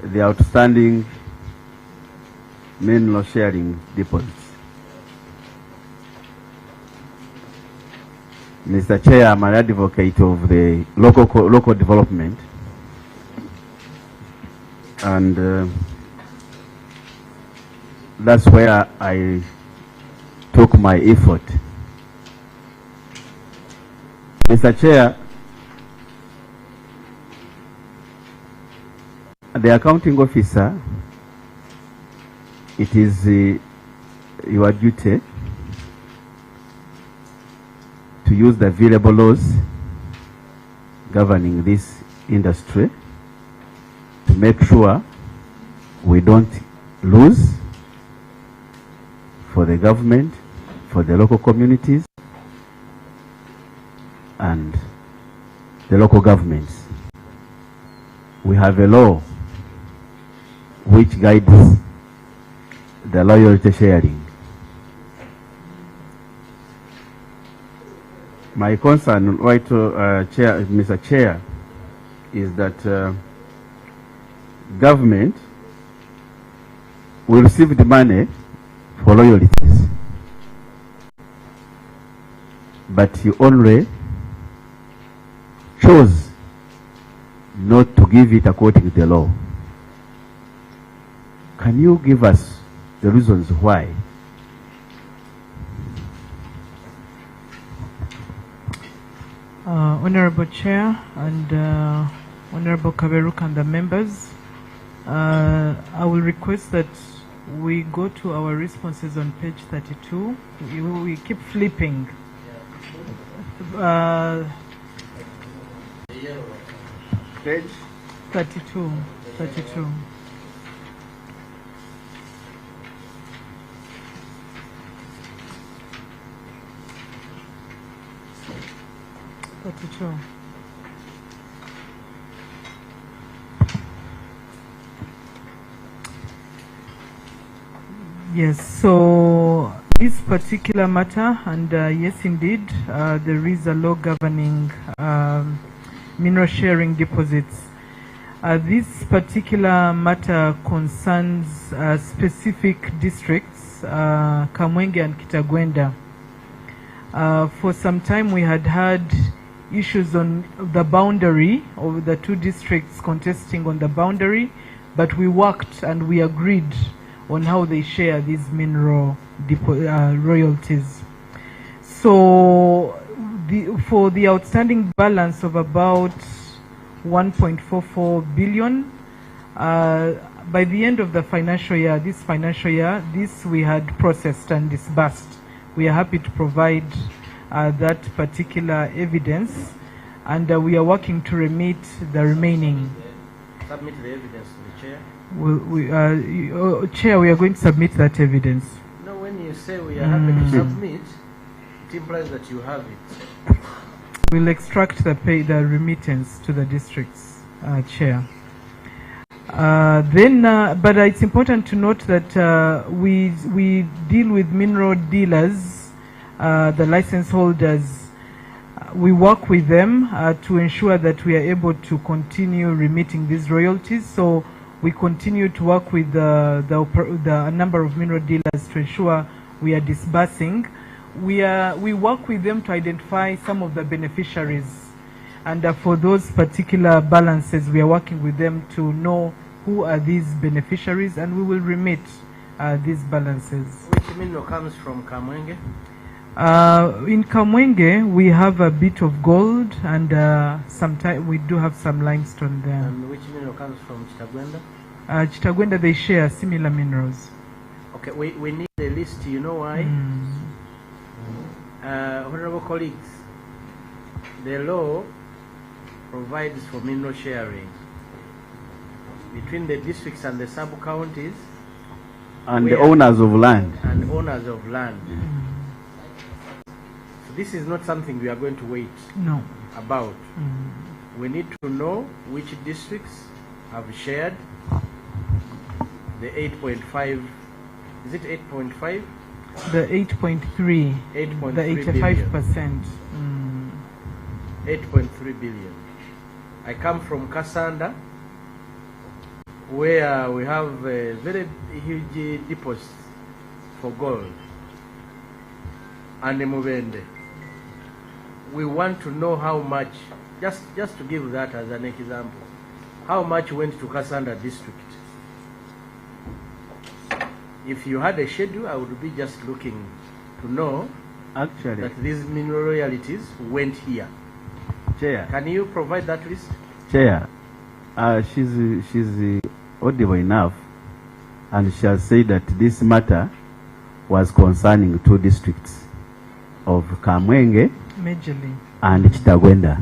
the outstanding mineral sharing deposits. Mr. Chair, I'm an advocate of the local development, and that's where I took my effort. Mr. Chair, the accounting officer, it is your duty to use the available laws governing this industry to make sure we don't lose for the government, for the local communities, and the local governments. We have a law which guides the loyalty sharing. My concern, Mr. Chair, is that government will receive the money for loyalties, but you only chose not to give it according to the law. Can you give us the reasons why? Honorable Chair and Honorable Kaberuk and the members, I will request that we go to our responses on page 32. We keep flipping. Page 32. 32. Yes, so this particular matter, and yes indeed, there is a law governing mineral sharing deposits. This particular matter concerns specific districts, Kamwenge and Kitagwenda. For some time we had issues on the boundary of the two districts contesting on the boundary, but we worked and we agreed on how they share these mineral royalties. So for the outstanding balance of about 1.44 billion, by the end of the financial year, this we had processed and disbursed. We are happy to provide that particular evidence, and we are working to remit the remaining. Submit the evidence to the chair. Chair, we are going to submit that evidence. No, when you say we are happy to submit, it implies that you have it. We'll extract the remittance to the districts, Chair. But it's important to note that we deal with mineral dealers, the license holders. We work with them to ensure that we are able to continue remitting these royalties. So we continue to work with the number of mineral dealers to ensure we are disbursing. We work with them to identify some of the beneficiaries. And for those particular balances, we are working with them to know who are these beneficiaries, and we will remit these balances. Which mineral comes from Kamwenge? In Kamwenge, we have a bit of gold, and sometimes we do have some limestone there. And which mineral comes from Chitagwenda? Chitagwenda, they share similar minerals. Okay, we need a list. You know why? Honorable colleagues, the law provides for mineral sharing between the districts and the sub-counties and the owners of land. And owners of land. So this is not something we are going to wait about. We need to know which districts have shared the 8.5. Is it 8.5? The 8.3. 8.3 the 85%. 8.3 billion. I come from Kasanda, where we have a very huge deposits for gold, and Mubende. We want to know how much, just to give that as an example, how much went to Kasanda district. If you had a schedule, I would be just looking to know actually that these mineral royalties went here. Chair. Can you provide that list? Chair, she's audible enough, and she has said that this matter was concerning two districts of Kamwenge majorly and Chitagwenda.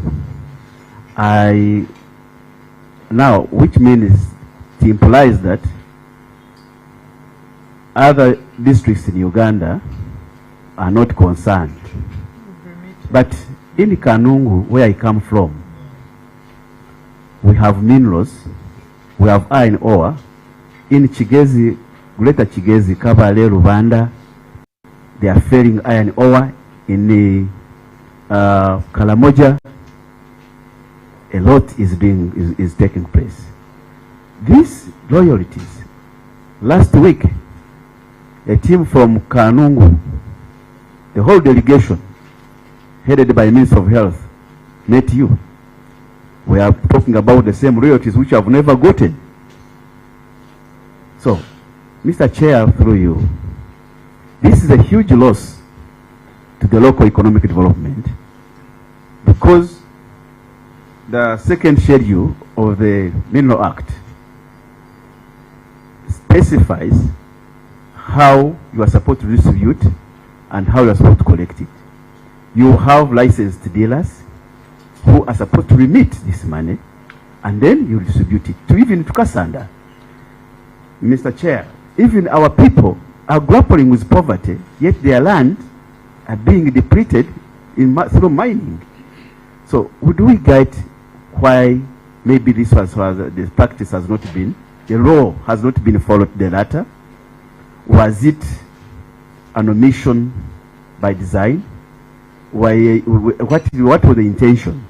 Now, which means it implies that other districts in Uganda are not concerned. But in Kanungu, where I come from, we have minerals, we have iron ore. In Chigezi, Greater Chigezi, Kabale, Rubanda, they are ferring iron ore. In the Kalamoja, a lot is taking place. These royalties, last week, a team from Kanungu, the whole delegation, headed by Minister of Health, met you. We are talking about the same royalties which have never gotten. So, Mr. Chair, through you, this is a huge loss to the local economic development, because the second schedule of the Mineral Act specifies how you are supposed to distribute and how you are supposed to collect it. You have licensed dealers who are supposed to remit this money, and then you distribute it to even to Kasanda. Mr. Chair, even our people are grappling with poverty, yet their land are being depleted through mining. So would we get why maybe this the practice has not been, the law has not been followed the latter? Was it an omission by design? Why, what was the intention?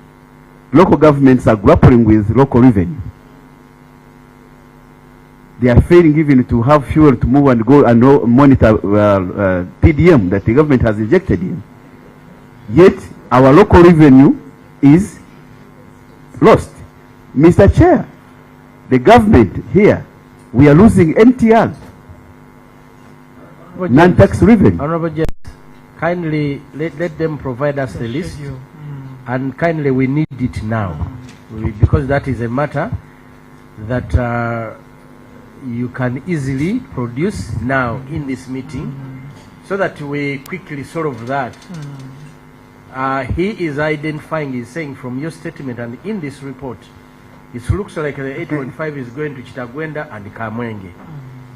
Local governments are grappling with local revenue. They are failing even to have fuel to move and go and monitor PDM that the government has injected in. Yet our local revenue is lost. Mr. Chair, the government here, we are losing NTR, non-tax revenue. Honorable James, kindly let them provide us the list, and kindly we need it now, because that is a matter that you can easily produce now in this meeting, so that we quickly solve that. He is identifying, he's saying from your statement and in this report, it looks like the 8.5 is going to Chitagwenda and Kamwenge.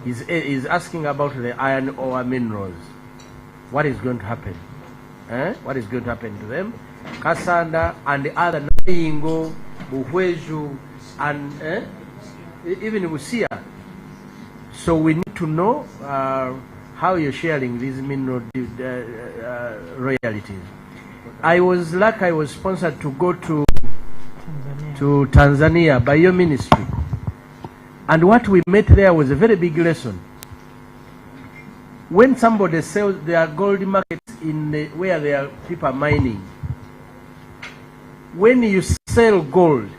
He's asking about the iron ore minerals. What is going to happen? What is going to happen to them? Kasanda and the other Naingo, Buhweju, and even Busia. So we need to know how you're sharing these mineral royalties. I was lucky, I was sponsored to go to Tanzania by your ministry. And what we met there was a very big lesson. When somebody sells their gold markets in where there are people mining, when you sell gold,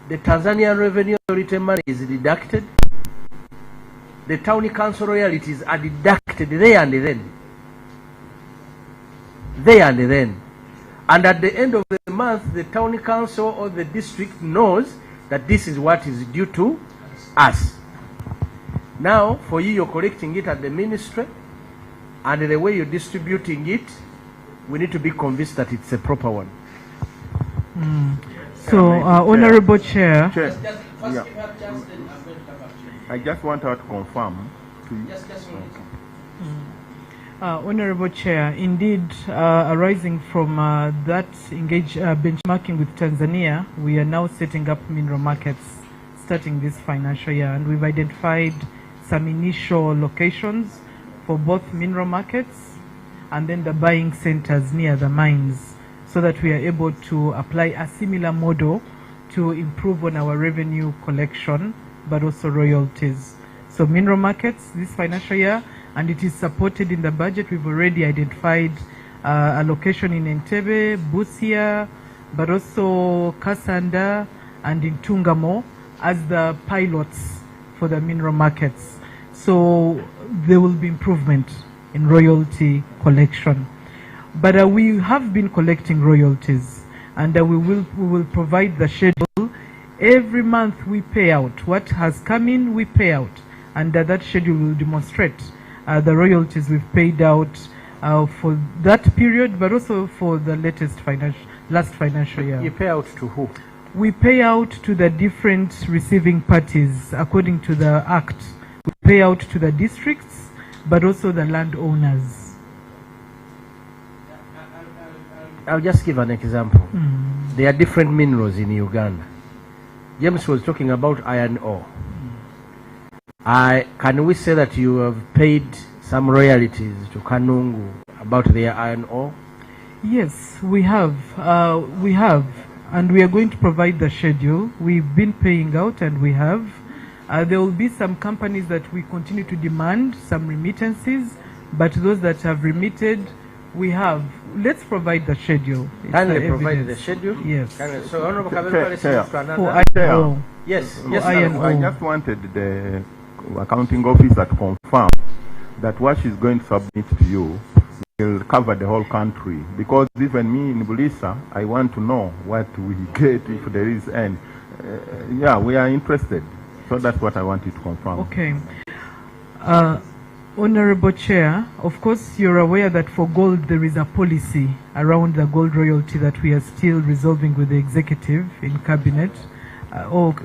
the Tanzanian Revenue Authority money is deducted. The town council royalties are deducted there and then. There and then. And at the end of the month, the town council or the district knows that this is what is due to us. Now, for you, you're collecting it at the ministry, and the way you're distributing it, we need to be convinced that it's a proper one. So, Honorable Chair. I just want her to confirm. Honorable Chair, indeed, arising from that benchmarking with Tanzania, we are now setting up mineral markets starting this financial year, and we've identified some initial locations for both mineral markets and then the buying centers near the mines, so that we are able to apply a similar model to improve on our revenue collection, but also royalties. So mineral markets this financial year, and it is supported in the budget. We've already identified a location in Entebbe, Busia, but also Kasanda and in Tungamo as the pilots for the mineral markets. So there will be improvement in royalty collection. But we have been collecting royalties, and we will provide the schedule. Every month we pay out. What has come in, we pay out. And that schedule will demonstrate the royalties we've paid out for that period, but also for the last financial year. You pay out to who? We pay out to the different receiving parties according to the Act. We pay out to the districts, but also the landowners. I'll just give an example. There are different minerals in Uganda. James was talking about iron ore. Can we say that you have paid some royalties to Kanungu about their iron ore? Yes, we have. And we are going to provide the schedule. We've been paying out, and we have. There will be some companies that we continue to demand some remittances, but those that have remitted, we have. Let's provide the schedule. Can they provide the schedule? Yes. So, Honorable Kabemba, let's move to another. For iron ore. Yes. I just wanted the accounting officer to confirm that what she's going to submit to you will cover the whole country, because even me in Bulisa, I want to know what we get if there is any. Yeah, we are interested. So that's what I want you to confirm. Okay. Honorable Chair, of course you're aware that for gold there is a policy around the gold royalty that we are still resolving with the executive in cabinet.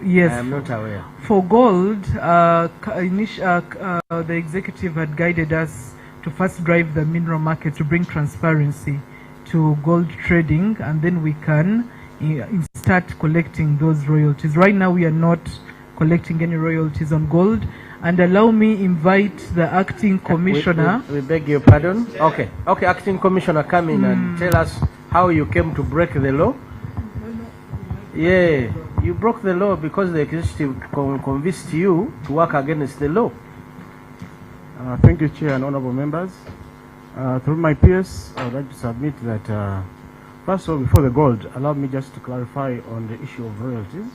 Yes. I am not aware. For gold, the executive had guided us to first drive the mineral market to bring transparency to gold trading, and then we can start collecting those royalties. Right now we are not collecting any royalties on gold. And allow me invite the acting commissioner. We beg your pardon. Okay, acting commissioner, come in and tell us how you came to break the law. Yeah, you broke the law because the executive convinced you to work against the law. Thank you, Chair and honorable members. Through my peers, I would like to submit that, first of all, before the gold, allow me just to clarify on the issue of royalties.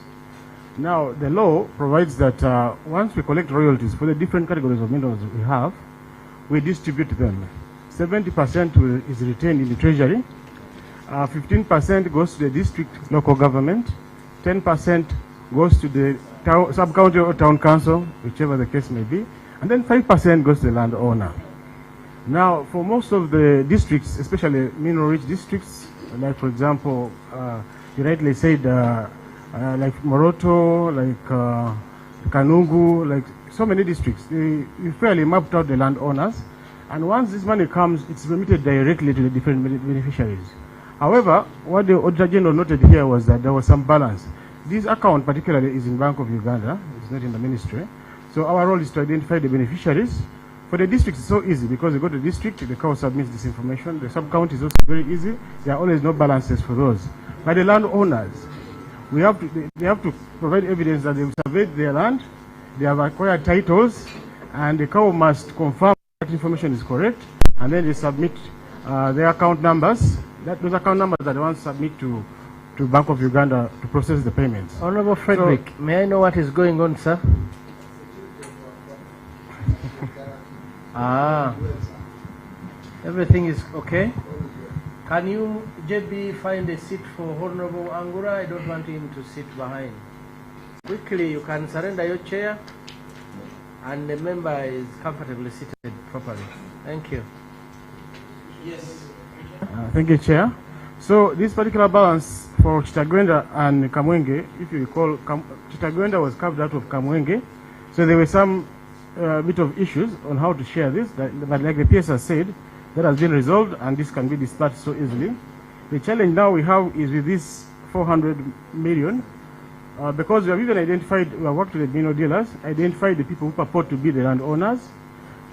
Now, the law provides that once we collect royalties for the different categories of minerals we have, we distribute them. 70% is retained in the treasury, 15% goes to the district local government, 10% goes to the sub-county or town council, whichever the case may be, and then 5% goes to the landowner. Now, for most of the districts, especially mineral-rich districts, like for example, you rightly said, like Moroto, like Kanungu, like so many districts, we fairly mapped out the landowners, and once this money comes, it's remitted directly to the different beneficiaries. However, what the Auditor General noted here was that there was some balance. This account particularly is in Bank of Uganda, it's not in the ministry, so our role is to identify the beneficiaries. For the district, it's so easy because you go to the district, the cow submits this information. The sub-county is also very easy. There are always no balances for those. But the landowners, they have to provide evidence that they've surveyed their land, they have acquired titles, and the cow must confirm that information is correct, and then they submit their account numbers. Those account numbers are the ones submit to to Bank of Uganda to process the payments. Honorable Frederick, may I know what is going on, sir? Everything is okay? Can you, JB, find a seat for Honorable Angura? I don't want him to sit behind. Quickly, you can surrender your chair, and the member is comfortably seated properly. Thank you. Yes. Thank you, Chair. So this particular balance for Chitagwenda and Kamwenge, if you recall, Chitagwenda was carved out of Kamwenge, so there were some bit of issues on how to share this, but like the PS has said, that has been resolved and this can be dispatched so easily. The challenge now we have is with this 400 million, because we have even identified, we have worked with the mineral dealers, identified the people who purport to be the landowners,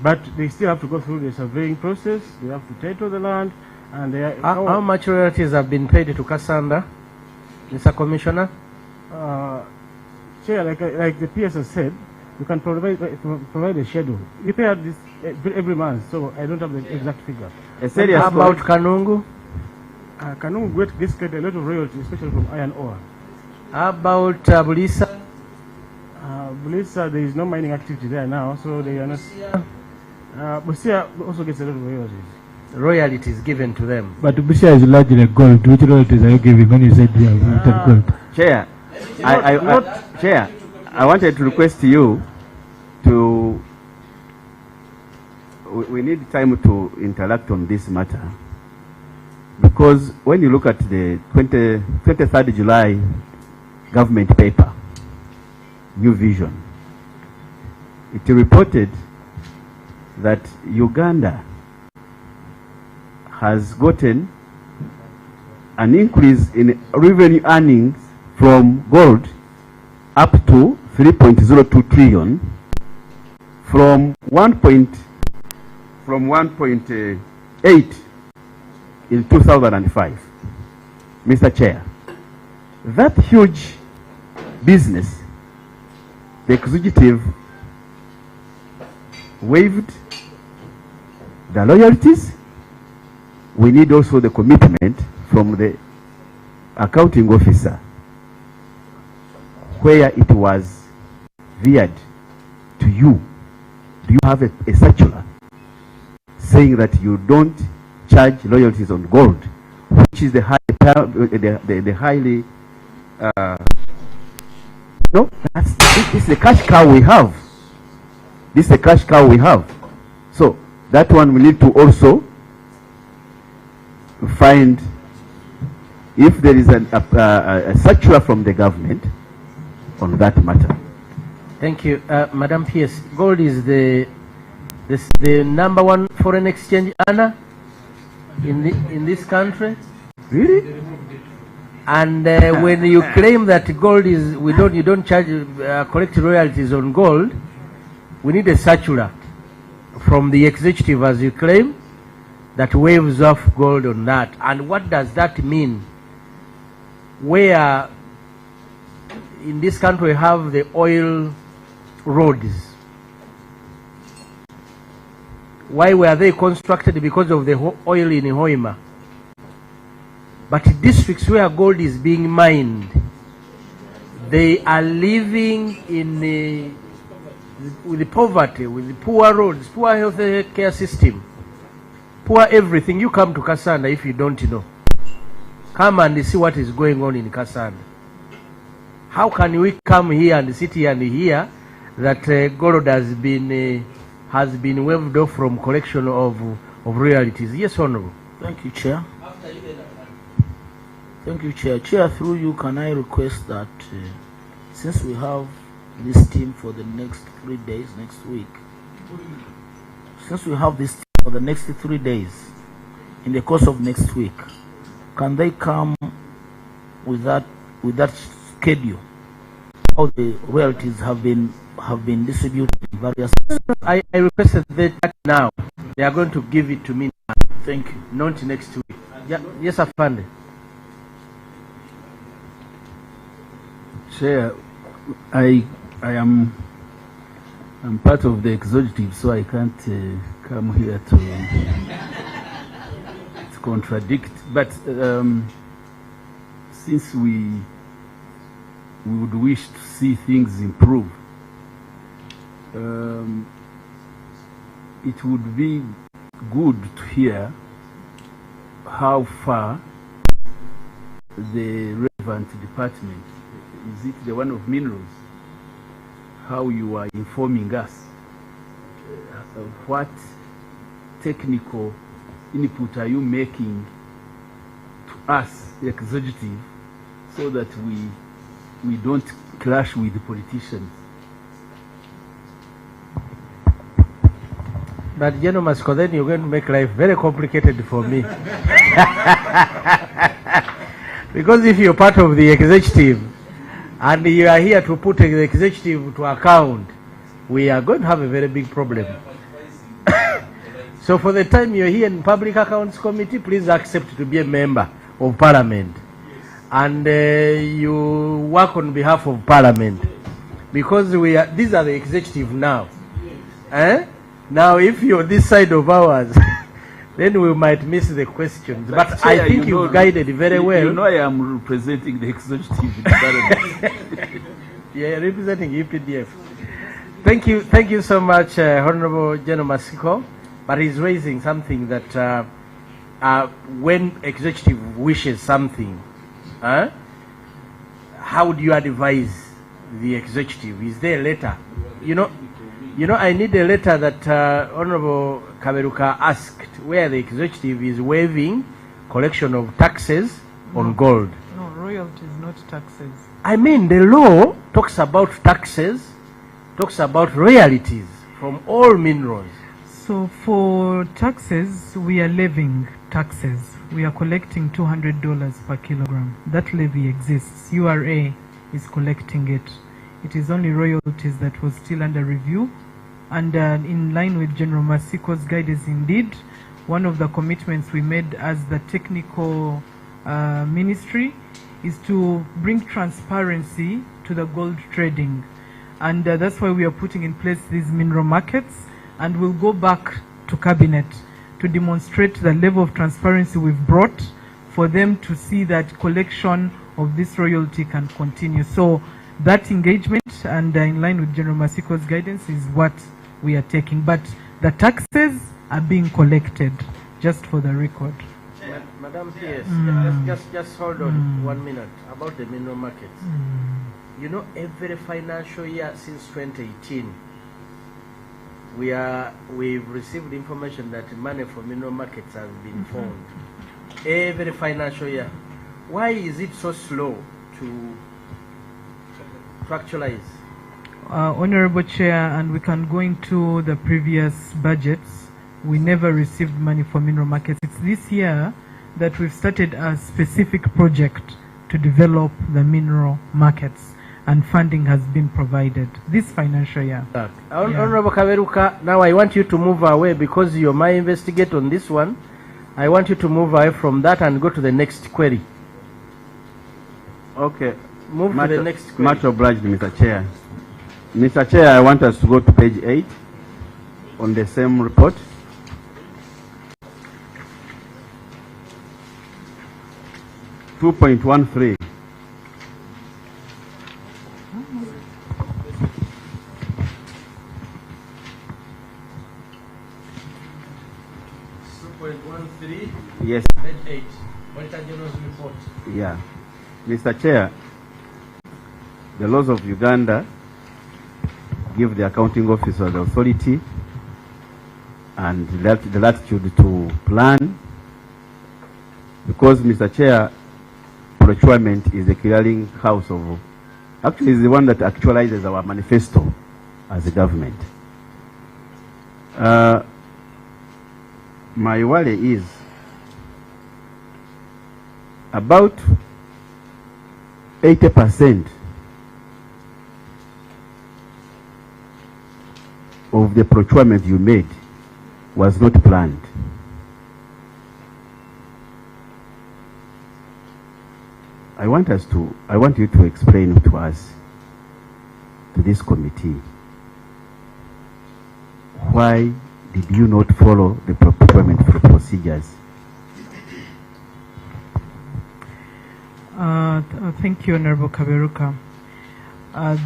but they still have to go through the surveying process, they have to title the land, and they are... How much royalties have been paid to Kasanda, Mr. Commissioner? Chair, like the PS has said, you can provide a schedule. We pay this every month, so I don't have the exact figure. How about Kanungu? Kanungu gets a lot of royalties, especially from iron ore. How about Bulisa? Bulisa, there is no mining activity there now, so they are not... Busia also gets a lot of royalties. Royalties given to them. But Busia is largely gold. Which royalties are you giving when you said we have gold? Chair, Chair, I wanted to request you to... We need time to interact on this matter, because when you look at the 23rd July government paper, New Vision, it reported that Uganda has gotten an increase in revenue earnings from gold up to 3.02 trillion from 1.8 in 2005. Mr. Chair, that huge business, the executive waived the loyalties. We need also the commitment from the accounting officer where it was veered to you. Do you have a circular saying that you don't charge loyalties on gold, which is the highly no, this is the cash cow we have. This is the cash cow we have. So that one we need to also find if there is a circular from the government on that matter. Thank you, Madam P.S. Gold is the number one foreign exchange earner in this country. Really? And when you claim that gold is, you don't charge collect royalties on gold, we need a circular from the executive, as you claim, that waves off gold on that. And what does that mean? Where in this country we have the oil roads, why were they constructed? Because of the oil in Hoima. But districts where gold is being mined, they are living in with the poverty, with the poor roads, poor health care system, poor everything. You come to Kasanda if you don't know. Come and see what is going on in Kasanda. How can we come here and sit here and hear that gold has been waived off from collection of royalties? Yes, Honorable. Thank you, Chair. Thank you, Chair. Chair, through you, can I request that since we have this team for the next 3 days, next week, since we have this team for the next 3 days, in the course of next week, can they come with that schedule? How the royalties have been distributed in various... I requested that now. They are going to give it to me now. Thank you. Not next week. Yeah, yes, Afande. Chair, I'm part of the executive, so I can't come here to contradict. But since we would wish to see things improve, it would be good to hear how far the relevant department, is it the one of minerals, how you are informing us, what technical input are you making to us, the executive, so that we don't clash with the politicians. But General Masiko, then you're going to make life very complicated for me. Because if you're part of the executive and you are here to put the executive to account, we are going to have a very big problem. So for the time you're here in Public Accounts Committee, please accept to be a member of Parliament. And you work on behalf of Parliament. Because these are the executive now. Now if you're this side of ours, then we might miss the questions. But I think you've guided very well. You know I am representing the executive in the Parliament. Yeah, representing UPDF. Thank you so much, Honorable General Masiko. But he's raising something that when executive wishes something, how do you advise the executive? Is there a letter? You know, I need a letter that Honorable Kaberuka asked, where the executive is waiving collection of taxes on gold. No, royalties, not taxes. I mean, the law talks about taxes, talks about royalties from all minerals. So for taxes, we are levying taxes. We are collecting $200 per kilogram. That levy exists. URA is collecting it. It is only royalties that was still under review. And in line with General Masiko's guidance, indeed, one of the commitments we made as the technical ministry is to bring transparency to the gold trading. And that's why we are putting in place these mineral markets, and we'll go back to Cabinet to demonstrate the level of transparency we've brought for them to see that collection of this royalty can continue. So that engagement, and in line with General Masiko's guidance, is what we are taking. But the taxes are being collected, just for the record. Madam PS, just hold on 1 minute about the mineral markets. You know, every financial year since 2018, we've received information that money for mineral markets has been found. Every financial year. Why is it so slow to actualize? Honorable Chair, and we can go into the previous budgets, we never received money for mineral markets. It's this year that we've started a specific project to develop the mineral markets, and funding has been provided this financial year. Honorable Kaberuka, now I want you to move away, because you're my investigator on this one. I want you to move away from that and go to the next query. Okay. Move to the next query. Much obliged, Mr. Chair. Mr. Chair, I want us to go to page 8 on the same report. $2.13. Yes. Page 8. Auditor General's report. Yeah. Mr. Chair, the laws of Uganda give the accounting officer the authority and the latitude to plan, because, Mr. Chair, procurement is the clearing house of, actually is the one that actualizes our manifesto as a government. My worry is about 80% of the procurement you made was not planned. I want you to explain to us, to this committee, why did you not follow the procurement procedures? Thank you, Honorable Kaberuka.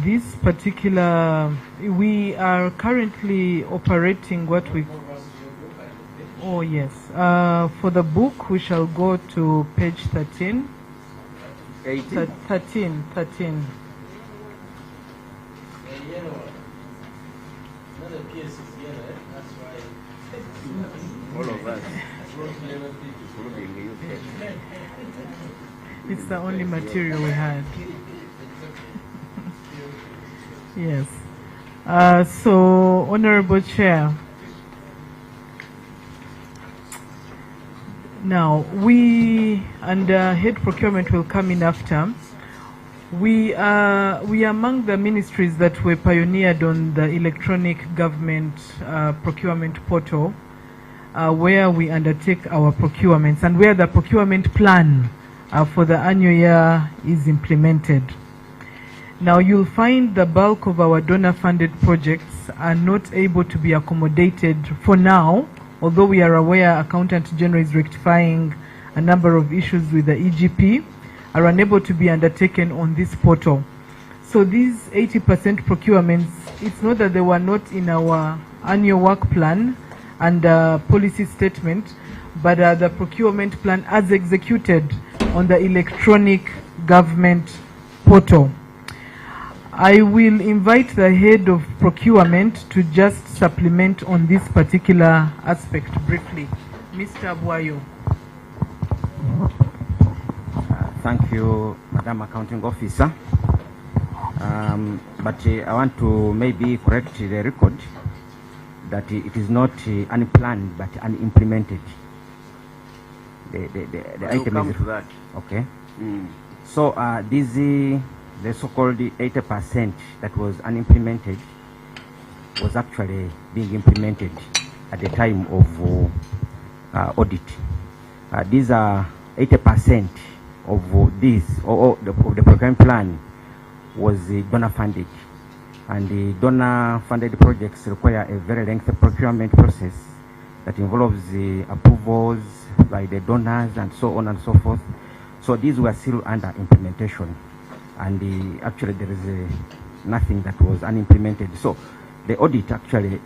This particular, we are currently operating what we... Oh, yes. For the book, we shall go to page 13. 18? 13. All of us. It's the only material we had. Yes. So, Honorable Chair, now we, and head procurement will come in after. We are among the ministries that were pioneered on the electronic government procurement portal, where we undertake our procurements and where the procurement plan for the annual year is implemented. Now you'll find the bulk of our donor-funded projects are not able to be accommodated for now, although we are aware Accountant General is rectifying a number of issues with the EGP, are unable to be undertaken on this portal. So these 80% procurements, it's not that they were not in our annual work plan and policy statement, but the procurement plan as executed on the electronic government portal. I will invite the head of procurement to just supplement on this particular aspect briefly. Mr. Abwayo. Thank you, Madam Accounting Officer. But I want to maybe correct the record that it is not unplanned but unimplemented. The item come is to that. Okay. So the so-called 80% that was unimplemented was actually being implemented at the time of audit. These are 80% of this, of the procurement plan was donor funded, and the donor funded projects require a very lengthy procurement process that involves the approvals by the donors and so on and so forth. So these were still under implementation, and actually there is nothing that was unimplemented. So the audit actually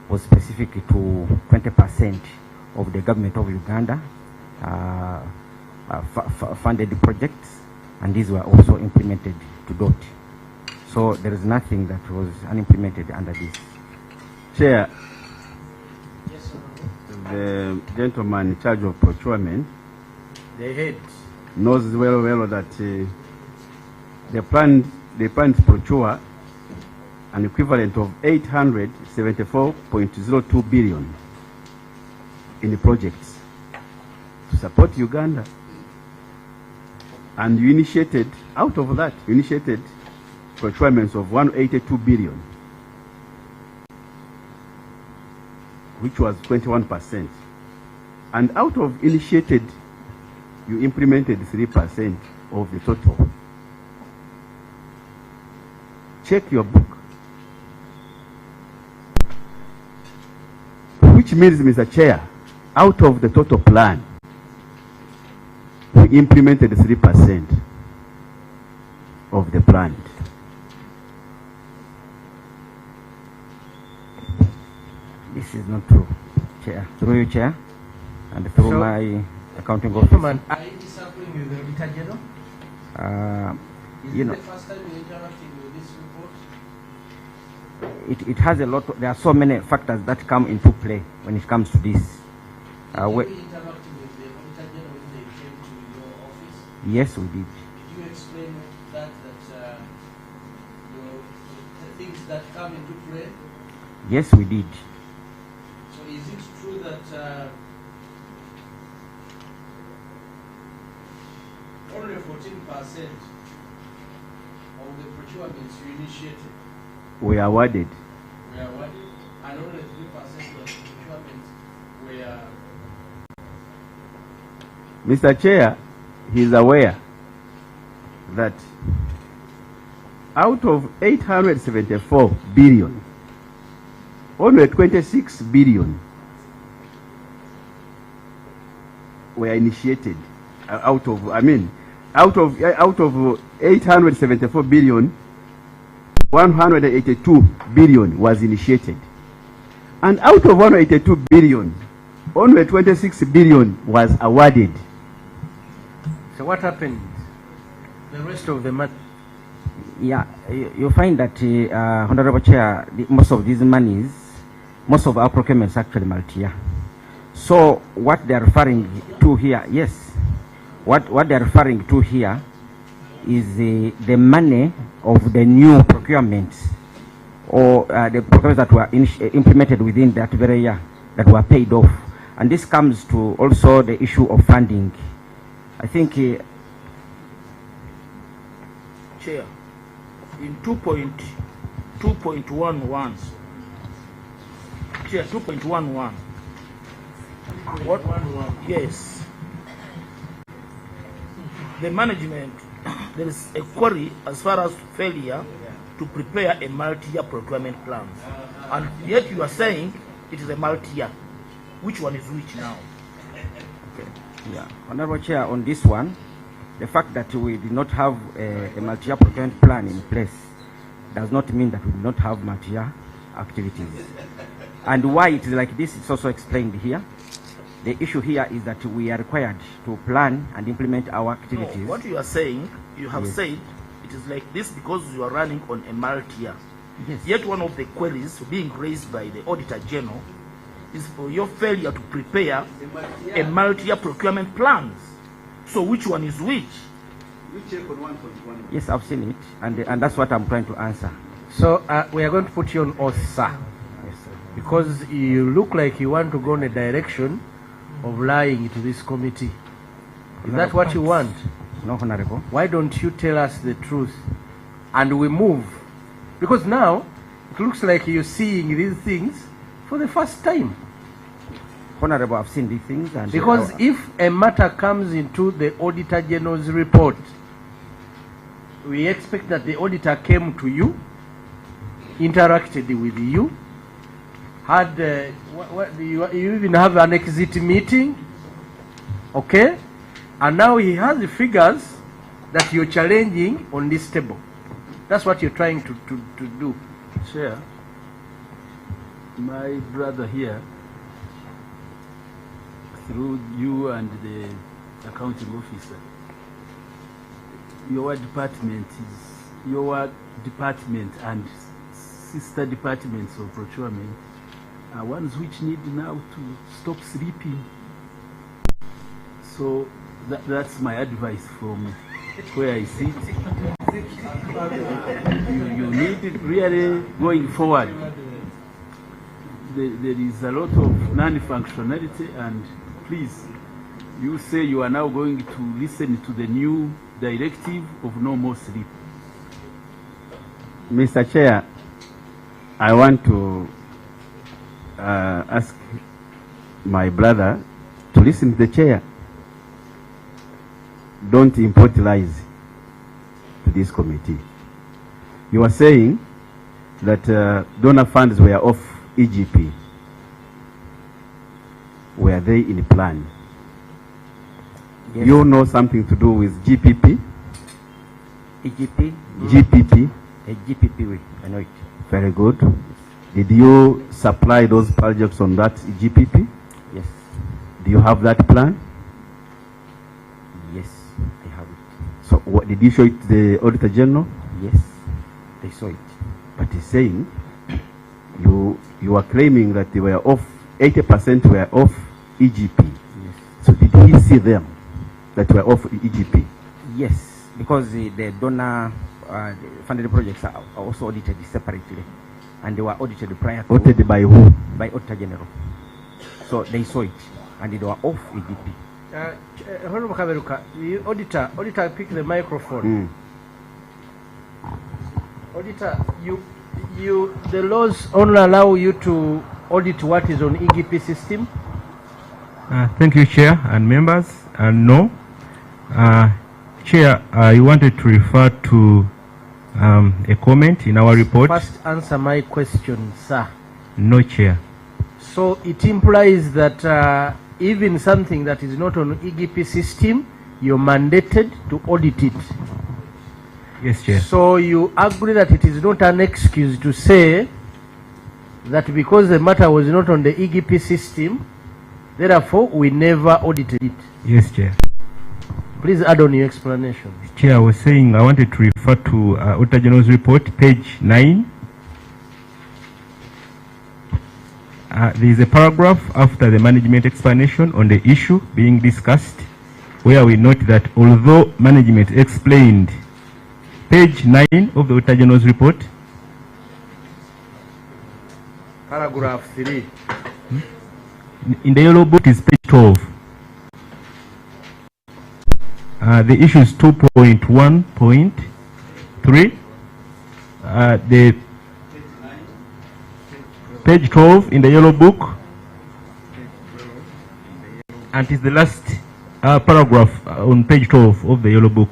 was specific to 20% of the government of Uganda funded projects, and these were also implemented to date. So there is nothing that was unimplemented under this. Chair, the gentleman in charge of procurement, the head, knows well that they planned to procure an equivalent of 874.02 billion in the projects to support Uganda. And you initiated, out of that, you initiated procurements of 182 billion, which was 21%. And out of initiated, you implemented 3% of the total. Check your book. Which means, Mr. Chair, out of the total plan, we implemented 3% of the plan. This is not true, Chair. Through you, Chair, and through my accounting office. Are you disagreeing with the Auditor General? You Is know, it the first time you're interacting with this report? it has a lot. There are so many factors that come into play when it comes to this. Did you interact with the Auditor General when they came to your office? Yes, we did. Did you explain that the things that come into play? Yes, we did. So is it true that only 14% of the procurements you initiated We are awarded. were awarded, and only 3% of the procurements were... Mr. Chair, he is aware that out of 874 billion, only 26 billion were initiated out of, out of 874 billion, 182 billion was initiated. And out of 182 billion, only 26 billion was awarded. So what happened? The rest of the money? Yeah, you find that, Honorable Chair, most of these monies, most of our procurements actually multi-year. So what they're referring to here, yes, what they're referring to here is the money of the new procurements or the procurements that were implemented within that very year that were paid off. And this comes to also the issue of funding. I think... Chair, in 2.11, Chair, 2.11. What? Yes. The management, there is a query as far as failure to prepare a multi-year procurement plan. And yet you are saying it is a multi-year. Which one is which now? Okay. Yeah. Honorable Chair, on this one, the fact that we did not have a multi-year procurement plan in place does not mean that we do not have multi-year activities. And why it is like this is also explained here. The issue here is that we are required to plan and implement our activities. No, what you are saying, you have Yes. said it is like this because you are running on a multi-year. Yes. Yet one of the queries being raised by the Auditor General is for your failure to prepare a multi-year procurement plans. So which one is which? You check on 1.1. Yes, I've seen it, and that's what I'm trying to answer. So we are going to put you on oath, sir. Yes, sir. Because you look like you want to go in a direction of lying to this committee. Is that what you want? No, Honorable. Why don't you tell us the truth and we move? Because now it looks like you're seeing these things for the first time. Honorable, I've seen these things. And Because if a matter comes into the Auditor General's report, we expect that the auditor came to you, interacted with you, had you even have an exit meeting, okay? And now he has the figures that you're challenging on this table. That's what you're trying to do. Chair, my brother here, through you and the accounting officer, your department and sister departments of procurement are ones which need now to stop sleeping. So that's my advice from where I sit. You need it really going forward. There is a lot of non-functionality, and please, you say you are now going to listen to the new directive of no more sleep. Mr. Chair, I want to ask my brother to listen to the chair. Don't import lies to this committee. You are saying that donor funds were off EGP. Were they in the plan? Yes. You know something to do with GPP? EGP? GPP? GPP, I know it. Very good. Did you supply those projects on that GPP? Yes. Do you have that plan? Yes, I have it. So what, did you show it to the Auditor General? Yes, they saw it. But he's saying you are claiming that they were off, 80% were off EGP. Yes. So did he see them that were off EGP? Yes, because the donor funded projects are also audited separately, and they were audited prior to... Audited by who? By Auditor General. So they saw it, and they were off EGP. Honorable Kaberuka, the auditor, pick the microphone. Auditor, the laws only allow you to audit what is on EGP system. Thank you, Chair and members. No. Chair, I wanted to refer to a comment in our report. First answer my question, sir. No, Chair. So it implies that even something that is not on EGP system you're mandated to audit it. Yes, Chair. So you agree that it is not an excuse to say that because the matter was not on the EGP system, therefore we never audited it. Yes, Chair. Please add on your explanation. Chair, I was saying I wanted to refer to Auditor General's report, page 9. There is a paragraph after the management explanation on the issue being discussed, where we note that although management explained, page 9 of the Auditor General's report, paragraph 3. in the yellow book is page 12. The issue is 2.1.3. The page 12 in the yellow book, and it's the last paragraph on page 12 of the yellow book.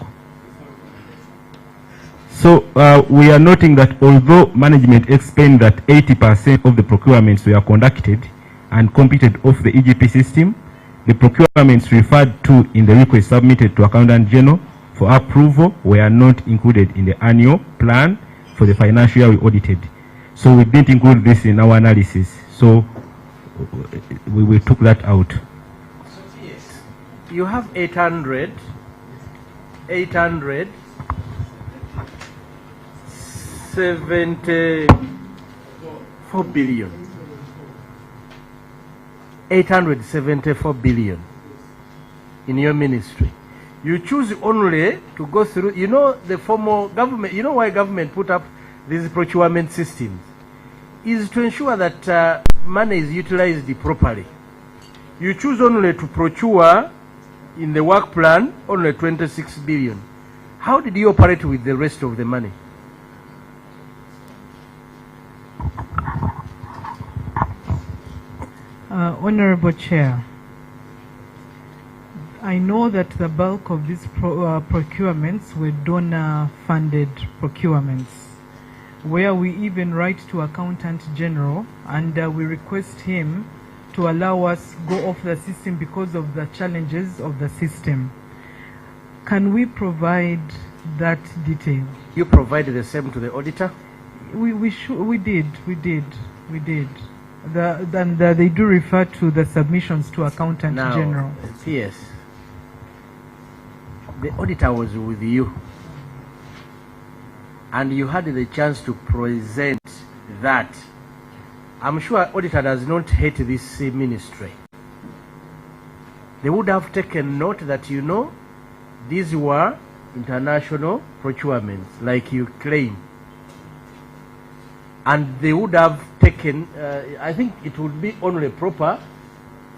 So we are noting that although management explained that 80% of the procurements were conducted and completed off the EGP system, the procurements referred to in the request submitted to Accountant General for approval were not included in the annual plan for the financial year we audited. So we didn't include this in our analysis. So we took that out. You have 874 billion. 874 billion in your ministry. You choose only to go through, you know, the formal government, you know why government put up these procurement systems? Is to ensure that money is utilized properly. You choose only to procure in the work plan only 26 billion. How did you operate with the rest of the money? Honorable Chair, I know that the bulk of these procurements were donor-funded procurements, where we even write to Accountant General and we request him to allow us go off the system because of the challenges of the system. Can we provide that detail? You provided the same to the auditor? We did. They do refer to the submissions to Accountant General. Yes. The auditor was with you, and you had the chance to present that. I'm sure auditor does not hate this ministry. They would have taken note that, you know, these were international procurements, like you claim. And they would have taken, I think it would be only proper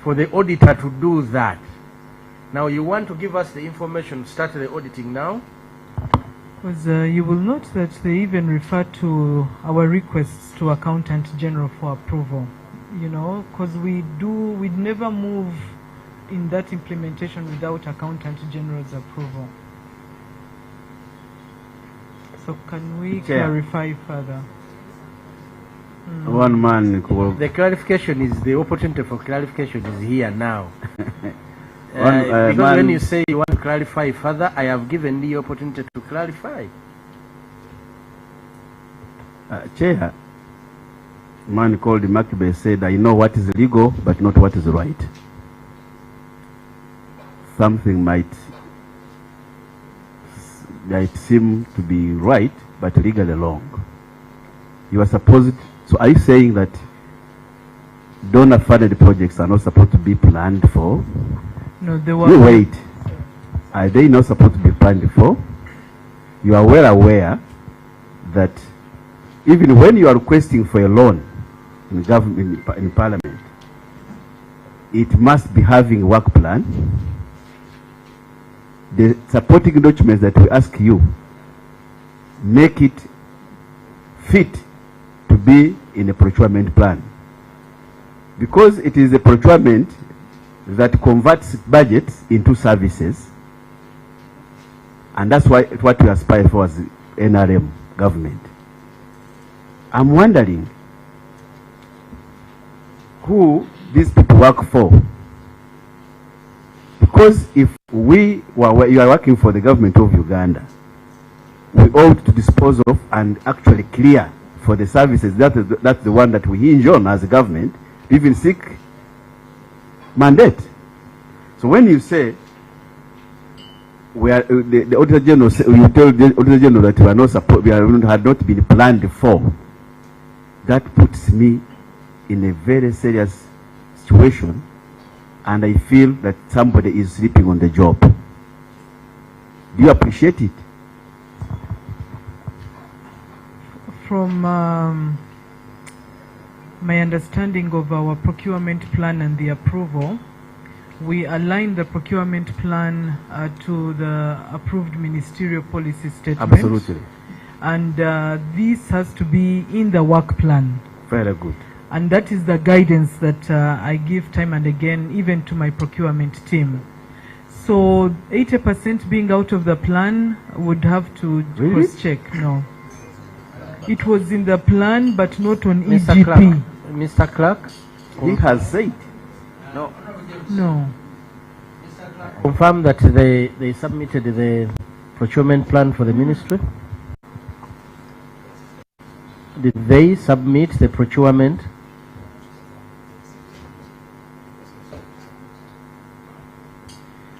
for the auditor to do that. Now you want to give us the information, start the auditing now? Because you will note that they even refer to our requests to Accountant General for approval. You know, because we'd never move in that implementation without Accountant General's approval. So can we clarify further? One man. The clarification is, the opportunity for clarification is here now. Because when you say you want to clarify further, I have given the opportunity to clarify. Chair, a man called Makibe said, I know what is legal, but not what is right. Something might seem to be right, but legally wrong. You are supposed, so are you saying that donor-funded projects are not supposed to be planned for? No, they were. You wait. Are they not supposed to be planned for? You are well aware that even when you are requesting for a loan in government, in parliament, it must be having a work plan. The supporting documents that we ask you, make it fit to be in a procurement plan. Because it is a procurement that converts budgets into services, and that's what we aspire for as NRM government. I'm wondering who these people work for, because if you are working for the government of Uganda. We ought to dispose of and actually clear for the services. That's the one that we hinge on as a government, even seek mandate. So when you say we are, the Auditor General, you tell the Auditor General that we are not support, had not been planned for, that puts me in a very serious situation, and I feel that somebody is sleeping on the job. Do you appreciate it? From my understanding of our procurement plan and the approval, we align the procurement plan to the approved ministerial policy statement. Absolutely. And this has to be in the work plan. Very good. And that is the guidance that I give time and again, even to my procurement team. So 80% being out of the plan would have to cross-check. No. It was in the plan, but not on Mr. EGP. Clark. Mr. Clark? He has said. No. No. Confirm that they submitted the procurement plan for the ministry. Did they submit the procurement?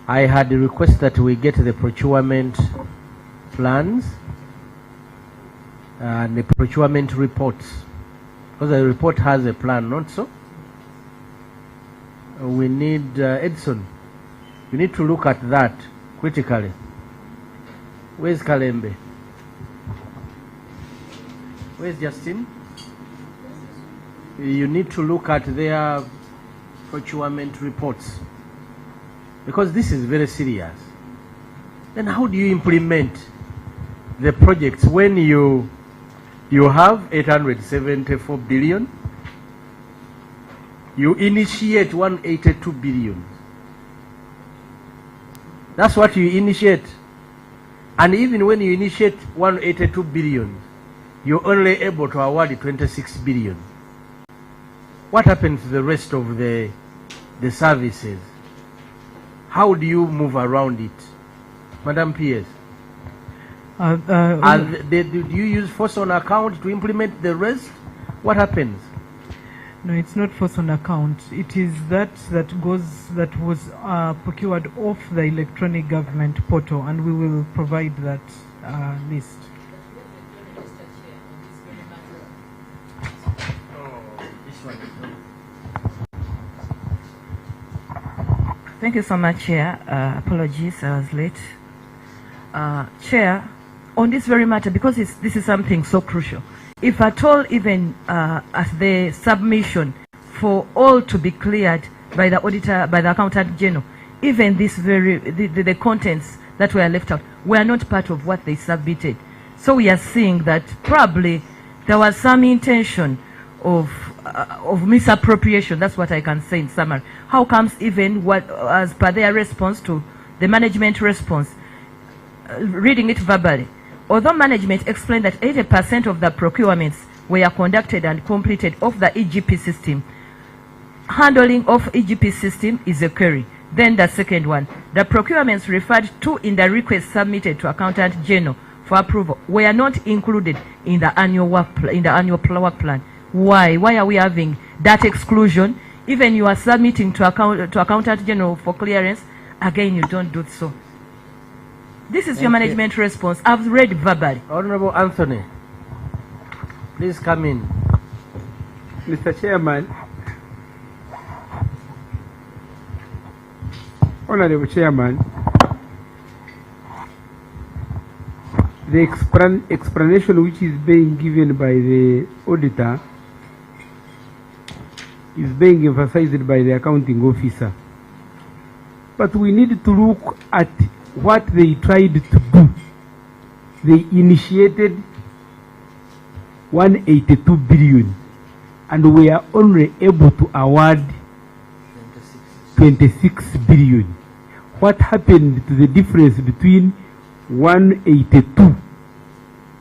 I had a request that we get the procurement plans and the procurement reports, because the report has a plan, not so? We need, Edson, you need to look at that critically. Where's Kalembe? Where's Justin? You need to look at their procurement reports, because this is very serious. Then how do you implement the projects when you have 874 billion, you initiate 182 billion. That's what you initiate. And even when you initiate 182 billion, you're only able to award 26 billion. What happens to the rest of the services? How do you move around it? Madam PS? Do you use force on account to implement the rest? What happens? No, it's not force on account. It is that was procured off the electronic government portal, and we will provide that list. Thank you so much, Chair. Apologies, I was late. Chair, on this very matter, because this is something so crucial, if at all, even at the submission for all to be cleared by the auditor, by the accountant general, even this the contents that were left out were not part of what they submitted. So we are seeing that probably there was some intention of misappropriation. That's what I can say in summary. How comes even what, as per their response to the management response, reading it verbally, although management explained that 80% of the procurements were conducted and completed off the EGP system, handling of EGP system is a query. Then the second one, the procurements referred to in the request submitted to Accountant General for approval were not included in the annual work plan. Why? Why are we having that exclusion? Even you are submitting to Accountant General for clearance, again you don't do so. This is your management response. I've read verbally. Honorable Anthony, please come in. Mr. Chairman, Honorable Chairman, the explanation which is being given by the auditor is being emphasized by the accounting officer. But we need to look at what they tried to do. They initiated 182 billion and we are only able to award 26 billion. What happened to the difference between 182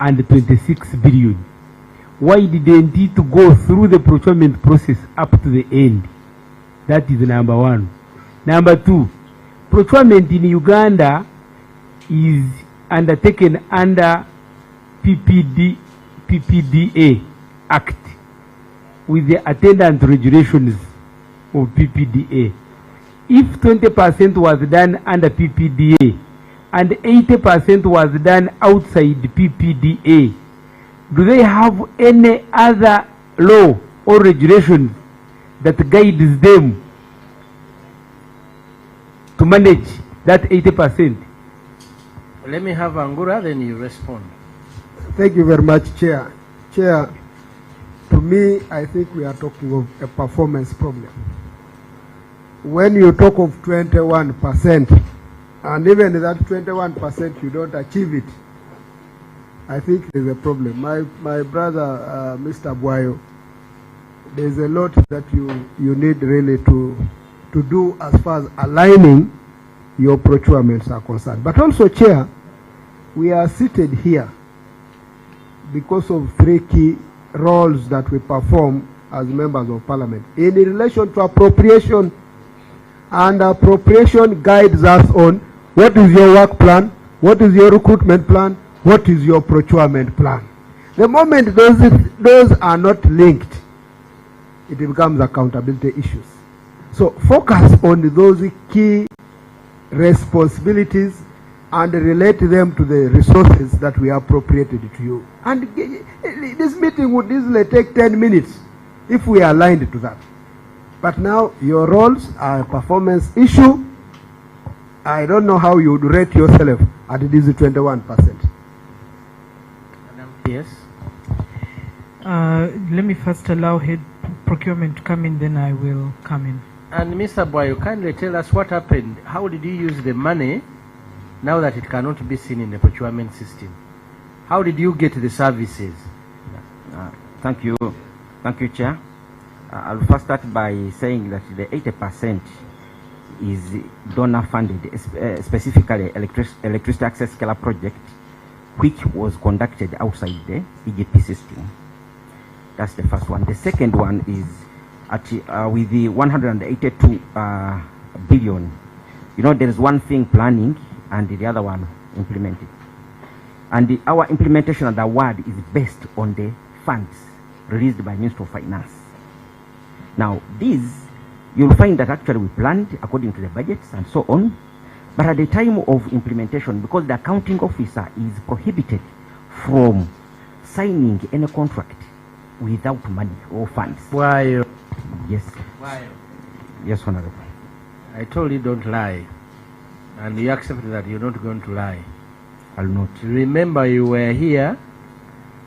and 26 billion? Why did they need to go through the procurement process up to the end? That is number one. Number two, procurement in Uganda is undertaken under PPDA Act with the attendant regulations of PPDA. If 20% was done under PPDA and 80% was done outside PPDA, do they have any other law or regulations that guides them to manage that 80%? Let me have Angura, then you respond. Thank you very much, Chair. Chair, to me, I think we are talking of a performance problem. When you talk of 21%, and even that 21% you don't achieve it, I think there's a problem. My brother, Mr. Bwayo, there's a lot that you need really to do as far as aligning your procurements are concerned. But also, Chair, we are seated here because of three key roles that we perform as members of Parliament in relation to appropriation. And appropriation guides us on what is your work plan, what is your recruitment plan, what is your procurement plan. The moment those are not linked, it becomes accountability issues. So focus on those key responsibilities and relate them to the resources that we appropriated to you. And this meeting would easily take 10 minutes if we are aligned to that. But now your roles are a performance issue. I don't know how you would rate yourself at this 21%. Yes. Let me first allow head procurement to come in, then I will come in. And Mr. Boy, kindly tell us what happened. How did you use the money now that it cannot be seen in the procurement system? How did you get the services? Thank you, Chair. I'll first start by saying that the 80% is donor funded, specifically electricity access scale project, which was conducted outside the EGP system. That's the first one. The second one is with the 182 billion. You know, there is one thing planning and the other one implementing. And our implementation of the award is based on the funds released by Ministry of Finance. Now, these, you'll find that actually we planned according to the budgets and so on, but at the time of implementation, because the accounting officer is prohibited from signing any contract without money or funds. Why? Yes. Why? Yes, Honorable. I told you don't lie, and you accepted that you're not going to lie. I'll not. Remember, you were here,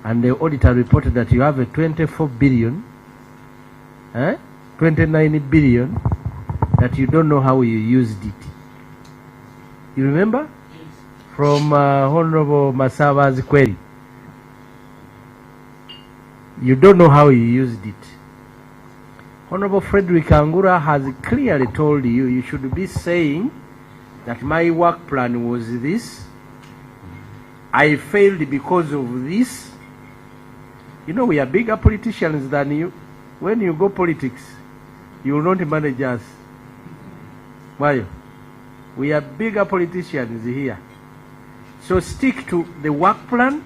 and the auditor reported that you have a 24 billion, 29 billion, that you don't know how you used it. You remember? Yes. From Honorable Masava's query. You don't know how you used it. Honorable Frederick Angura has clearly told you, you should be saying that my work plan was this. I failed because of this. You know, we are bigger politicians than you. When you go politics, you will not manage us. Why? We are bigger politicians here. So stick to the work plan.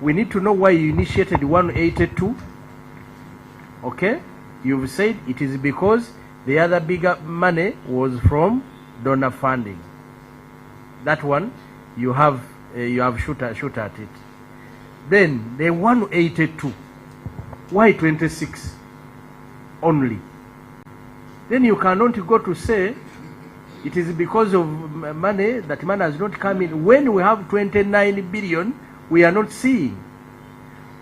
We need to know why you initiated 182. Okay? You've said it is because the other bigger money was from donor funding. That one, you have shoot at it. Then the 182. Why 26 only? Then you cannot go to say it is because of money that money has not come in. When we have 29 billion, we are not seeing.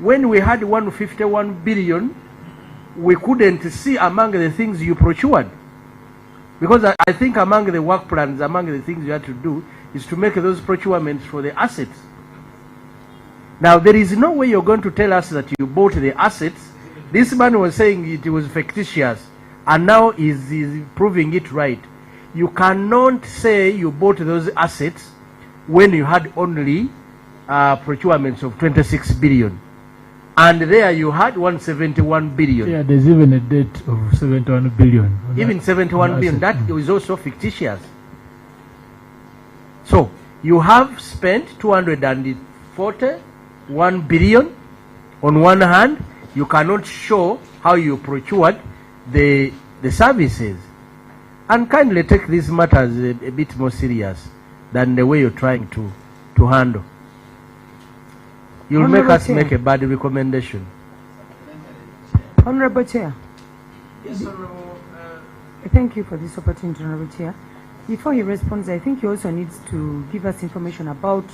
When we had 151 billion, we couldn't see among the things you procured. Because I think among the work plans, among the things you had to do is to make those procurements for the assets. Now, there is no way you're going to tell us that you bought the assets. This man was saying it was fictitious, and now is proving it right. You cannot say you bought those assets when you had only procurements of 26 billion. And there you had 171 billion. Yeah, there's even a debt of 71 billion. Even 71 billion, that is also fictitious. So, you have spent 241 billion on one hand. You cannot show how you procured the services. And kindly take these matters a bit more serious than the way you're trying to handle. You'll make us make a bad recommendation. Honorable Chair. Yes, Honorable. Thank you for this opportunity, Honorable Chair. Before he responds, I think he also needs to give us information about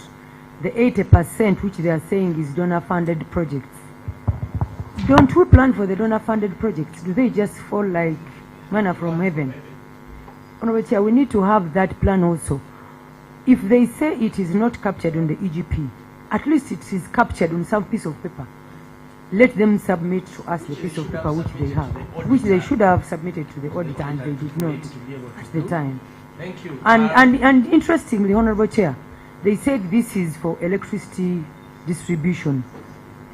the 80% which they are saying is donor-funded projects. Don't we plan for the donor-funded projects? Do they just fall like manna from heaven? Honorable Chair, we need to have that plan also. If they say it is not captured on the EGP, at least it is captured on some piece of paper. Let them submit to us the piece of paper which they have, which they should have submitted to the auditor, and they did not at the time. Thank you. And interestingly, Honorable Chair, they said this is for electricity distribution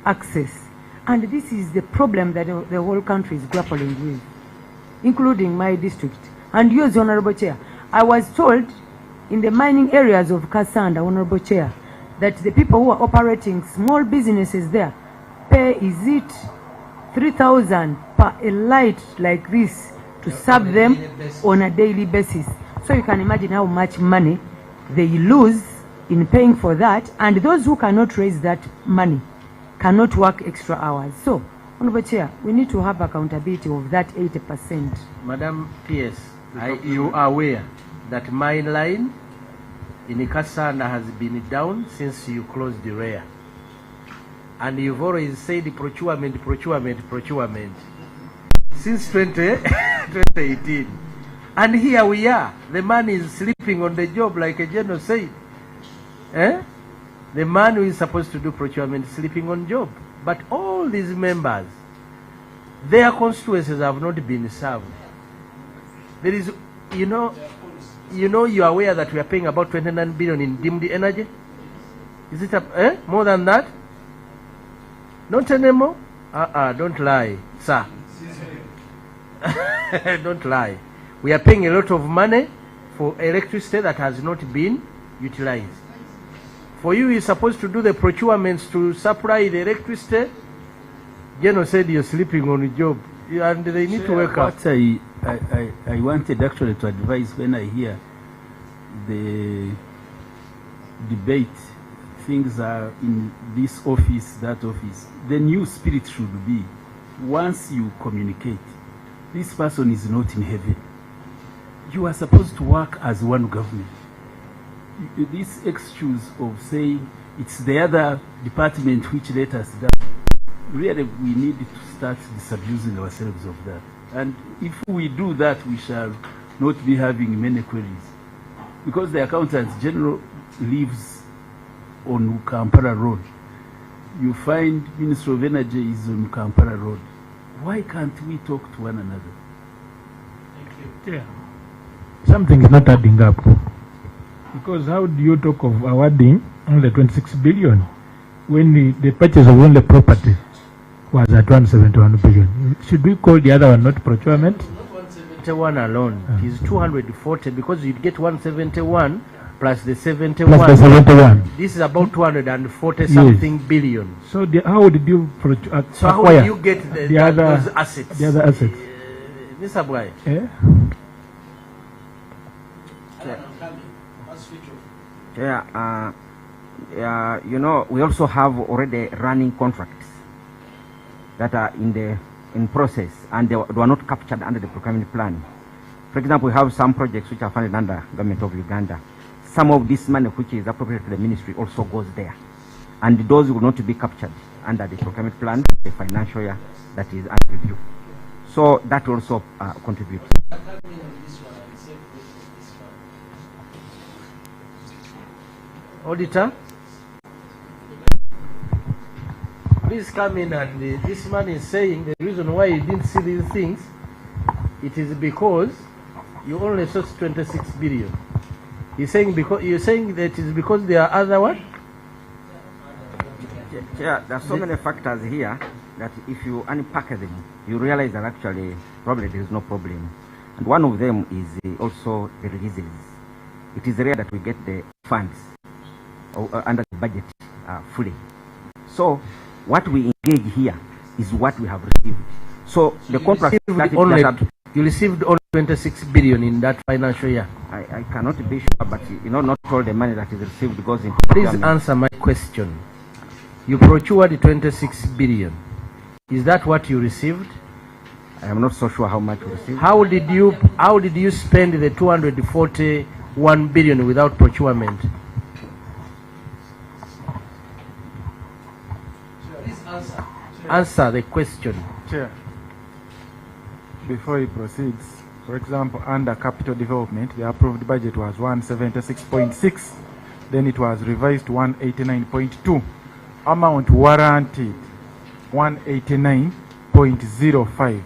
access, and this is the problem that the whole country is grappling with, including my district and yours, Honorable Chair. I was told in the mining areas of Kasanda, Honorable Chair, that the people who are operating small businesses there pay, is it 3,000 per a light like this to serve them on a daily basis. So you can imagine how much money they lose in paying for that, and those who cannot raise that money cannot work extra hours. So, Honorable Chair, we need to have accountability of that 80%. Madam PS, you are aware that my line in Kasanda has been down since you closed the REA. And you've always said procurement since 2018. And here we are. The man is sleeping on the job like a general said. The man who is supposed to do procurement is sleeping on job. But all these members, their constituencies have not been served. There is, you are aware that we are paying about 29 billion in deemed energy? Is it more than that? Not anymore? Don't lie, sir. Don't lie. We are paying a lot of money for electricity that has not been utilized. For you, you're supposed to do the procurements to supply the electricity. Geno said you're sleeping on the job, and they need to wake up. What I wanted actually to advise when I hear the debate, things are in this office, that office. The new spirit should be, once you communicate, this person is not in heaven. You are supposed to work as one government. This excuse of saying it's the other department which let us down, really we need to start disabusing ourselves of that. And if we do that, we shall not be having many queries. Because the Accountant General lives on Kampala Road. You find Minister of Energy is on Kampala Road. Why can't we talk to one another? Thank you. Yeah. Something is not adding up. Because how do you talk of awarding only 26 billion when the purchase of only property was at 171 billion? Should we call the other one not procurement? Not 171 alone. It is 240 because you'd get 171 plus the 71. Plus the 71. This is about 240 something billion. So how did you acquire? So how did you get the other those assets? The other assets. Mr. Boy. Yeah. Yeah, we also have already running contracts that are in process, and they were not captured under the procurement plan. For example, we have some projects which are funded under Government of Uganda. Some of this money which is appropriate to the ministry also goes there, and those will not be captured under the procurement plan, the financial year that is under review. So that also contributes. Auditor, please come in, and this man is saying the reason why you didn't see these things, it is because you only sourced 26 billion. He's saying because you're saying that it is because there are other what? Chair, there are so many factors here that if you unpack them, you realize that actually probably there is no problem. And one of them is also the releases. It is rare that we get the funds under the budget fully. So what we engage here is what we have received. So the contract you received only 26 billion in that financial year. I cannot be sure, but not all the money that is received goes into. Please answer my question. You procured 26 billion. Is that what you received? I am not so sure how much we received. How did you spend the 241 billion without procurement? Please answer. Answer the question. Chair, before he proceeds, for example, under capital development, the approved budget was 176.6, then it was revised to 189.2. Amount warranted 189.05.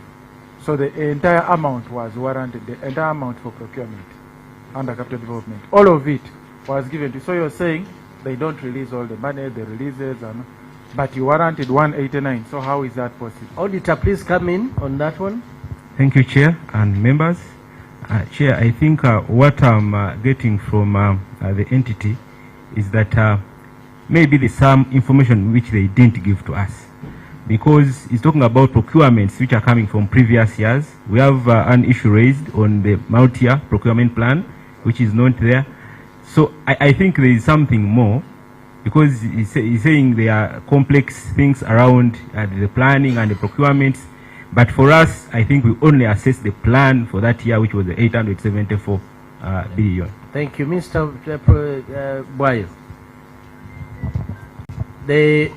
So the entire amount was warranted, the entire amount for procurement under capital development. All of it was given to. So you're saying they don't release all the money, the releases, but you warranted 189. So how is that possible? Auditor, please come in on that one. Thank you, Chair and members. Chair, I think what I'm getting from the entity is that maybe there's some information which they didn't give to us, because it's talking about procurements which are coming from previous years. We have an issue raised on the multi-year procurement plan, which is not there. So I think there is something more, because he's saying there are complex things around the planning and the procurements. But for us, I think we only assess the plan for that year, which was the 874 billion. Thank you, Mr. Boyo.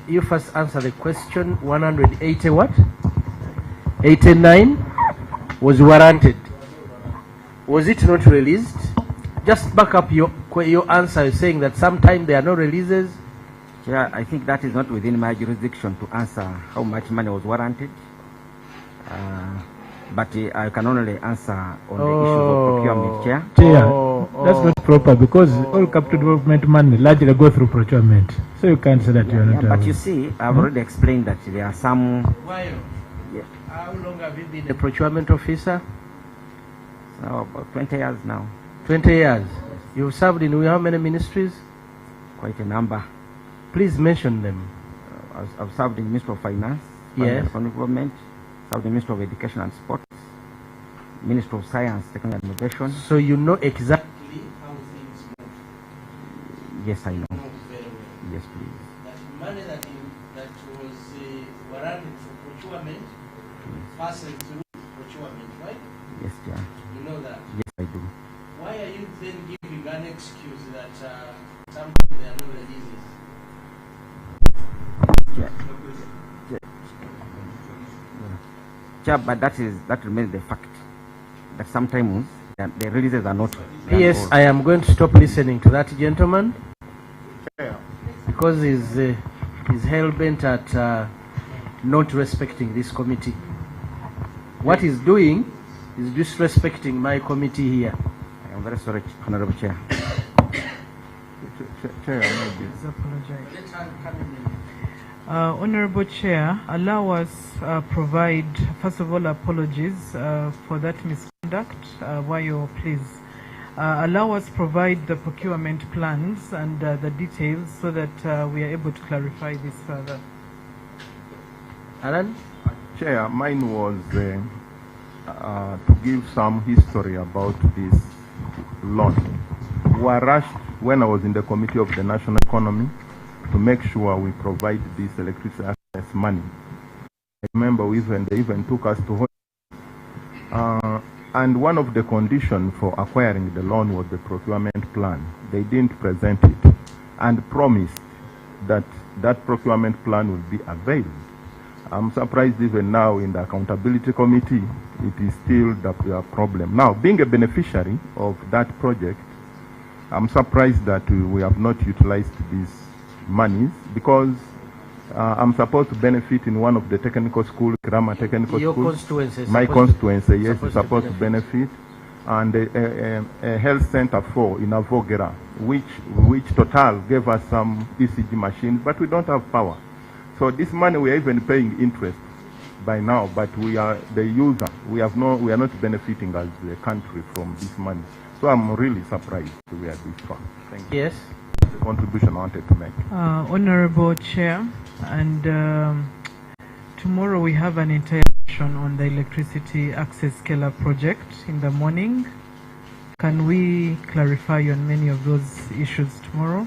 You first answer the question. 180 what? 89 was warranted. Was it not released? Just back up your answer, saying that sometimes there are no releases. Yeah, I think that is not within my jurisdiction to answer how much money was warranted. But I can only answer on the issues of procurement, Chair. Chair, that's not proper, because all capital development money largely go through procurement. So you can't say that you are not. But you see, I've already explained that there are some. How long have you been a procurement officer? So about 20 years now. 20 years. You've served in how many ministries? Quite a number. Please mention them. I've served in the Ministry of Finance, yes. Government, served in the Ministry of Education and Sports, Ministry of Science, Technology and Innovation. So you know exactly how things move? Yes, I know. Very well. Yes, please. That money that was warranted for procurement passed through procurement, right? Yes, Chair. You know that? Yes, I do. Why are you then giving an excuse that sometimes there are no releases? Chair, but that remains the fact that sometimes the releases are not. Yes, I am going to stop listening to that gentleman because he's hell-bent at not respecting this committee. What he's doing is disrespecting my committee here. I am very sorry, Honorable Chair. Chair, Honorable Chair, allow us provide, first of all, apologies for that misconduct. Wayo, please. Allow us provide the procurement plans and the details so that we are able to clarify this further. Alan? Chair, mine was to give some history about this loan. We were rushed when I was in the Committee of the National Economy to make sure we provide this electricity access money. I remember they even took us to and one of the conditions for acquiring the loan was the procurement plan. They didn't present it and promised that that procurement plan will be availed. I'm surprised even now in the Accountability Committee, it is still the problem. Now, being a beneficiary of that project, I'm surprised that we have not utilized these monies, because I'm supposed to benefit in one of the technical schools, Kirama Technical Your School. constituency. My constituency, yes, is supposed to benefit. And a health center in Avogera, which Total gave us some ECG machines, but we don't have power. So this money we are even paying interest by now, but we are the user. We are not benefiting as a country from this money. So I'm really surprised we are this far. Thank you. Yes. The contribution I wanted to make. Honorable Chair, and tomorrow we have an entire session on the electricity access scale-up project in the morning. Can we clarify on many of those issues tomorrow?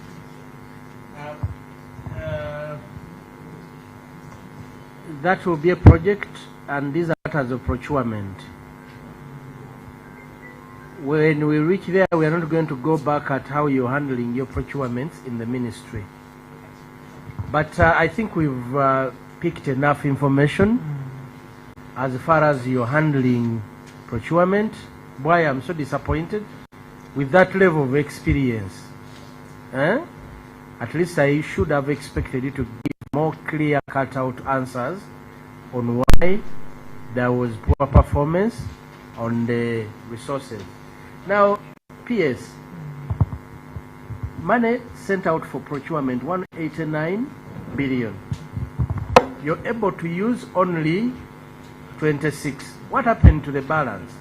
That will be a project, and these are matters of procurement. When we reach there, we are not going to go back at how you're handling your procurements in the ministry. But I think we've picked enough information as far as you're handling procurement. Boy, I'm so disappointed with that level of experience. At least I should have expected you to give more clear cut-out answers on why there was poor performance on the resources. Now, PS, money sent out for procurement, 189 billion. You're able to use only 26. What happened to the balance?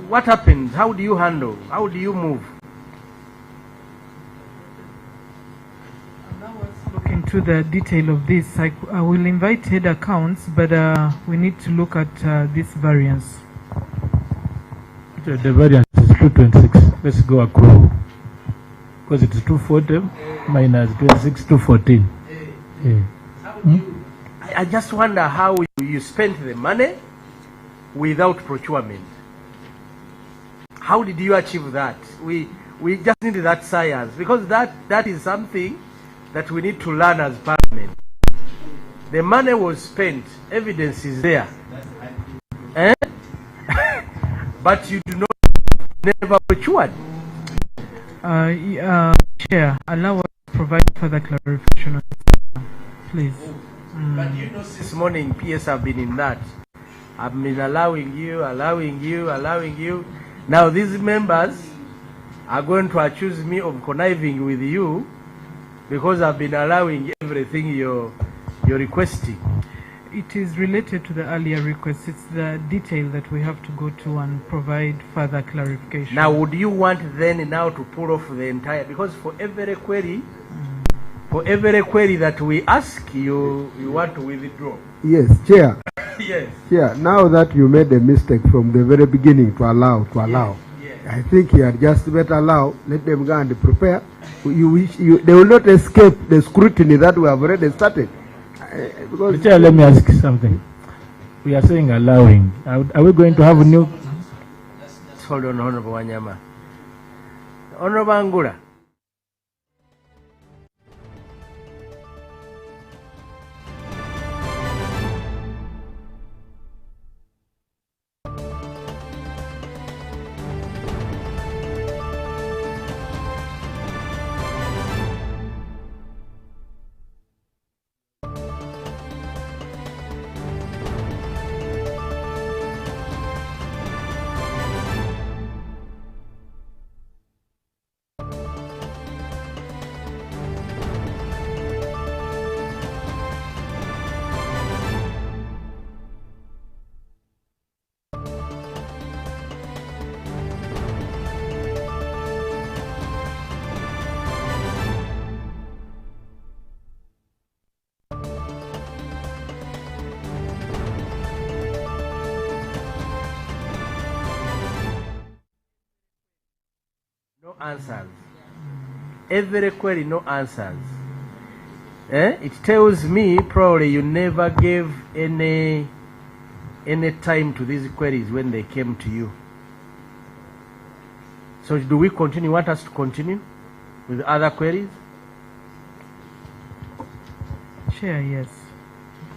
What happened? How do you handle? How do you move? Look into the detail of this. I will invite head accounts, but we need to look at this variance. The variance is 226. Let's go accrue. Because it's 240 minus 26, 214. I just wonder how you spent the money without procurement. How did you achieve that? We just need that science, because that is something that we need to learn as Parliament. The money was spent, evidence is there. But you do not never procured. Chair, allow us to provide further clarification on this, please. But you know, this morning PS have been in that. I've been allowing you. Now these members are going to accuse me of conniving with you because I've been allowing everything you're requesting. It is related to the earlier request. It's the detail that we have to go to and provide further clarification. Now, would you want then now to pull off the entire, because for every query, that we ask, you want to withdraw? Yes, Chair. Yes. Chair, now that you made a mistake from the very beginning to allow, yes. I think you had just better allow, let them go and prepare. They will not escape the scrutiny that we have already started. Chair, let me ask something. We are saying allowing. Are we going to have a new... Hold on, Honorable Wanyama. Honorable Angula. No answers. Every query, no answers. It tells me probably you never gave any time to these queries when they came to you. So do we continue? Want us to continue with other queries? Chair, yes.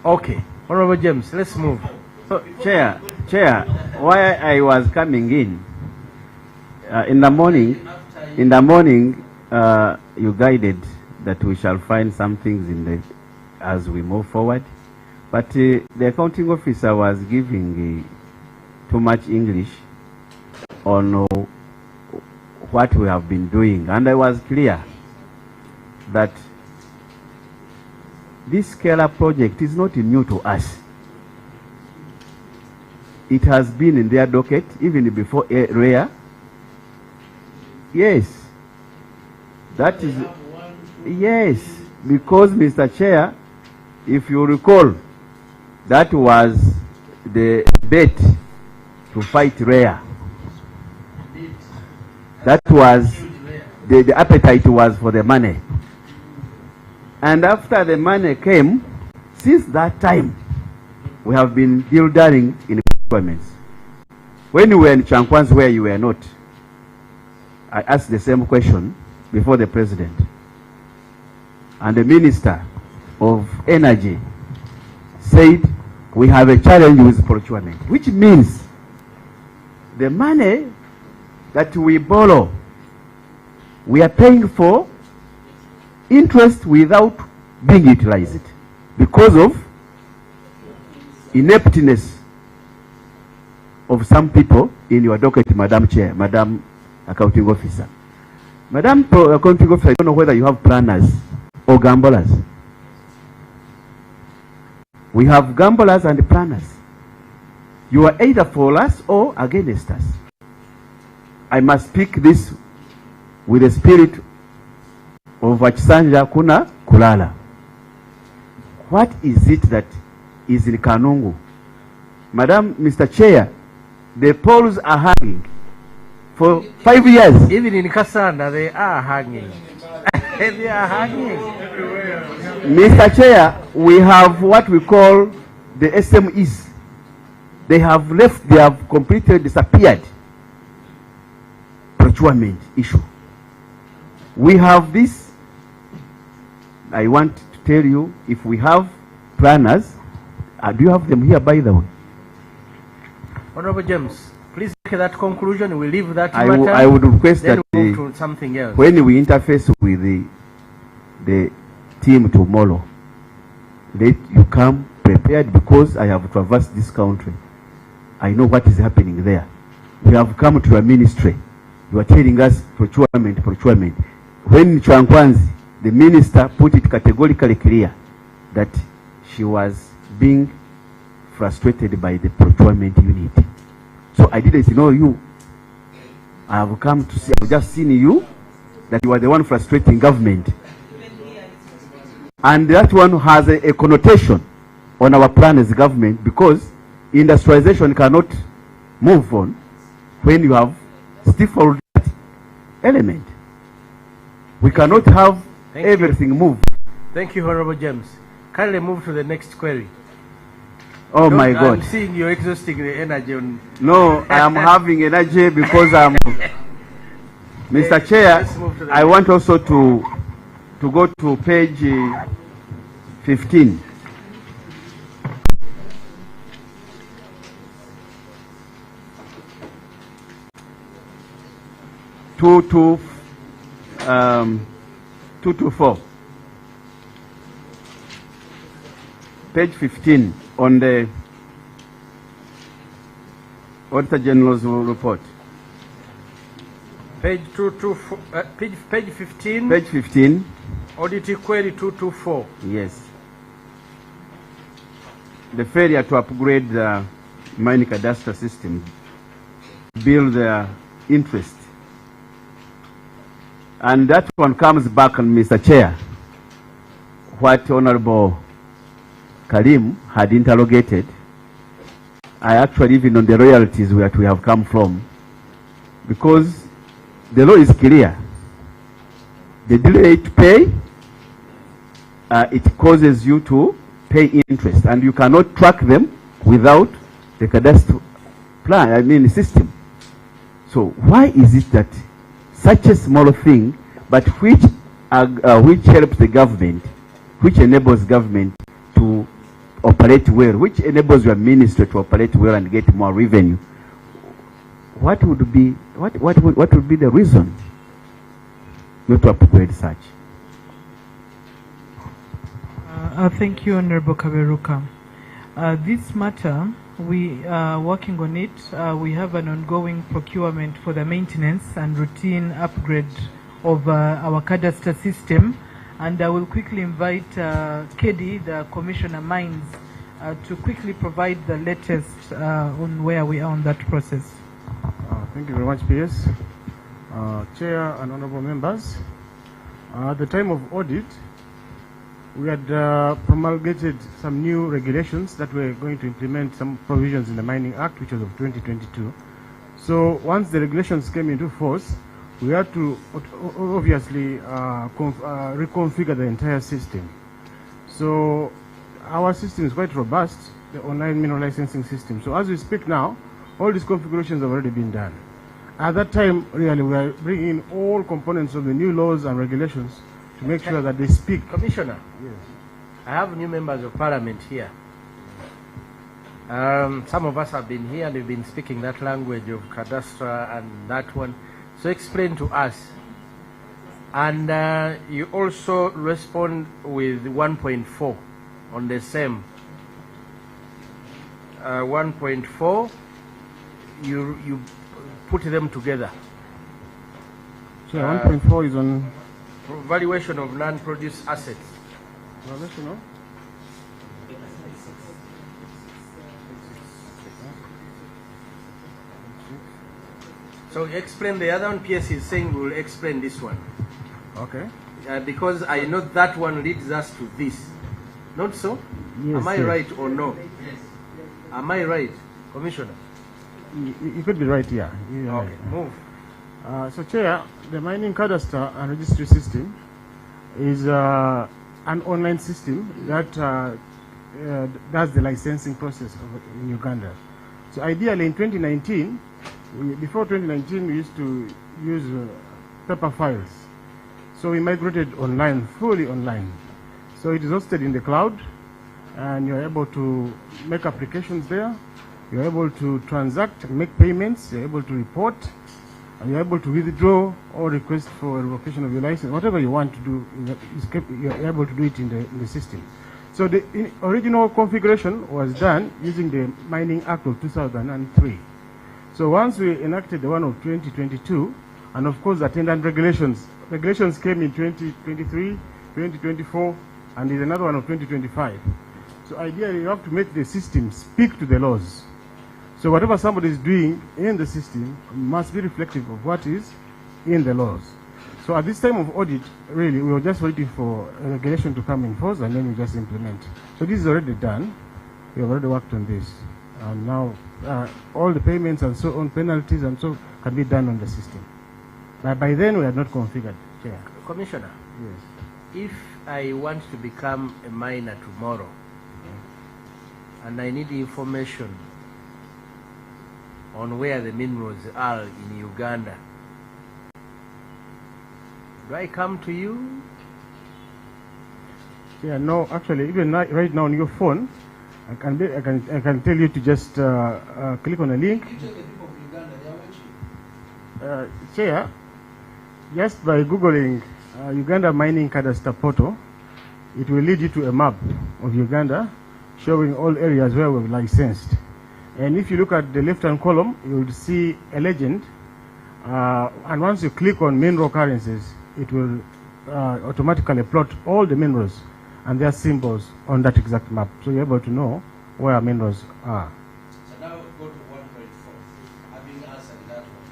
Okay. Honorable James, let's move. So, Chair, why I was coming in the morning, you guided that we shall find some things as we move forward, but the accounting officer was giving too much English on what we have been doing, and I was clear that this scale-up project is not new to us. It has been in their docket even before REA. Yes. That is, yes, because Mr. Chair, if you recall, that was the bet to fight REA. That was, the appetite was for the money. And after the money came, since that time, we have been deal-daring in procurements. When you were in Chankwan's where you were not, I asked the same question before the president. And the Minister of Energy said, we have a challenge with procurement, which means the money that we borrow, we are paying for interest without being utilized because of ineptness of some people in your docket, Madam Chair, Madam Accounting Officer. Madam Accounting Officer, I don't know whether you have planners or gamblers. We have gamblers and planners. You are either for us or against us. I must speak this with the spirit of Vachisanja Kuna Kulala. What is it that is in Kanungu? Madam, Mr. Chair, the poles are hanging for 5 years. Even in Kasanda, they are hanging. They are hanging. Mr. Chair, we have what we call the SMEs. They have left, they have completely disappeared. Procurement issue. We have this. I want to tell you, if we have planners, do you have them here, by the way? Honorable James, please take that conclusion. We leave that I matter. I would request then that we'll move to something else. when we interface with the team tomorrow, let you come prepared, because I have traversed this country. I know what is happening there. We have come to a ministry. You are telling us procurement, procurement. When Chankwanzi, the minister, put it categorically clear that she was being frustrated by the procurement unit. So I didn't know you. I have come to see, I've just seen you, that you are the one frustrating government. And that one has a connotation on our plan as government, because industrialization cannot move on when you have stifled that element. We cannot have everything move. Thank you, Honorable James. Kindly move to the next query. Oh my God. I'm seeing you're exhausting the energy on... No, I am having energy because I'm... Mr. Chair, I want also to go to page 15. Two to four. Page 15 on the Auditor General's report. Page 224, page 15. Page 15. Audit query 224. Yes. The failure to upgrade the mine cadastre system, bill their interest. And that one comes back on Mr. Chair, what Honorable Karim had interrogated. I actually, even on the royalties where we have come from, because the law is clear. The delay to pay, it causes you to pay interest, and you cannot track them without the cadastre plan, system. So why is it that such a small thing, but which helps the government, which enables government to operate well, which enables your ministry to operate well and get more revenue, what would be the reason not to upgrade such? Thank you, Honorable Kaberuka. This matter, we are working on it. We have an ongoing procurement for the maintenance and routine upgrade of our cadastre system, And I will quickly invite Kedi, the Commissioner Mines, to quickly provide the latest on where we are on that process. Thank you very much, PS. Chair and honorable members, at the time of audit, we had promulgated some new regulations that were going to implement some provisions in the Mining Act, which was of 2022. So once the regulations came into force, we had to obviously reconfigure the entire system. So our system is quite robust, the online mineral licensing system. So as we speak now, all these configurations have already been done. At that time, really, we are bringing in all components of the new laws and regulations to make sure that they speak. Commissioner, yes. I have new members of parliament here. Some of us have been here and we've been speaking that language of cadastre and that one. So explain to us. And you also respond with 1.4 on the same. 1.4, you put them together. So 1.4 is on valuation of non-produce assets. Valuation of? So explain the other one. PS is saying we will explain this one. Okay. Because I know that one leads us to this. Not so? Yes, Am I yes. right or no? Am I right, Commissioner? You could be right here. Yeah. Okay, move. So, Chair, the mining cadastre and registry system is an online system that does the licensing process in Uganda. So, ideally, in 2019, before 2019, we used to use paper files. So, we migrated online, fully online. So, it is hosted in the cloud, and you're able to make applications there. You're able to transact, make payments, you're able to report, and you're able to withdraw or request for a revocation of your license. Whatever you want to do, you're able to do it in the system. So the original configuration was done using the Mining Act of 2003. So once we enacted the one of 2022, and of course attendant regulations came in 2023, 2024, and there's another one of 2025. So ideally you have to make the system speak to the laws. So whatever somebody is doing in the system must be reflective of what is in the laws. So at this time of audit, really, we were just waiting for a regulation to come in force and then we just implement. So this is already done. We have already worked on this. And now all the payments and so on, penalties and so can be done on the system. But by then we had not configured, Chair. Commissioner, yes. If I want to become a miner tomorrow and I need information on where the minerals are in Uganda, do I come to you? Yeah, no, actually, even right now on your phone, I can tell you to just click on a link. Chair, just by Googling Uganda Mining Cadastre Portal, it will lead you to a map of Uganda showing all areas where we've licensed. And if you look at the left-hand column, you will see a legend. And once you click on mineral currencies, it will automatically plot all the minerals and their symbols on that exact map. So you're able to know where minerals are. So now go to 1.4. I've been answered that one.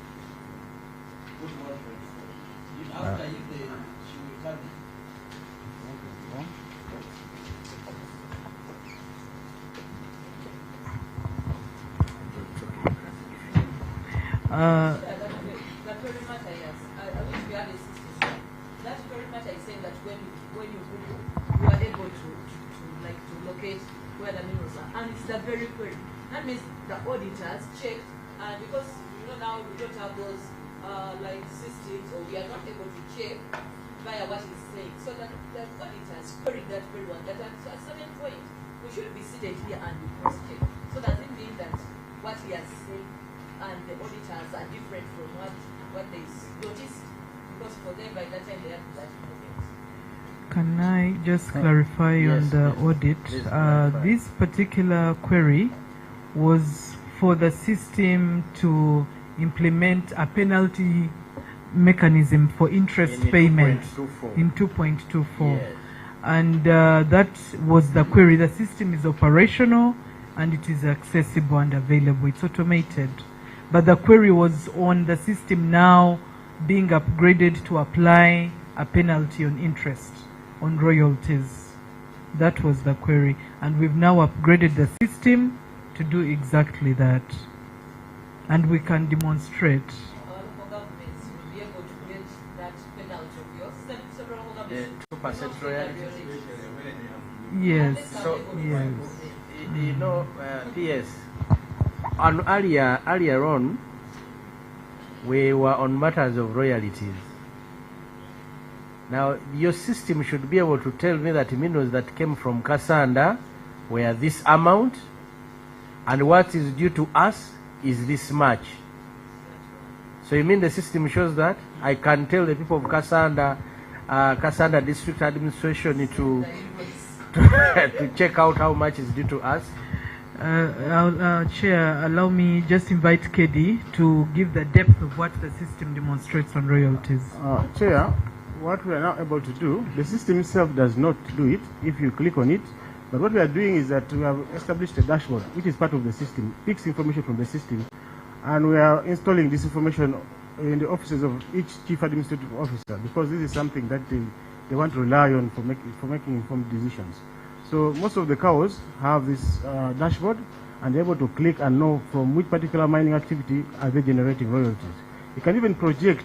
Go to 1.4. After if she will come in. That very matter, yes. I wish we had a system. That very matter is saying that when you Google, you are able to locate where the minerals are. And it's the very query. That means the auditors checked, because now we don't have those systems, or we are not able to check via what he's saying. So that the auditors queried that very one. That at a certain point, we should be seated here and we cross-check. So does it mean that what he has said and the auditors are different from what they noticed? Because for them, by that time, they have that information. Can I just clarify on the audit? This particular query was for the system to implement a penalty mechanism for interest In payment 2.24. in 2.24. Yes. And that was the query. The system is operational and it is accessible and available. It's automated. But the query was on the system now being upgraded to apply a penalty on interest on royalties. That was the query. And we've now upgraded the system to do exactly that. And we can demonstrate. The 2% royalty. Yes. So, yes. You know, PS, on earlier on, we were on matters of royalties. Now, your system should be able to tell me that minerals that came from Kasanda were this amount, and what is due to us is this much. So you mean the system shows that? I can tell the people of Kasanda District Administration to check out how much is due to us. Chair, allow me just invite KD to give the depth of what the system demonstrates on royalties. Chair, what we are now able to do, the system itself does not do it if you click on it, but what we are doing is that we have established a dashboard which is part of the system, picks information from the system, and we are installing this information in the offices of each chief administrative officer, because this is something that they want to rely on for making informed decisions. So most of the cows have this dashboard, and they're able to click and know from which particular mining activity are they generating royalties. You can even project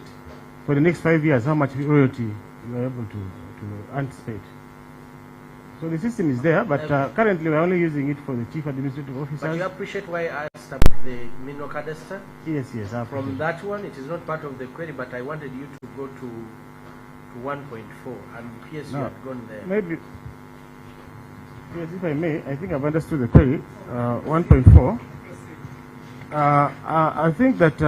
for the next 5 years how much royalty you are able to anticipate. So the system is there, but currently we're only using it for the chief administrative officers. But you appreciate why I asked about the mineral cadastre? Yes, yes. From that one, it is not part of the query, but I wanted you to go to 1.4, and yes, you had gone there. Maybe, yes, if I may, I think I've understood the query. 1.4. I think that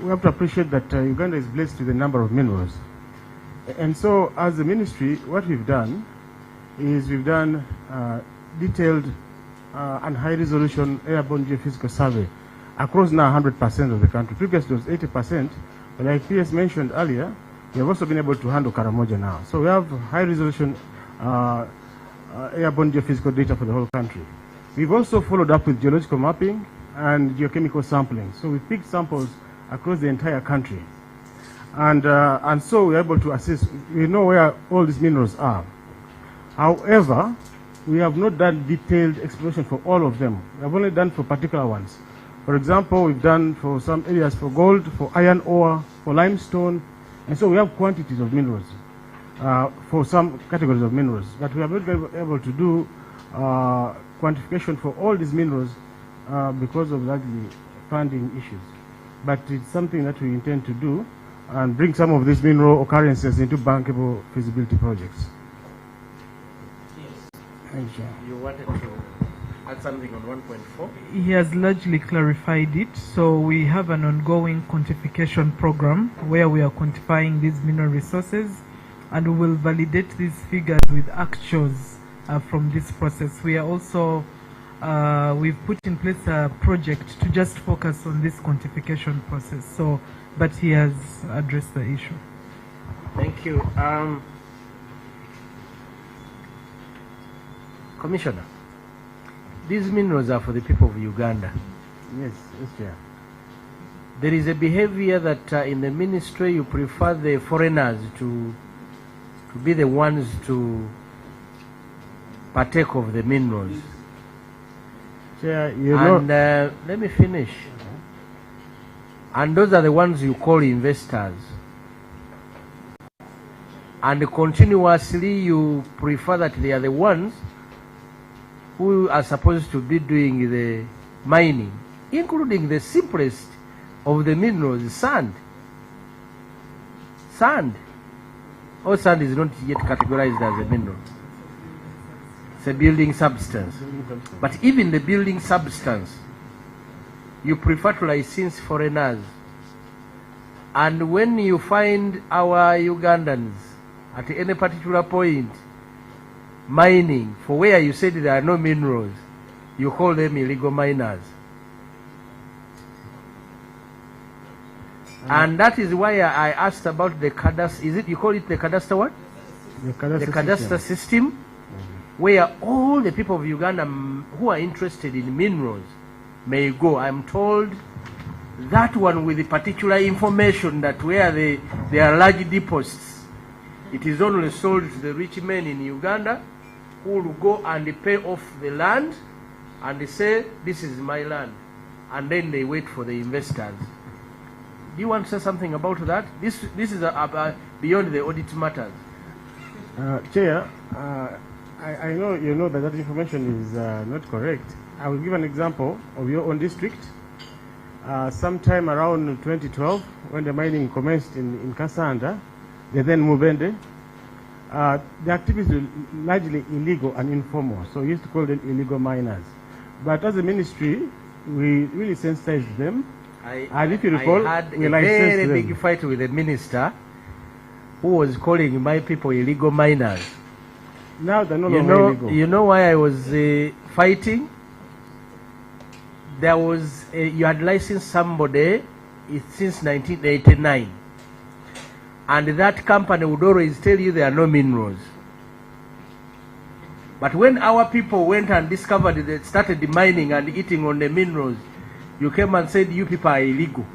we have to appreciate that Uganda is blessed with a number of minerals. And so, as the ministry, what we've done is we've done detailed and high-resolution airborne geophysical survey across now 100% of the country. Previously it was 80%, but like PS mentioned earlier, we have also been able to handle Karamoja now. So we have high-resolution airborne geophysical data for the whole country. We've also followed up with geological mapping and geochemical sampling. So we picked samples across the entire country. And so we're able to assess, we know where all these minerals are. However, we have not done detailed exploration for all of them. We have only done for particular ones. For example, we've done for some areas for gold, for iron ore, for limestone, and so we have quantities of minerals for some categories of minerals. But we have not been able to do quantification for all these minerals because of largely funding issues. But it's something that we intend to do and bring some of these mineral occurrences into bankable feasibility projects. Thank you. You wanted to add something on 1.4? He has largely clarified it. So we have an ongoing quantification program where we are quantifying these mineral resources, and we will validate these figures with actuals from this process. We are also, we've put in place a project to just focus on this quantification process. So, but he has addressed the issue. Thank you. Commissioner, these minerals are for the people of Uganda. Yes, yes, Chair. There is a behavior that in the ministry you prefer the foreigners to be the ones to partake of the minerals. Chair, and let me finish. And those are the ones you call investors. And continuously you prefer that they are the ones who are supposed to be doing the mining, including the simplest of the minerals, sand. Sand. Or sand is not yet categorized as a mineral. It's a building substance. But even the building substance, you prefer to license foreigners. And when you find our Ugandans at any particular point mining for where you said there are no minerals, you call them illegal miners. And that is why I asked about the cadastre. Is it, you call it the cadastre what? The cadastre, The cadastre system, where all the people of Uganda who are interested in minerals may go. I'm told that one with the particular information that where there are large deposits, it is only sold to the rich men in Uganda who will go and pay off the land and they say, this is my land. And then they wait for the investors. Do you want to say something about that? This is beyond the audit matters. Chair, I know you know that information is not correct. I will give an example of your own district. Sometime around 2012, when the mining commenced in Kasanda, they then Mubende, the activities were largely illegal and informal, so we used to call them illegal miners. But as a ministry, we really sensitized them. And if you recall, I had we a licensed very them. big fight with the minister who was calling my people illegal miners. Now they're no longer illegal. You know why I was fighting? There was you had licensed somebody since 1989, and that company would always tell you there are no minerals. But when our people went and discovered they started mining and eating on the minerals, you came and said you people are illegal.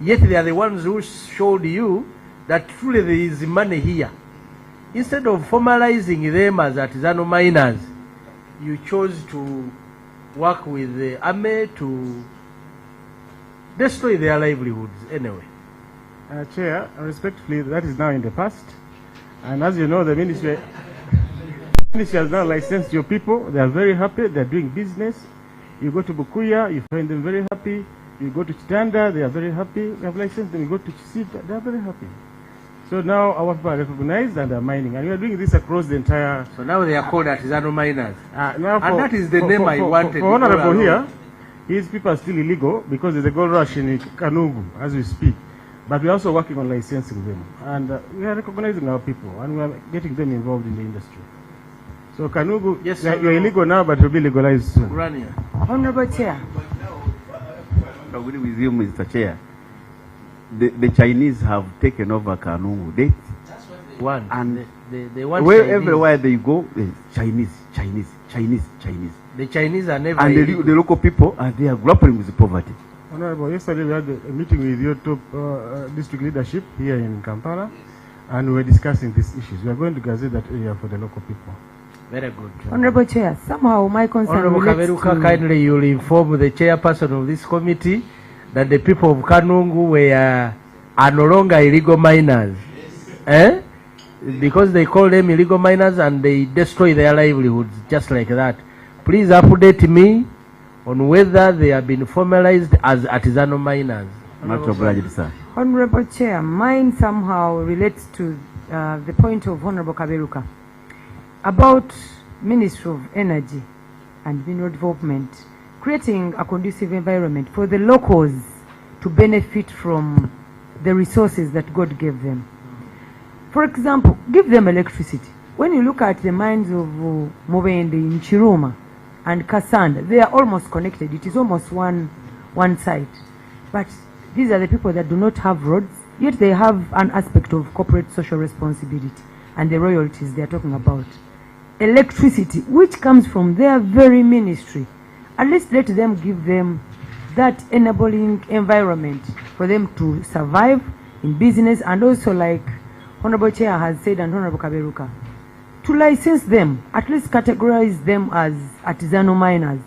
Yet they are the ones who showed you that truly there is money here. Instead of formalizing them as artisanal miners, you chose to work with the army to destroy their livelihoods anyway. Chair, respectfully, that is now in the past. And as you know, the ministry has now licensed your people. They are very happy. They are doing business. You go to Bukuya, you find them very happy. You go to Chitanda, they are very happy. We have licensed them. You go to Chisita, they are very happy. So now our people are recognized and are mining. And we are doing this across the entire... So now they are called artisanal miners. Now and that is the name I wanted. For Honorable here, his people are still illegal because there's a gold rush in Kanungu as we speak. But we're also working on licensing them. And we are recognizing our people and we are getting them involved in the industry. So Kanungu, yes, you're illegal now, but will be legalized soon. Honorable Chair. I agree with you, Mr. Chair. The Chinese have taken over Kanungu. They want and they want everywhere they go, Chinese. The Chinese are never. And the local people they are grappling with poverty. Honorable, yesterday we had a meeting with your top district leadership here in Kampala, and we were discussing these issues. We are going to gazette that area for the local people. Very good. Honorable Chair, somehow my concern Honorable Kaberuka, kindly you will inform the chairperson of this committee that the people of Kanungu are no longer illegal miners. Yes. Because they call them illegal miners and they destroy their livelihoods just like that. Please update me on whether they have been formalized as artisanal miners. Much obliged, sir. Honorable Chair, mine somehow relates to the point of Honorable Kaberuka about Ministry of Energy and Mineral Development creating a conducive environment for the locals to benefit from the resources that God gave them. For example, give them electricity. When you look at the mines of Mubende in Chiruma and Kasanda, they are almost connected. It is almost one site. But these are the people that do not have roads, yet they have an aspect of corporate social responsibility and the royalties they are talking about. Electricity, which comes from their very ministry. At least let them give them that enabling environment for them to survive in business, and also, like Honorable Chair has said and Honorable Kaberuka, to license them, at least categorize them as artisanal miners,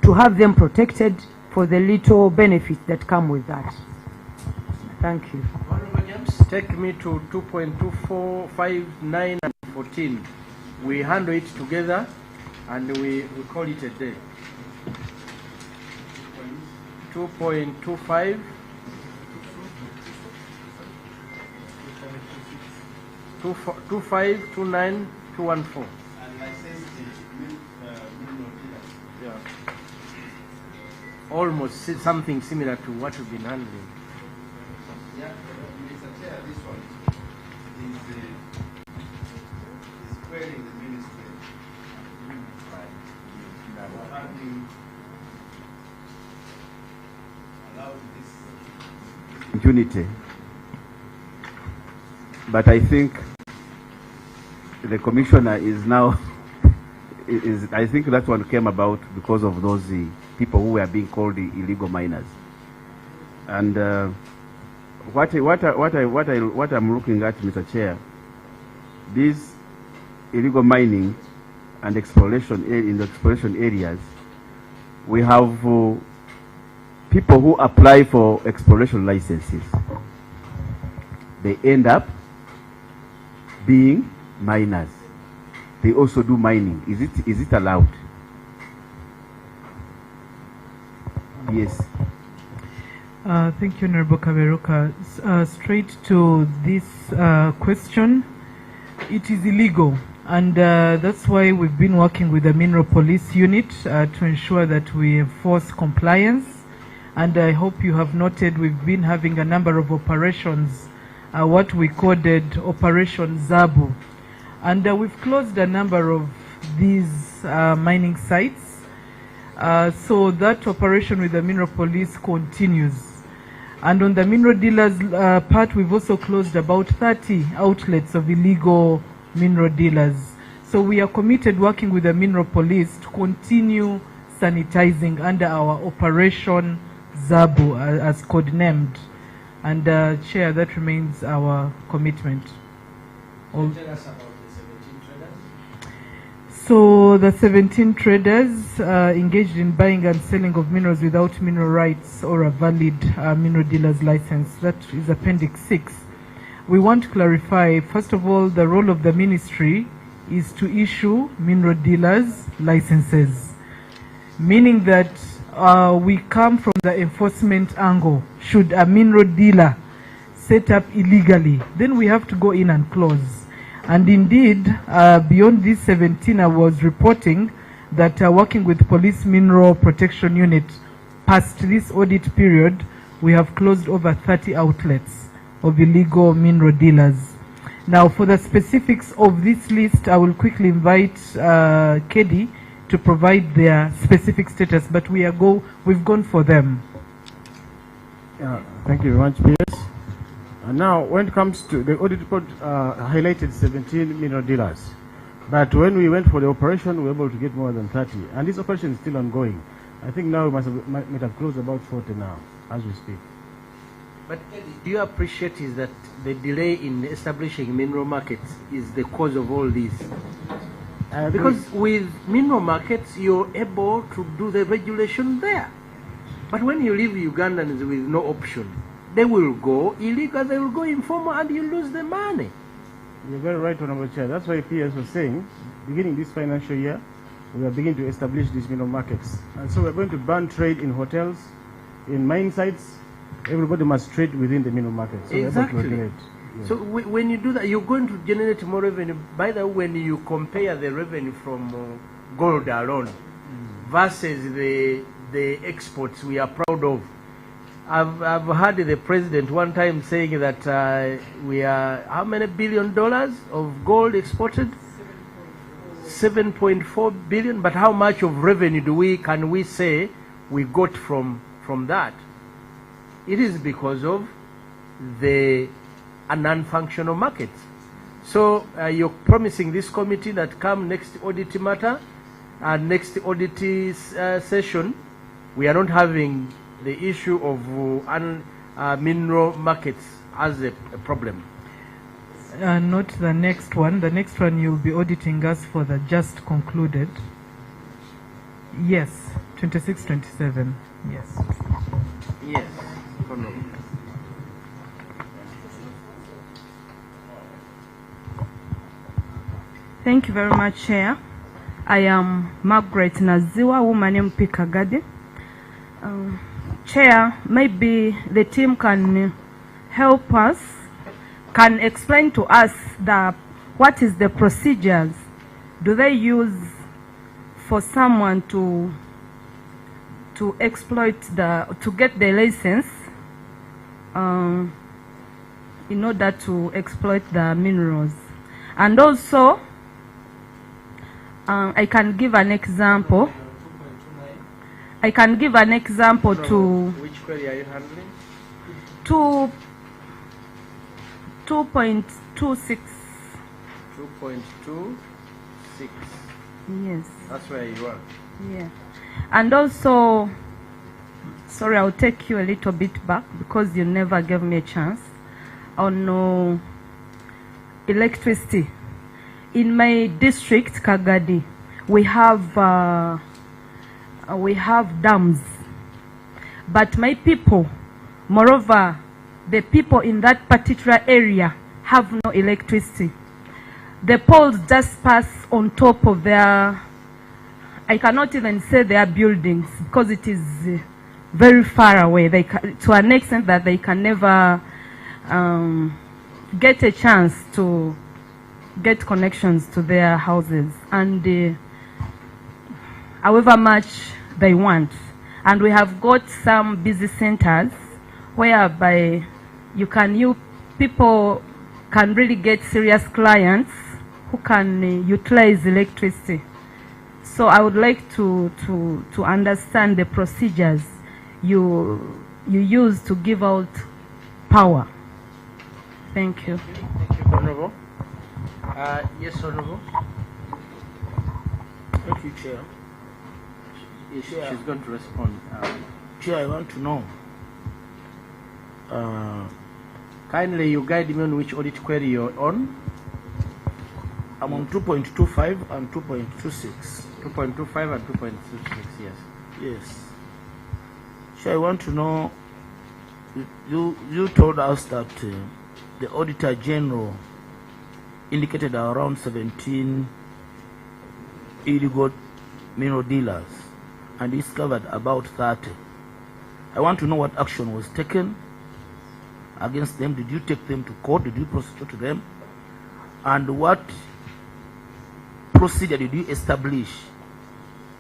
to have them protected for the little benefits that come with that. Thank you. Honorable James, take me to 2.24, 5, 9 and 14. We handle it together and we call it a day. 2.25, 25, 29, 214. Yeah. Almost something similar to what we've been handling. Yeah, Mr. Chair, this one is querying the ministry. That we're having allowed this impunity. But I think the commissioner is now, I think that one came about because of those people who were being called the illegal miners. And what I'm looking at, Mr. Chair, this illegal mining and exploration in the exploration areas, we have people who apply for exploration licenses. They end up being miners. They also do mining. Is it allowed? Yes. Thank you, Honorable Kaberuka. Straight to this question, it is illegal, and that's why we've been working with the Mineral Police Unit to ensure that we enforce compliance. And I hope you have noted we've been having a number of operations, what we called Operation Zabu. And we've closed a number of these mining sites. So that operation with the Mineral Police continues. And on the mineral dealers part, we've also closed about 30 outlets of illegal mineral dealers. So we are committed working with the Mineral Police to continue sanitizing under our Operation Zabu as codenamed. And Chair, that remains our commitment. Tell us about the 17 traders. So the 17 traders engaged in buying and selling of minerals without mineral rights or a valid mineral dealer's license. That is Appendix 6. We want to clarify, first of all, the role of the ministry is to issue mineral dealers licenses, meaning that we come from the enforcement angle. Should a mineral dealer set up illegally, then we have to go in and close. And indeed, beyond these 17, I was reporting that working with Police Mineral Protection Unit, past this audit period, we have closed over 30 outlets of illegal mineral dealers. Now, for the specifics of this list, I will quickly invite Kedi to provide their specific status, but we've gone for them. Thank you very much, PS. Now, when it comes to the audit report, highlighted 17 mineral dealers. But when we went for the operation, we were able to get more than 30. And this operation is still ongoing. I think now we might have closed about 40 now, as we speak. But do you appreciate is that the delay in establishing mineral markets is the cause of all this? Because with mineral markets, you're able to do the regulation there. But when you leave Ugandans with no option, they will go illegal, they will go informal, and you lose the money. You're very right, Honorable Chair. That's why PS was saying, beginning this financial year, we are beginning to establish these mineral markets. And so we're going to ban trade in hotels, in mine sites. Everybody must trade within the mineral market. So Exactly. Yes. So when you do that, you're going to generate more revenue. By the way, when you compare the revenue from gold alone versus the exports we are proud of, I've heard the president one time saying that we are how many $1 billion of gold exported? 7.4 billion. But how much of revenue can we say we got from that? It is because of the non-functional market. So you're promising this committee that come next audit matter and next audit session, we are not having the issue of mineral markets as a problem. Not the next one. The next one you'll be auditing us for the just concluded. Yes, 26-27. Yes. Yes. Thank you very much, Chair. I am Margaret Naziwa, woman in Pikagadi. Chair, maybe the team can help us, can explain to us what is the procedures do they use for someone to exploit to get the license in order to exploit the minerals. And also, I can give an example. Which query are you handling? 2.26. 2.26. Yes. That's where you are. Yeah. And also, sorry, I'll take you a little bit back because you never gave me a chance. On electricity. In my district, Kagadi, we have dams. But my people, moreover, the people in that particular area have no electricity. The poles just pass on top of their, I cannot even say their buildings because it is very far away. They to an extent that they can never get a chance to get connections to their houses. And however much they want. And we have got some busy centers whereby people can really get serious clients who can utilize electricity. So I would like to understand the procedures you use to give out power. Thank you. Thank you, Honorable. Yes, Honorable. Thank you, Chair. She's going to respond. Chair, I want to know. Kindly, you guide me on which audit query you're on. I'm on 2.25 and 2.26. 2.25 and 2.26, yes. Yes. Chair, I want to know, you told us that the Auditor General indicated around 17 illegal mineral dealers and discovered about 30. I want to know what action was taken against them. Did you take them to court? Did you prosecute them? And what procedure did you establish?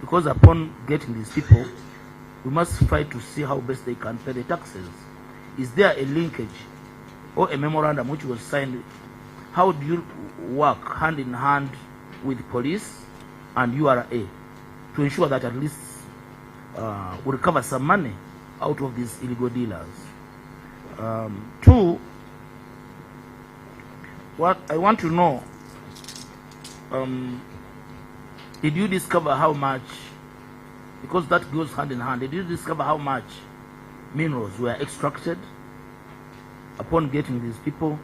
Because upon getting these people, we must fight to see how best they can pay the taxes. Is there a linkage or a memorandum which was signed? How do you work hand in hand with police and URA to ensure that at least we recover some money out of these illegal dealers? Two, what I want to know, did you discover how much, because that goes hand in hand, did you discover how much minerals were extracted upon getting these people,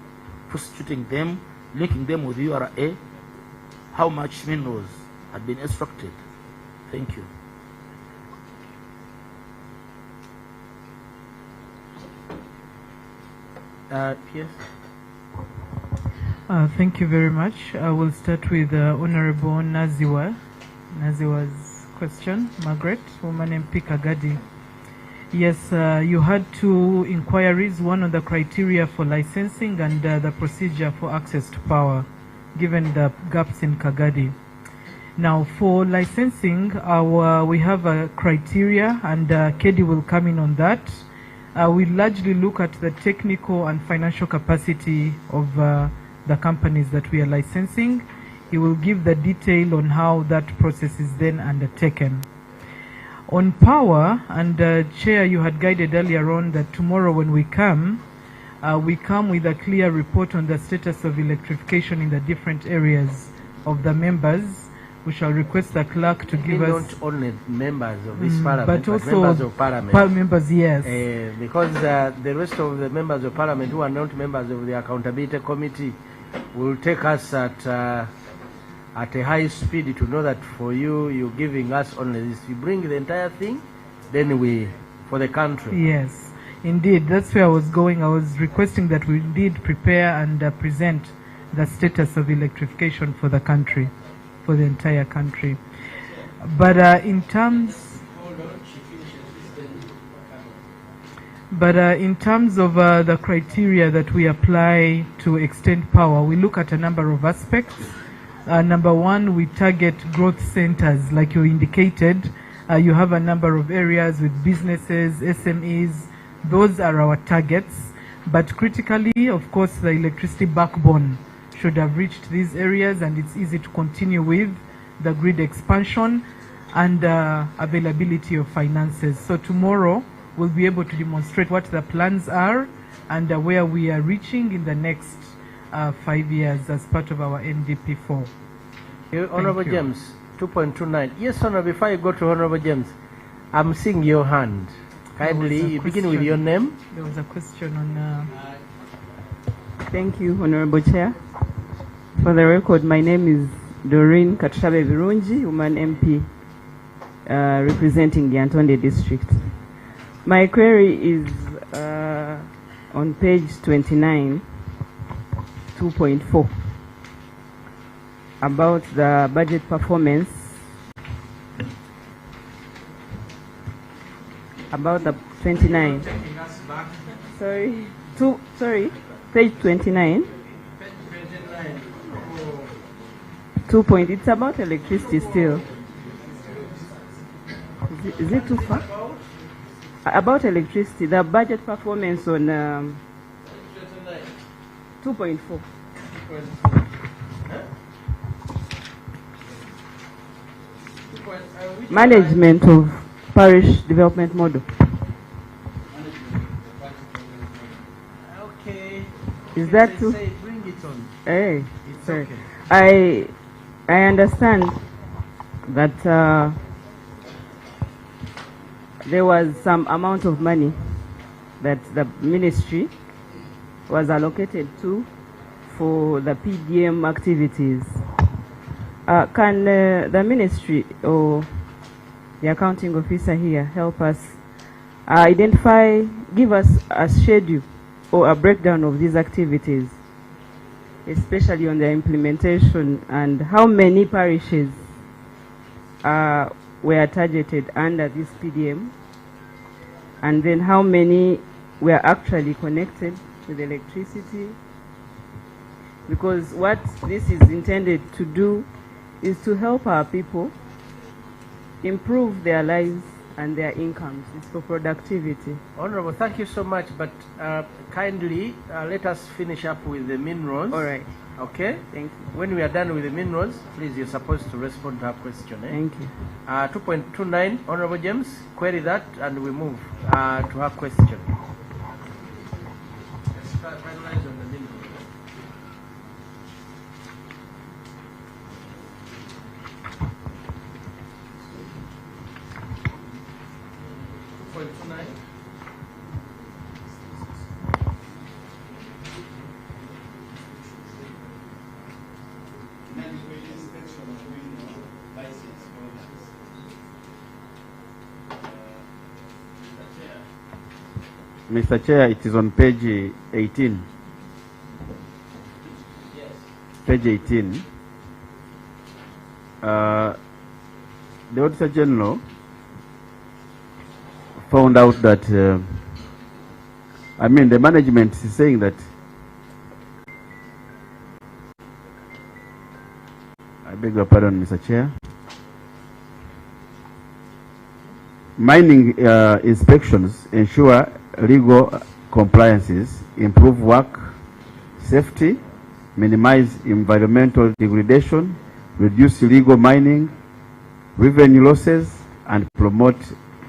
prostituting them, linking them with URA? How much minerals had been extracted? Thank you. Yes. Thank you very much. I will start with Honorable Naziwa's question. Margaret, woman MP Kagadi. Yes, you had two inquiries, one on the criteria for licensing and the procedure for access to power, given the gaps in Kagadi. Now, for licensing, we have a criteria, and Kedi will come in on that. We largely look at the technical and financial capacity of the companies that we are licensing. He will give the detail on how that process is then undertaken. On power, and Chair, you had guided earlier on that tomorrow when we come with a clear report on the status of electrification in the different areas of the members. We shall request the clerk to give us... Not only members of this parliament, but also members of parliament. Members, yes. Because the rest of the members of parliament who are not members of the accountability committee will take us at a high speed to know that for you're giving us only this. You bring the entire thing, then for the country. Yes, indeed. That's where I was going. I was requesting that we did prepare and present the status of electrification for the country, for the entire country. But in terms of the criteria that we apply to extend power, we look at a number of aspects. Number one, we target growth centers, like you indicated. You have a number of areas with businesses, SMEs. Those are our targets. But critically, of course, the electricity backbone should have reached these areas, and it's easy to continue with the grid expansion and availability of finances. So tomorrow, we'll be able to demonstrate what the plans are and where we are reaching in the next 5 years as part of our NDP4. Honorable you. James, 2.29. Yes, Honorable, before you go to Honorable James, I'm seeing your hand. Kindly begin with your name. There was a question on... Thank you, Honorable Chair. For the record, my name is Doreen Katrabe Virunji, woman MP, representing the Antonde district. My query is on page 29, 2.4, about the budget performance, about the 29. Sorry, page 29. 2 point, it's about electricity still. Is it too far? About electricity, the budget performance on 2.4. Management of parish development model. Okay. Is that too? Bring it on. Hey, It's sorry. okay. I understand that there was some amount of money that the ministry was allocated to for the PDM activities. Can the ministry or the accounting officer here help us identify, give us a schedule or a breakdown of these activities, especially on the implementation, and how many parishes were targeted under this PDM, and then how many were actually connected with electricity? Because what this is intended to do is to help our people improve their lives and their incomes. It's for productivity. Honorable, thank you so much, but kindly let us finish up with the minerals. All right. Okay? Thank you. When we are done with the minerals, please, you're supposed to respond to her question. Thank you. 2.29, Honorable James, query that, and we move to her question. Let's finalize on the minerals. Mr. Chair, it is on page 18. Yes. Page 18. The Auditor General found out that, the management is saying that, I beg your pardon, Mr. Chair. Mining inspections ensure legal compliances, improve work safety, minimize environmental degradation, reduce illegal mining, revenue losses, and promote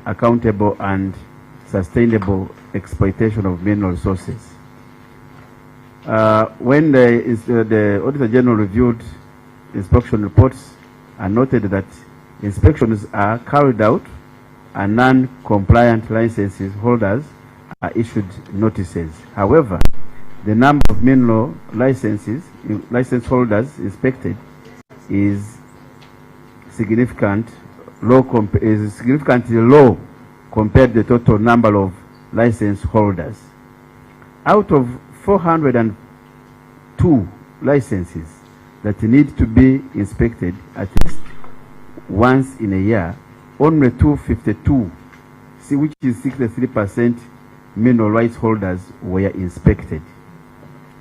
accountable and sustainable exploitation of mineral resources. When the Auditor General reviewed inspection reports and noted that inspections are carried out and non-compliant licenses holders are issued notices. However, the number of mineral license holders inspected is significantly low compared to the total number of license holders. Out of 402 licenses that need to be inspected at least once in a year, only 252, which is 63%, mineral rights holders were inspected.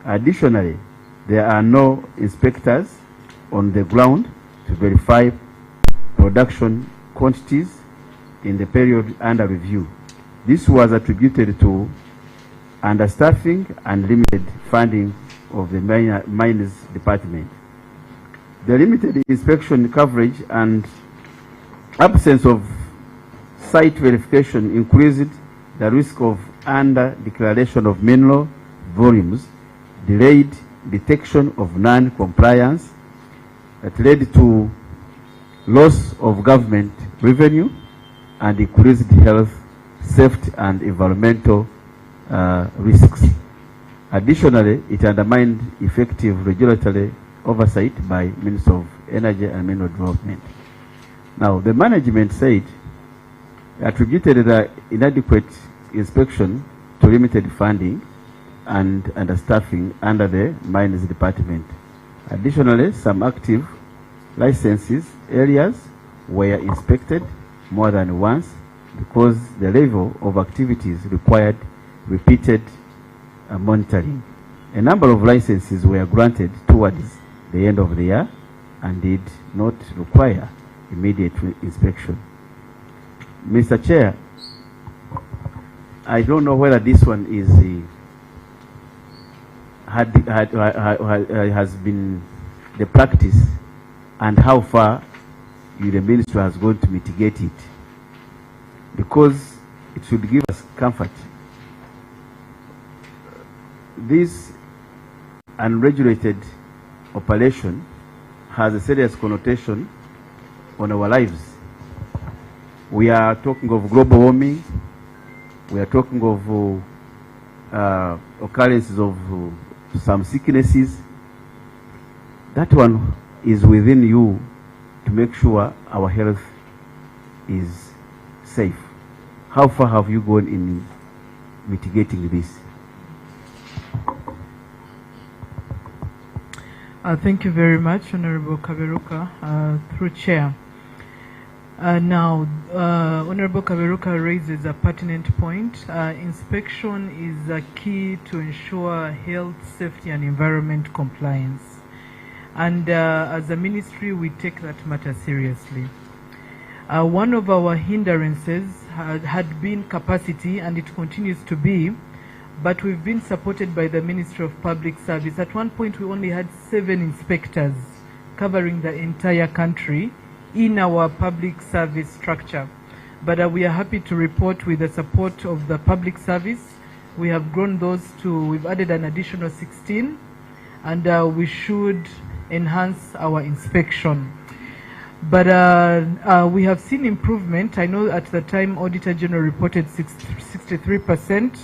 Additionally, there are no inspectors on the ground to verify production quantities in the period under review. This was attributed to understaffing and limited funding of the mines department. The limited inspection coverage and absence of site verification increased the risk of under declaration of mineral volumes, delayed detection of non-compliance that led to loss of government revenue and increased health, safety, and environmental risks. Additionally, it undermined effective regulatory oversight by Minister of Energy and Mineral Development. Now, the management said attributed the inadequate inspection to limited funding and understaffing under the Mines Department. Additionally, some active licenses areas were inspected more than once because the level of activities required repeated monitoring. A number of licenses were granted towards the end of the year and did not require immediate inspection. Mr. Chair, I don't know whether this one is has been the practice and how far the ministry has gone to mitigate it, because it should give us comfort. This unregulated operation has a serious connotation on our lives. We are talking of global warming. We are talking of occurrences of some sicknesses. That one is within you to make sure our health is safe. How far have you gone in mitigating this? Thank you very much, Honorable Kaberuka, through Chair. Now, Honorable Kaberuka raises a pertinent point. Inspection is a key to ensure health, safety, and environment compliance. And as a ministry, we take that matter seriously. One of our hindrances had been capacity, and it continues to be, but we've been supported by the Ministry of Public Service. At one point, we only had 7 inspectors covering the entire country in our public service structure. But we are happy to report, with the support of the public service, we have grown those to, we've added an additional 16, and we should enhance our inspection. But we have seen improvement. I know at the time Auditor General reported 63%.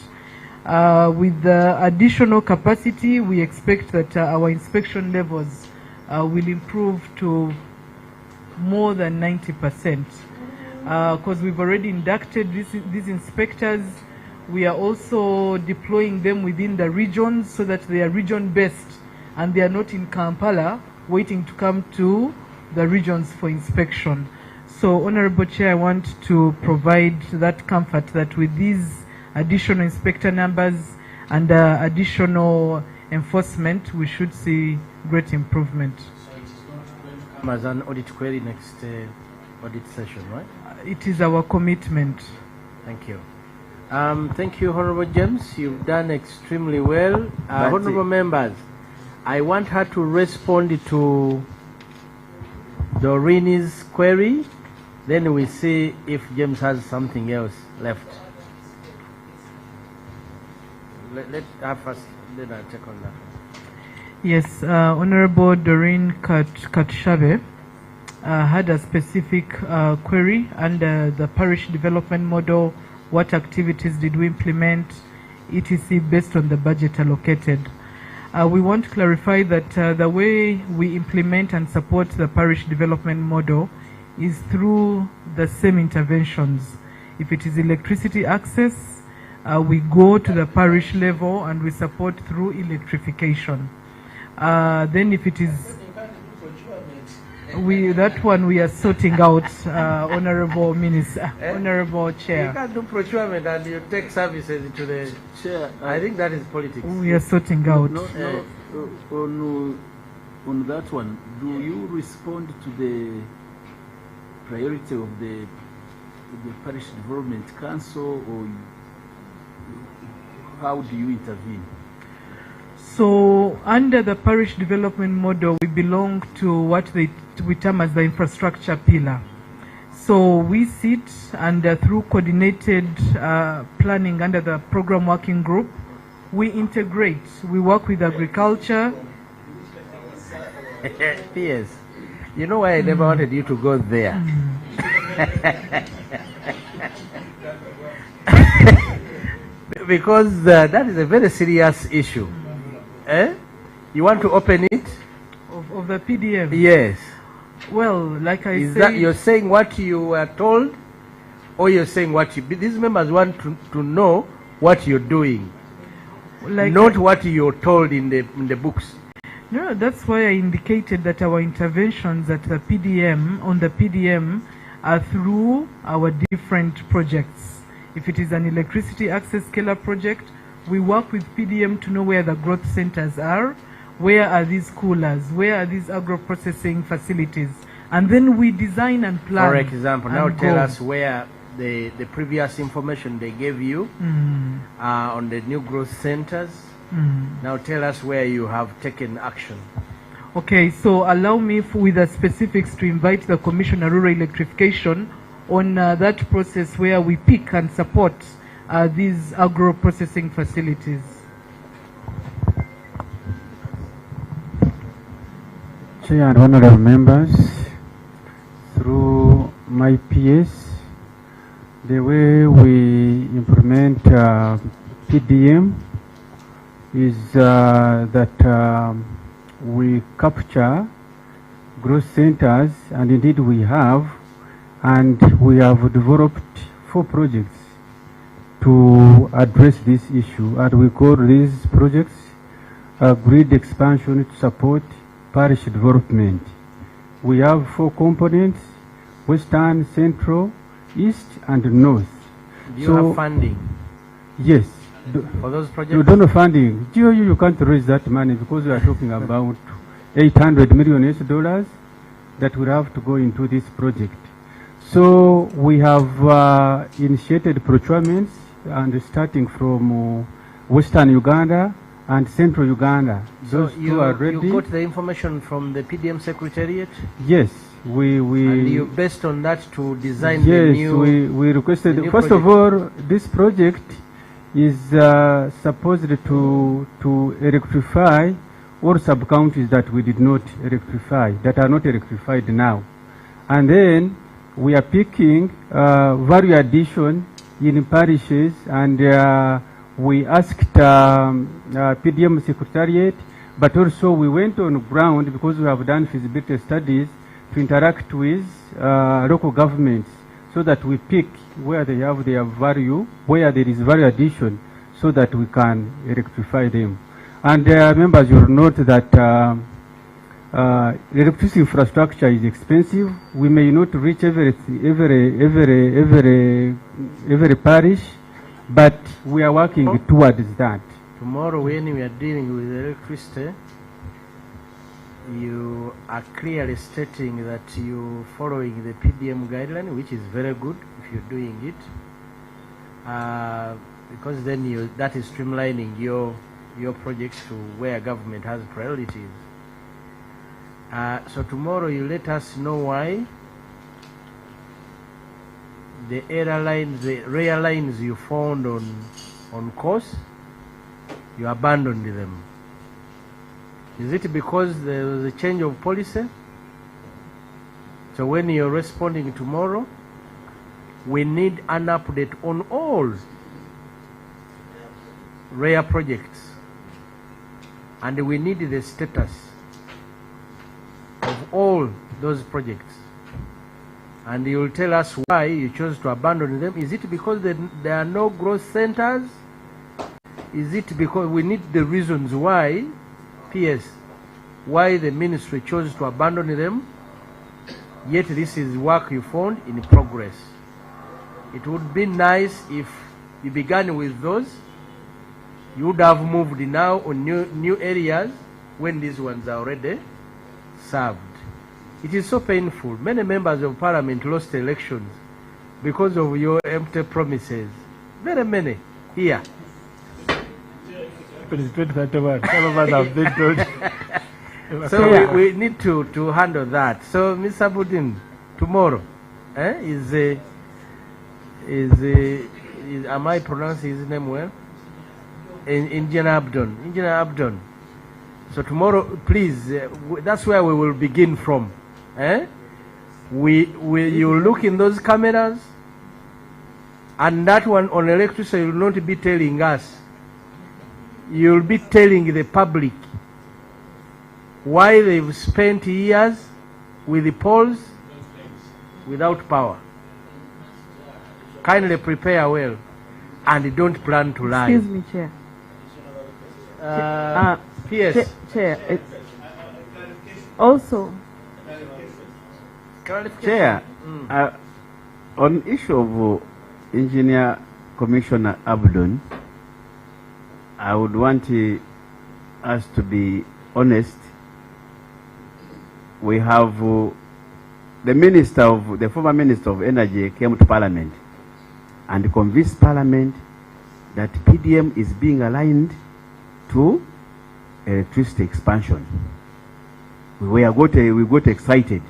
With the additional capacity, we expect that our inspection levels will improve to more than 90%. Because we've already inducted these inspectors. We are also deploying them within the regions so that they are region-based and they are not in Kampala waiting to come to the regions for inspection. So, Honorable Chair, I want to provide that comfort that with these additional inspector numbers and additional enforcement, we should see great improvement. So it is not going to come as an audit query next audit session, right? It is our commitment. Thank you. Thank you, Honorable James. You've done extremely well. Honorable members, I want her to respond to Doreen's query. Then we see if James has something else left. Let her first, then I'll check on that. Yes, Honorable Doreen Katshabe had a specific query under the parish development model. What activities did we implement, etc., based on the budget allocated? We want to clarify that the way we implement and support the parish development model is through the same interventions. If it is electricity access, we go to the parish level and we support through electrification. Then if it is, that one we are sorting out, Honorable Minister, Honorable Chair. You can't do procurement and you take services into the chair. I think that is politics. We are sorting out. On that one, do you respond to the priority of the Parish Development Council, or how do you intervene? So under the parish development model, we belong to what we term as the infrastructure pillar. So we sit and through coordinated planning under the program working group, we integrate. We work with agriculture. Yes. You know why I never wanted you to go there? Because that is a very serious issue. Eh? You want to open it? Of the PDM? Yes. Well, like I Is said... that you're saying what you were told, or you're saying what you... These members want to know what you're doing, not what you're told in the books. No, that's why I indicated that our interventions at the PDM, on the PDM, are through our different projects. If it is an electricity access scalar project, we work with PDM to know where the growth centers are, where are these coolers, where are these agro-processing facilities, and then we design and plan. For example, now tell us where the previous information they gave you on the new growth centers. Now tell us where you have taken action. Okay, so allow me with the specifics to invite the Commissioner Rural Electrification on that process where we pick and support these agro-processing facilities. Chair and honorable members, through my PS, the way we implement PDM is that we capture growth centers, and indeed we have, and we have developed 4 projects to address this issue, and we call these projects grid expansion to support parish development. We have 4 components: Western, Central, East, and North. Do you have funding? Yes. For those projects? You don't know funding. You can't raise that money because we are talking about $800 million that will have to go into this project. So we have initiated procurements, and starting from Western Uganda and Central Uganda. Those two are ready. You got the information from the PDM Secretariat? Yes, and you based on that to design the yes, new... we requested, first project. of all, this project is supposed to electrify all sub-counties that we did not electrify, that are not electrified now. And then we are picking value addition in parishes, and we asked PDM Secretariat, but also we went on ground because we have done feasibility studies to interact with local governments so that we pick where they have their value, where there is value addition, so that we can electrify them. And members, you will note that electricity infrastructure is expensive. We may not reach every parish, but we are working towards that. Tomorrow when we are dealing with electricity, you are clearly stating that you're following the PDM guideline, which is very good if you're doing it, because then that is streamlining your projects to where government has priorities. So tomorrow you let us know why the rail lines you found on course, you abandoned them. Is it because there was a change of policy? So when you're responding tomorrow, we need an update on all rail projects, and we need the status of all those projects. And you'll tell us why you chose to abandon them. Is it because there are no growth centers? Is it because we need the reasons why, PS, why the ministry chose to abandon them, yet this is work you found in progress? It would be nice if you began with those. You would have moved now on new areas when these ones are already served. It is so painful. Many members of parliament lost elections because of your empty promises. Very many here. So we need to handle that. So, Mr. Budin, tomorrow, Am I pronouncing his name well? Engineer Abdon. Engineer Abdon. So tomorrow, please, that's where we will begin from. You look in those cameras, and that one on electricity will not be telling us. You'll be telling the public why they've spent years with the poles without power. Kindly prepare well and don't plan to lie. Excuse me, Chair. Yes. Chair, also. Chair, on issue of Engineer Commissioner Abdon, I would want us to be honest. We have the former Minister of Energy came to Parliament and convinced Parliament that PDM is being aligned to electricity expansion. We got excited.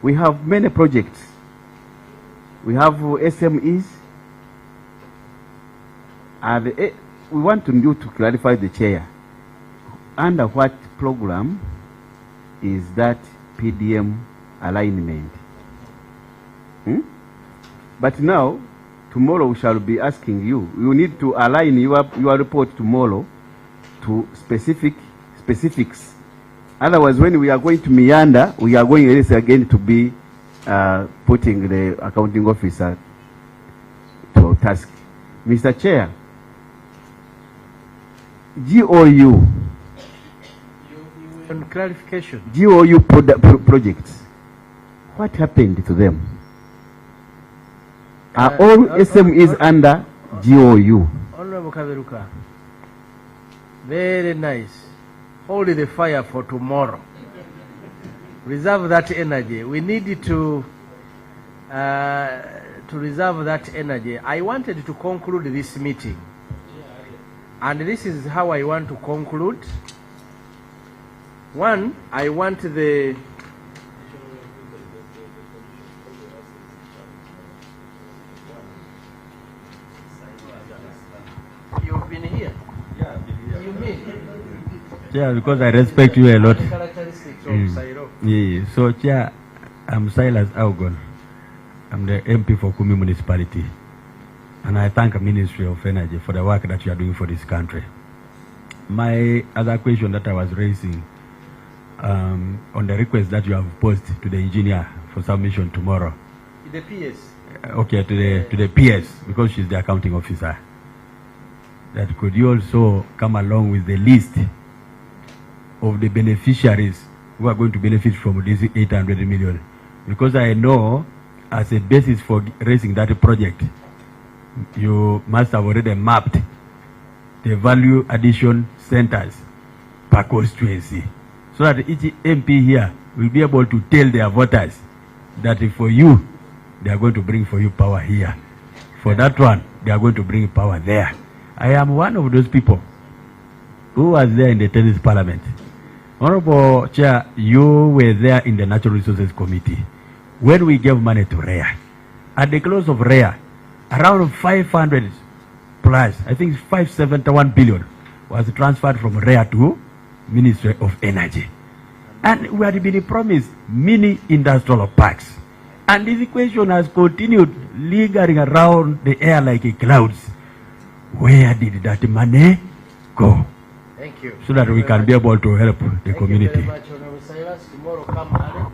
We have many projects. We have SMEs, and we want you to clarify the chair. Under what program is that PDM alignment? But now, tomorrow we shall be asking you. You need to align your report tomorrow to specifics. Otherwise, when we are going to meander, we are going again to be putting the accounting officer to task. Mr. Chair, GOU. On clarification. GOU projects. What happened to them? Are all SMEs under GOU? Honorable Kaberuka, very nice. Hold the fire for tomorrow. Reserve that energy. We need to reserve that energy. I wanted to conclude this meeting, and this is how I want to conclude. One, I want the you've been here. Yeah, you mean? Yeah, because I respect you a lot. Characteristics of Sairo. Yeah. So, Chair, I'm Silas Augon. I'm the MP for Kumi Municipality. And I thank the Ministry of Energy for the work that you are doing for this country. My other question that I was raising on the request that you have posted to the engineer for submission tomorrow. The PS. Okay, to the PS, because she's the accounting officer. That could you also come along with the list of the beneficiaries who are going to benefit from this 800 million? Because I know as a basis for raising that project, you must have already mapped the value addition centers per constituency, so that each MP here will be able to tell their voters that for you, they are going to bring for you power here. For that one, they are going to bring power there. I am one of those people who was there in the tennis parliament. Honorable Chair, you were there in the Natural Resources Committee when we gave money to REA. At the close of REA, around 500 plus, I think 571 billion was transferred from REA to Ministry of Energy. And we had been promised mini industrial parks. And this equation has continued lingering around the air like a clouds. Where did that money go? Thank you. So that we can be able to help the community. Thank you very much, Honorable Silas. Tomorrow come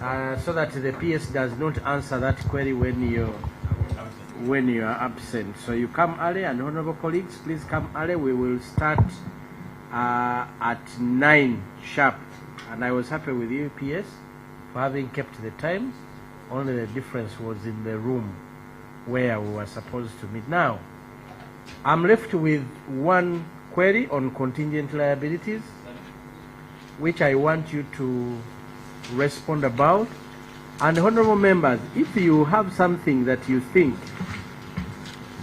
early, so that the PS does not answer that query when you are absent. So you come early, and honorable colleagues, please come early. We will start at 9 sharp. And I was happy with you, PS, for having kept the time. Only the difference was in the room where we were supposed to meet. Now, I'm left with one query on contingent liabilities, which I want you to respond about. And honorable members, if you have something that you think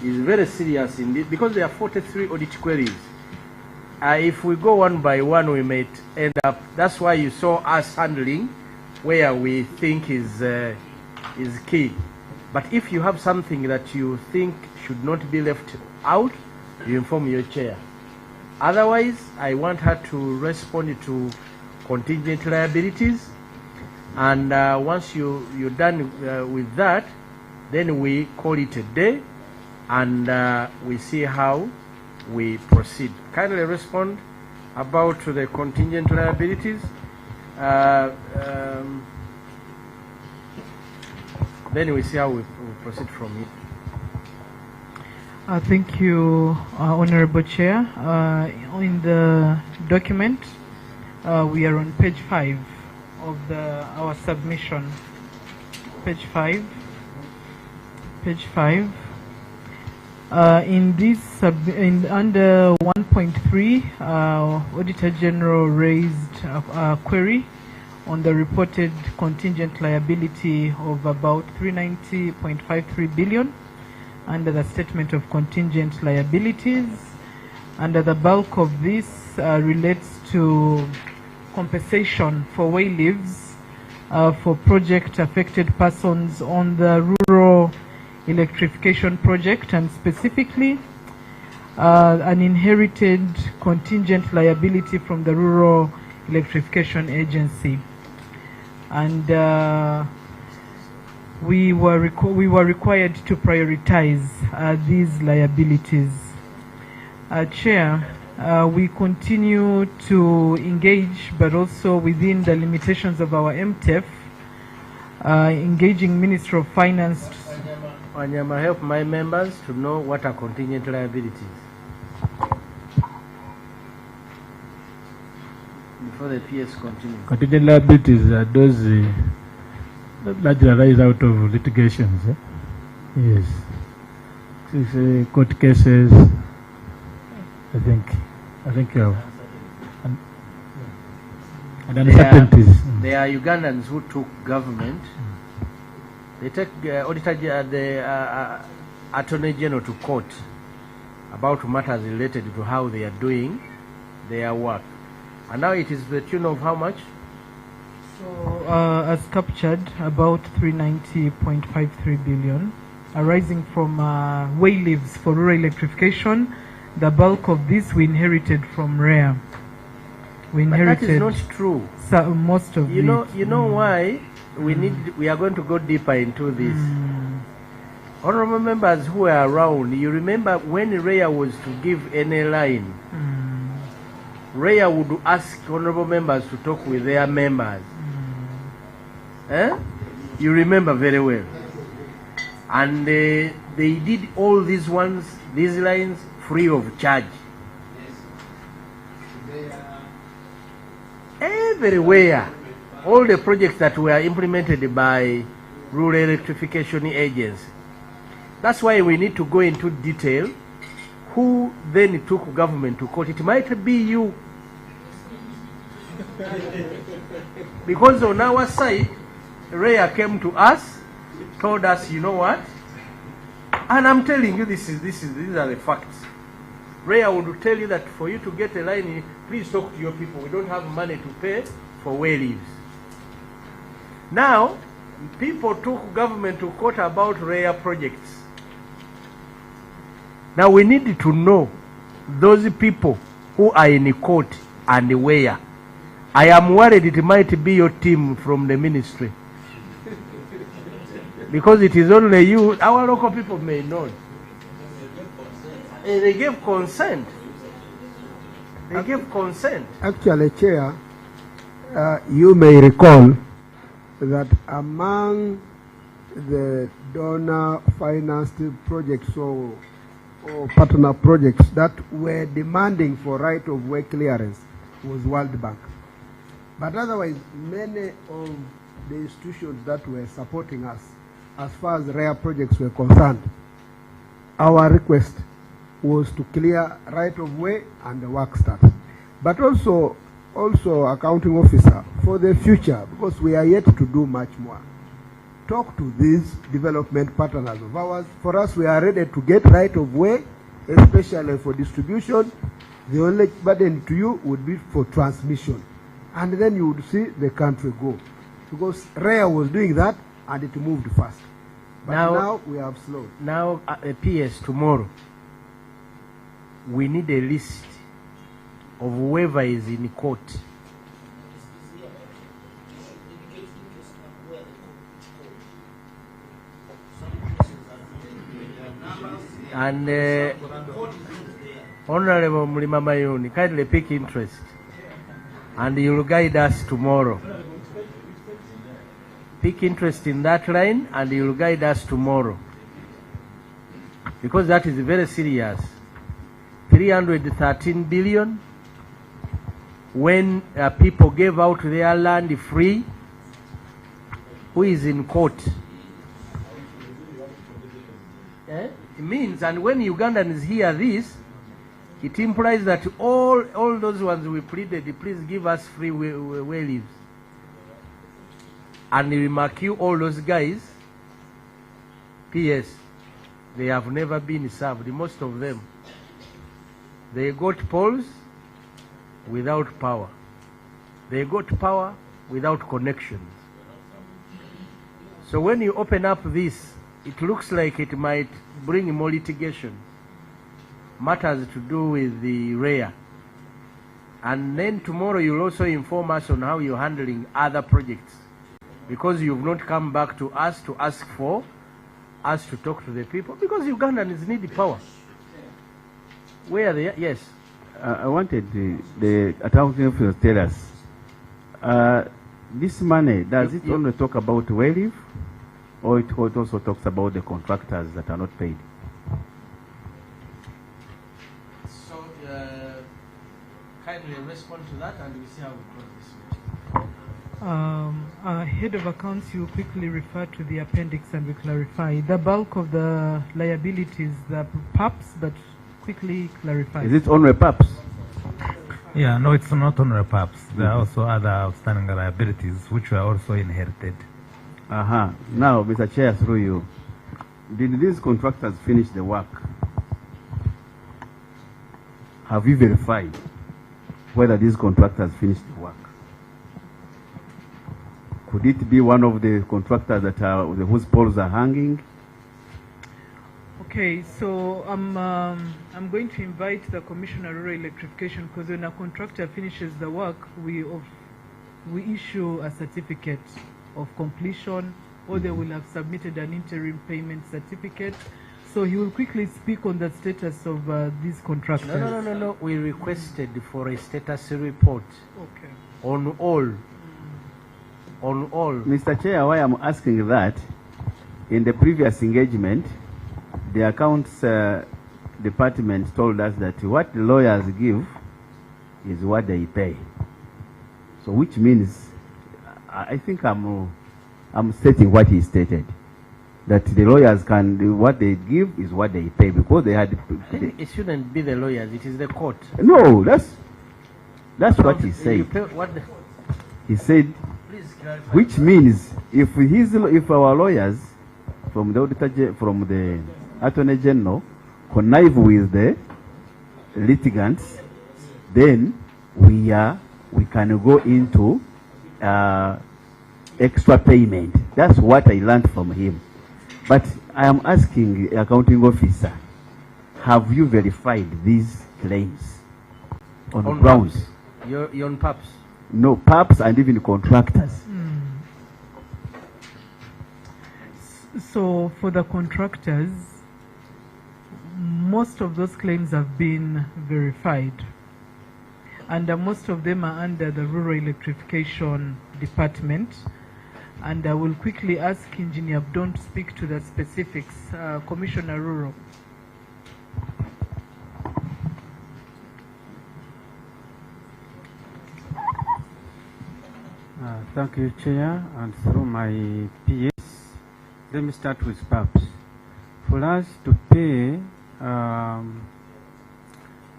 is very serious indeed, because there are 43 audit queries, if we go one by one, we might end up, that's why you saw us handling where we think is key. But if you have something that you think should not be left out, you inform your chair. Otherwise, I want her to respond to contingent liabilities, and once you're done with that, then we call it a day, and we see how we proceed. Kindly respond about the contingent liabilities. Then we see how we proceed from here. Thank you, Honorable Chair. In the document, we are on page 5 of our submission. Page 5. Page 5. In this under 1.3, Auditor General raised a query on the reported contingent liability of about 390.53 billion under the statement of contingent liabilities. Under the bulk of this relates to compensation for way leaves for project affected persons on the rural electrification project, and specifically an inherited contingent liability from the Rural Electrification Agency. And we were required to prioritize these liabilities. Chair, we continue to engage, but also within the limitations of our MTEF, engaging Ministry of Finance. Wanyama, help my members to know what are contingent liabilities before the PS continues. Contingent liabilities are those that arise out of litigations. Yes. It's, court cases. I think you have. And uncertainties. There are Ugandans who took government. They take the Attorney General to court about matters related to how they are doing their work. And now it is the tune of how much? So, as captured, about 390.53 billion, arising from way leaves for rural electrification. The bulk of this we inherited from REA. We inherited. But that is not true. Most of it. You know why we are going to go deeper into this. Honorable members who are around, you remember when REA was to give any line, REA would ask honorable members to talk with their members. You remember very well. And they did all these lines free of charge. Everywhere, all the projects that were implemented by Rural Electrification Agency. That's why we need to go into detail who then took government to court. It might be you. Because on our side, REA came to us, told us, you know what? And I'm telling you, these are the facts. REA would tell you that for you to get a line, please talk to your people. We don't have money to pay for way leaves. Now, people took government to court about REA projects. Now we need to know those people who are in court and where. I am worried it might be your team from the ministry. Because it is only you, our local people may know. They gave consent. They gave consent. Actually, Chair, you may recall that among the donor financed projects or partner projects that were demanding for right-of-way clearance was World Bank. But otherwise, many of the institutions that were supporting us, as far as REA projects were concerned, our request was to clear right-of-way and the work start. But also accounting officer, for the future, because we are yet to do much more, talk to these development partners of ours. For us, we are ready to get right-of-way, especially for distribution. The only burden to you would be for transmission. And then you would see the country go. because REA was doing that and it moved fast. But now we have slowed. Now, PS, tomorrow, we need a list of whoever is in court. And Honorable Mlima Mayuni, kindly pick interest, and you will guide us tomorrow. Pick interest in that line, and you will guide us tomorrow, because that is very serious. 313 billion when people gave out their land free. Who is in court? It means, and when Ugandans hear this, it implies that all those ones we pleaded, please give us free where lives. And we mark you all those guys. P.S. They have never been served, most of them. They got polls without power. They got power without connections. So when you open up this, it looks like it might bring more litigation, matters to do with the REA. And then tomorrow you'll also inform us on how you're handling other projects, because you've not come back to us to ask for us to talk to the people, because Ugandans need the power. Where are they? Yes. I wanted the accounting officer to tell us, this money, does it only talk about where or it also talks about the contractors that are not paid? So, kindly respond to that, and we see how we close this. Head of accounts, you quickly refer to the appendix and we clarify. The bulk of the liabilities, the PAPs, but quickly clarify. Is it only PAPs? Yeah, no, it's not only PAPs. There are also other outstanding liabilities which were also inherited. Now, Mr. Chair, through you, did these contractors finish the work? Have you verified whether these contractors finished the work? Could it be one of the contractors that are whose poles are hanging? Okay, so I'm going to invite the Commissioner of Rural Electrification, because when a contractor finishes the work, we issue a certificate of completion, or they will have submitted an interim payment certificate. So he will quickly speak on the status of these contractors. No. We requested for a status report. Okay. On all. Mr. Chair, why I'm asking that, in the previous engagement, the accounts department told us that what the lawyers give is what they pay. So which means, I think I'm stating what he stated, that the lawyers can, what they give is what they pay, because they had... It shouldn't be the lawyers, it is the court. No, that's what he said. He said, which means if our lawyers from the auditor, from the Attorney General connive with the litigants, then we can go into extra payment. That's what I learned from him. But I am asking accounting officer, have you verified these claims on grounds? You're on PAPs? No, PAPs and even contractors. So for the contractors, most of those claims have been verified, and most of them are under the Rural Electrification Department. And I will quickly ask Engineer Abdon to speak to the specifics. Commissioner Rural. Thank you, Chair, and through my PS, let me start with PAPs. For us to pay a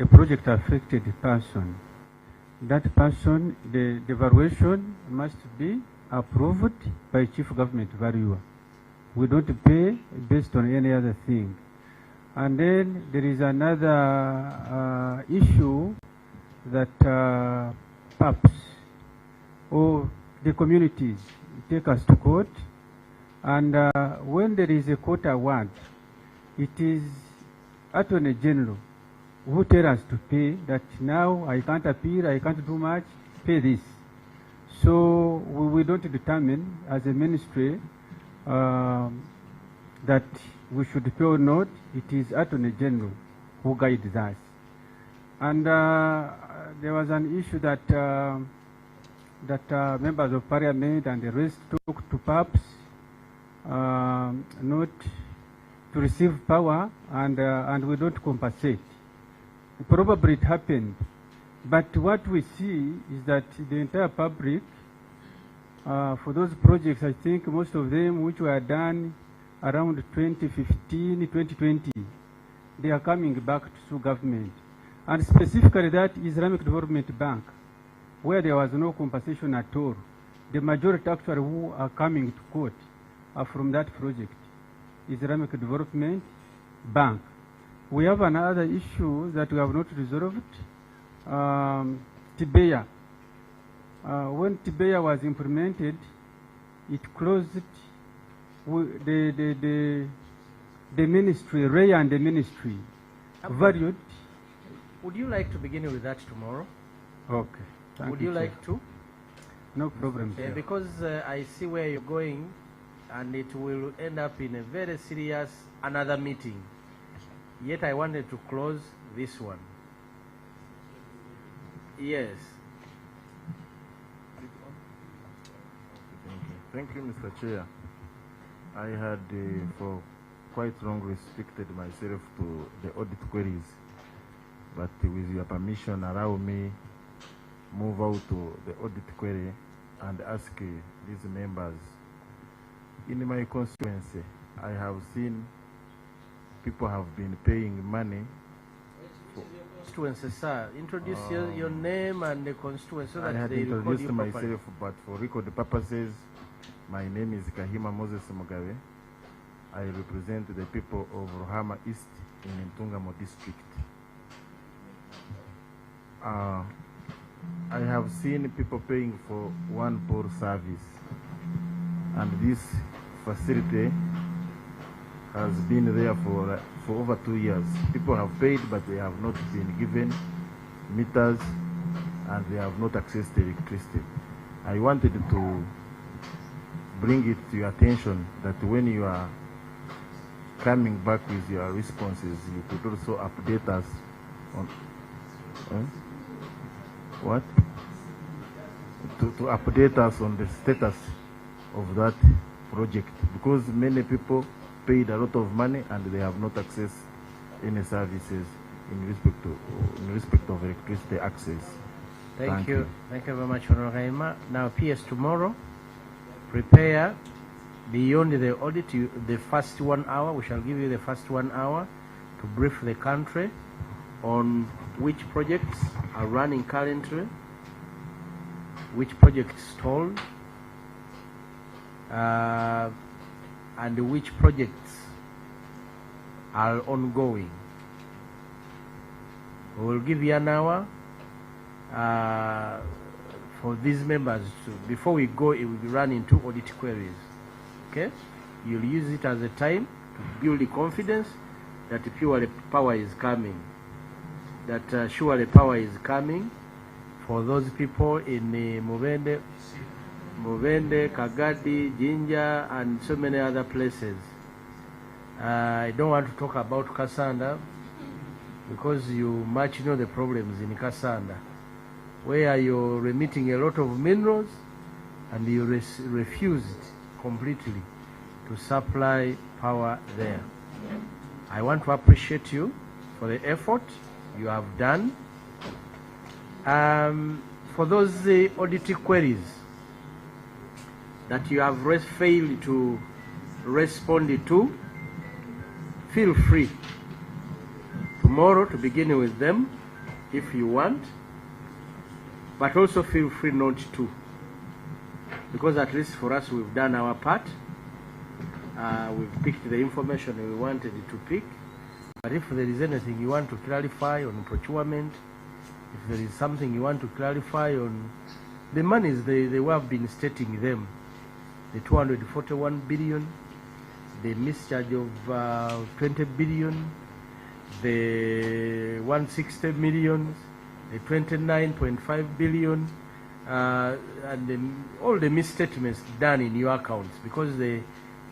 project affected person, that person, the valuation must be approved by Chief Government Valuer. We don't pay based on any other thing. And then there is another issue that PAPs or the communities take us to court. And when there is a court award, it is Attorney General who tell us to pay, that now I can't appeal, I can't do much, pay this. So we don't determine as a ministry that we should pay or not. It is Attorney General who guides us. And there was an issue that members of parliament and the rest took to PAPs not to receive power, and we don't compensate. Probably it happened, but what we see is that the entire public, for those projects, I think most of them which were done around 2015, 2020, they are coming back to government. And specifically that Islamic Development Bank, where there was no compensation at all. The majority actually who are coming to court are from that project, Islamic Development Bank. We have another issue that we have not resolved, Tibeya. When Tibeya was implemented, it closed the ministry, Ray and the ministry valued. Would you like to begin with that tomorrow? Okay. Would you like to? No problem. Because I see where you're going, and it will end up in a very serious another meeting. Yet I wanted to close this one. Yes. Thank you, Mr. Chair. I had for quite long restricted myself to the audit queries, but with your permission, allow me move out to the audit query and ask these members. In my constituency, I have seen people have been paying money. Constituency, sir. Introduce your name and the constituency so that I had they record introduced you properly. myself, but for record purposes, my name is Kahima Moses Mugabe. I represent the people of Rohama East in Ntungamo district. I have seen people paying for one poor service, and this facility has been there for over 2 years. People have paid, but they have not been given meters, and they have not accessed electricity. I wanted to bring it to your attention that when you are coming back with your responses, you could also update us on what? To update us on the status of that project, because many people paid a lot of money and they have not accessed any services in respect of electricity access. Thank you. Thank you very much, Honorable Haima. Now, PS tomorrow, prepare beyond the audit, the first 1 hour. We shall give you the first 1 hour to brief the country on which projects are running currently, which projects stalled, and which projects are ongoing. We will give you an hour for these members to, before we go, it will be run into audit queries. Okay? You'll use it as a time to build the confidence that purely power is coming. That surely power is coming for those people in Mubende, Kagadi, Jinja, and so many other places. I don't want to talk about Kasanda because you much know the problems in Kasanda, where you're remitting a lot of minerals and you refused completely to supply power there. I want to appreciate you for the effort you have done. For those audit queries that you have failed to respond to, feel free tomorrow to begin with them if you want, but also feel free not to, because at least for us we've done our part. We've picked the information we wanted to pick. But if there is anything you want to clarify on procurement, if there is something you want to clarify on the monies, they have been stating them. the 241 billion, the mischarge of 20 billion, the 160 million, the 29.5 billion, and then all the misstatements done in your accounts, because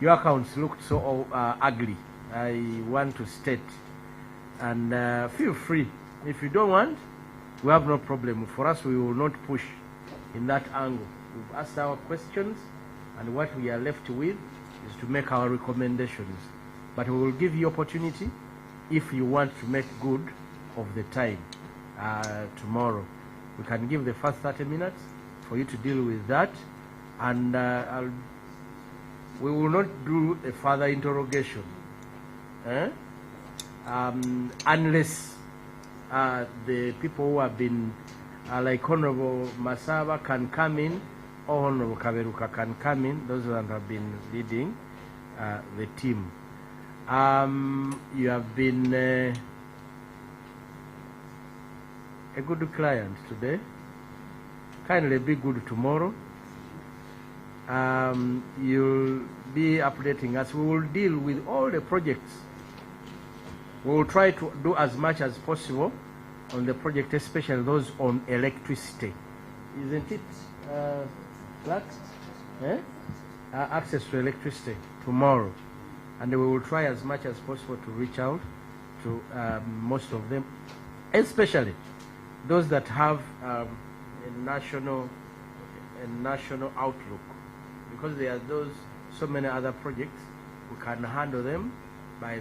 your accounts looked so ugly. I want to state, and feel free. If you don't want, we have no problem. For us, we will not push in that angle. We've asked our questions, and what we are left with is to make our recommendations. But we will give you opportunity if you want to make good of the time tomorrow. We can give the first 30 minutes for you to deal with that, and we will not do a further interrogation unless the people who have been, like Honorable Masaba can come in, or Honorable Kaberuka can come in, those that have been leading the team. You have been a good client today. Kindly be good tomorrow. You'll be updating us. We will deal with all the projects. We will try to do as much as possible on the project, especially those on electricity. Isn't it, Clark? Access to electricity tomorrow. And we will try as much as possible to reach out to most of them, especially those that have a national outlook, because there are so many other projects. We can handle them by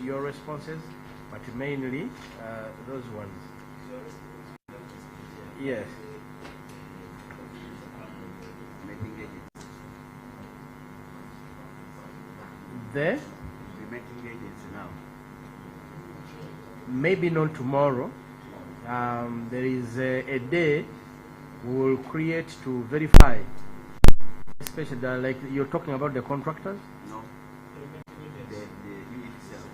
your responses, but mainly those ones. Yes. There? Maybe not tomorrow. There is a day we will create to verify, especially like you're talking about the contractors. No. The unit itself.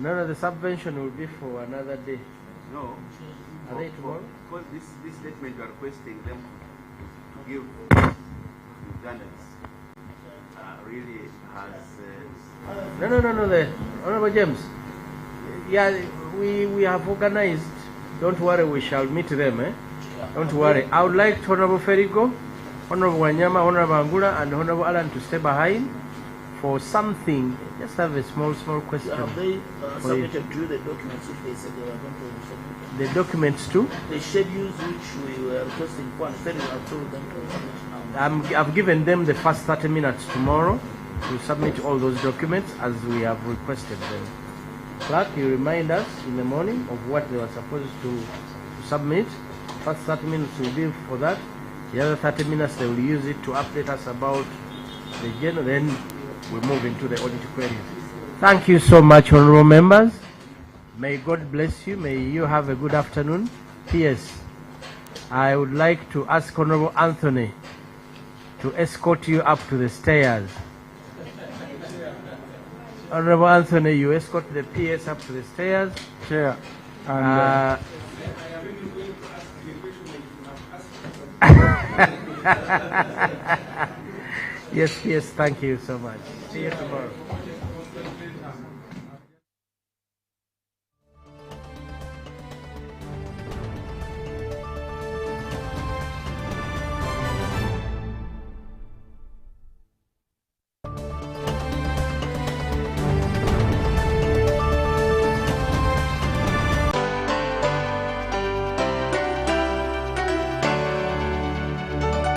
No, the subvention will be for another day. No. Are they tomorrow? Because this statement you are requesting them to give Ugandans really has. No. The Honorable James. Yeah, we have organized. Don't worry, we shall meet them. Don't worry. I would like Honorable Ferigo, Honorable Wanyama, Honorable Angula, and Honorable Alan to stay behind for something. Just have a small question. Have they submitted to the documents if they said they were going to submit? The documents too? The schedules which we were requesting for, and said you have told them to submit now. I've given them the first 30 minutes tomorrow to submit all those documents as we have requested them. Clerk, you remind us in the morning of what they were supposed to submit. First 30 minutes will be for that. The other 30 minutes they will use it to update us about the general. Then we move into the audit queries. Thank you so much, honorable members. May God bless you. May you have a good afternoon. P.S. I would like to ask Honorable Anthony to escort you up to the stairs. Honorable Anthony, you escort the PS up to the stairs. Chair. Yes, thank you so much. See you tomorrow.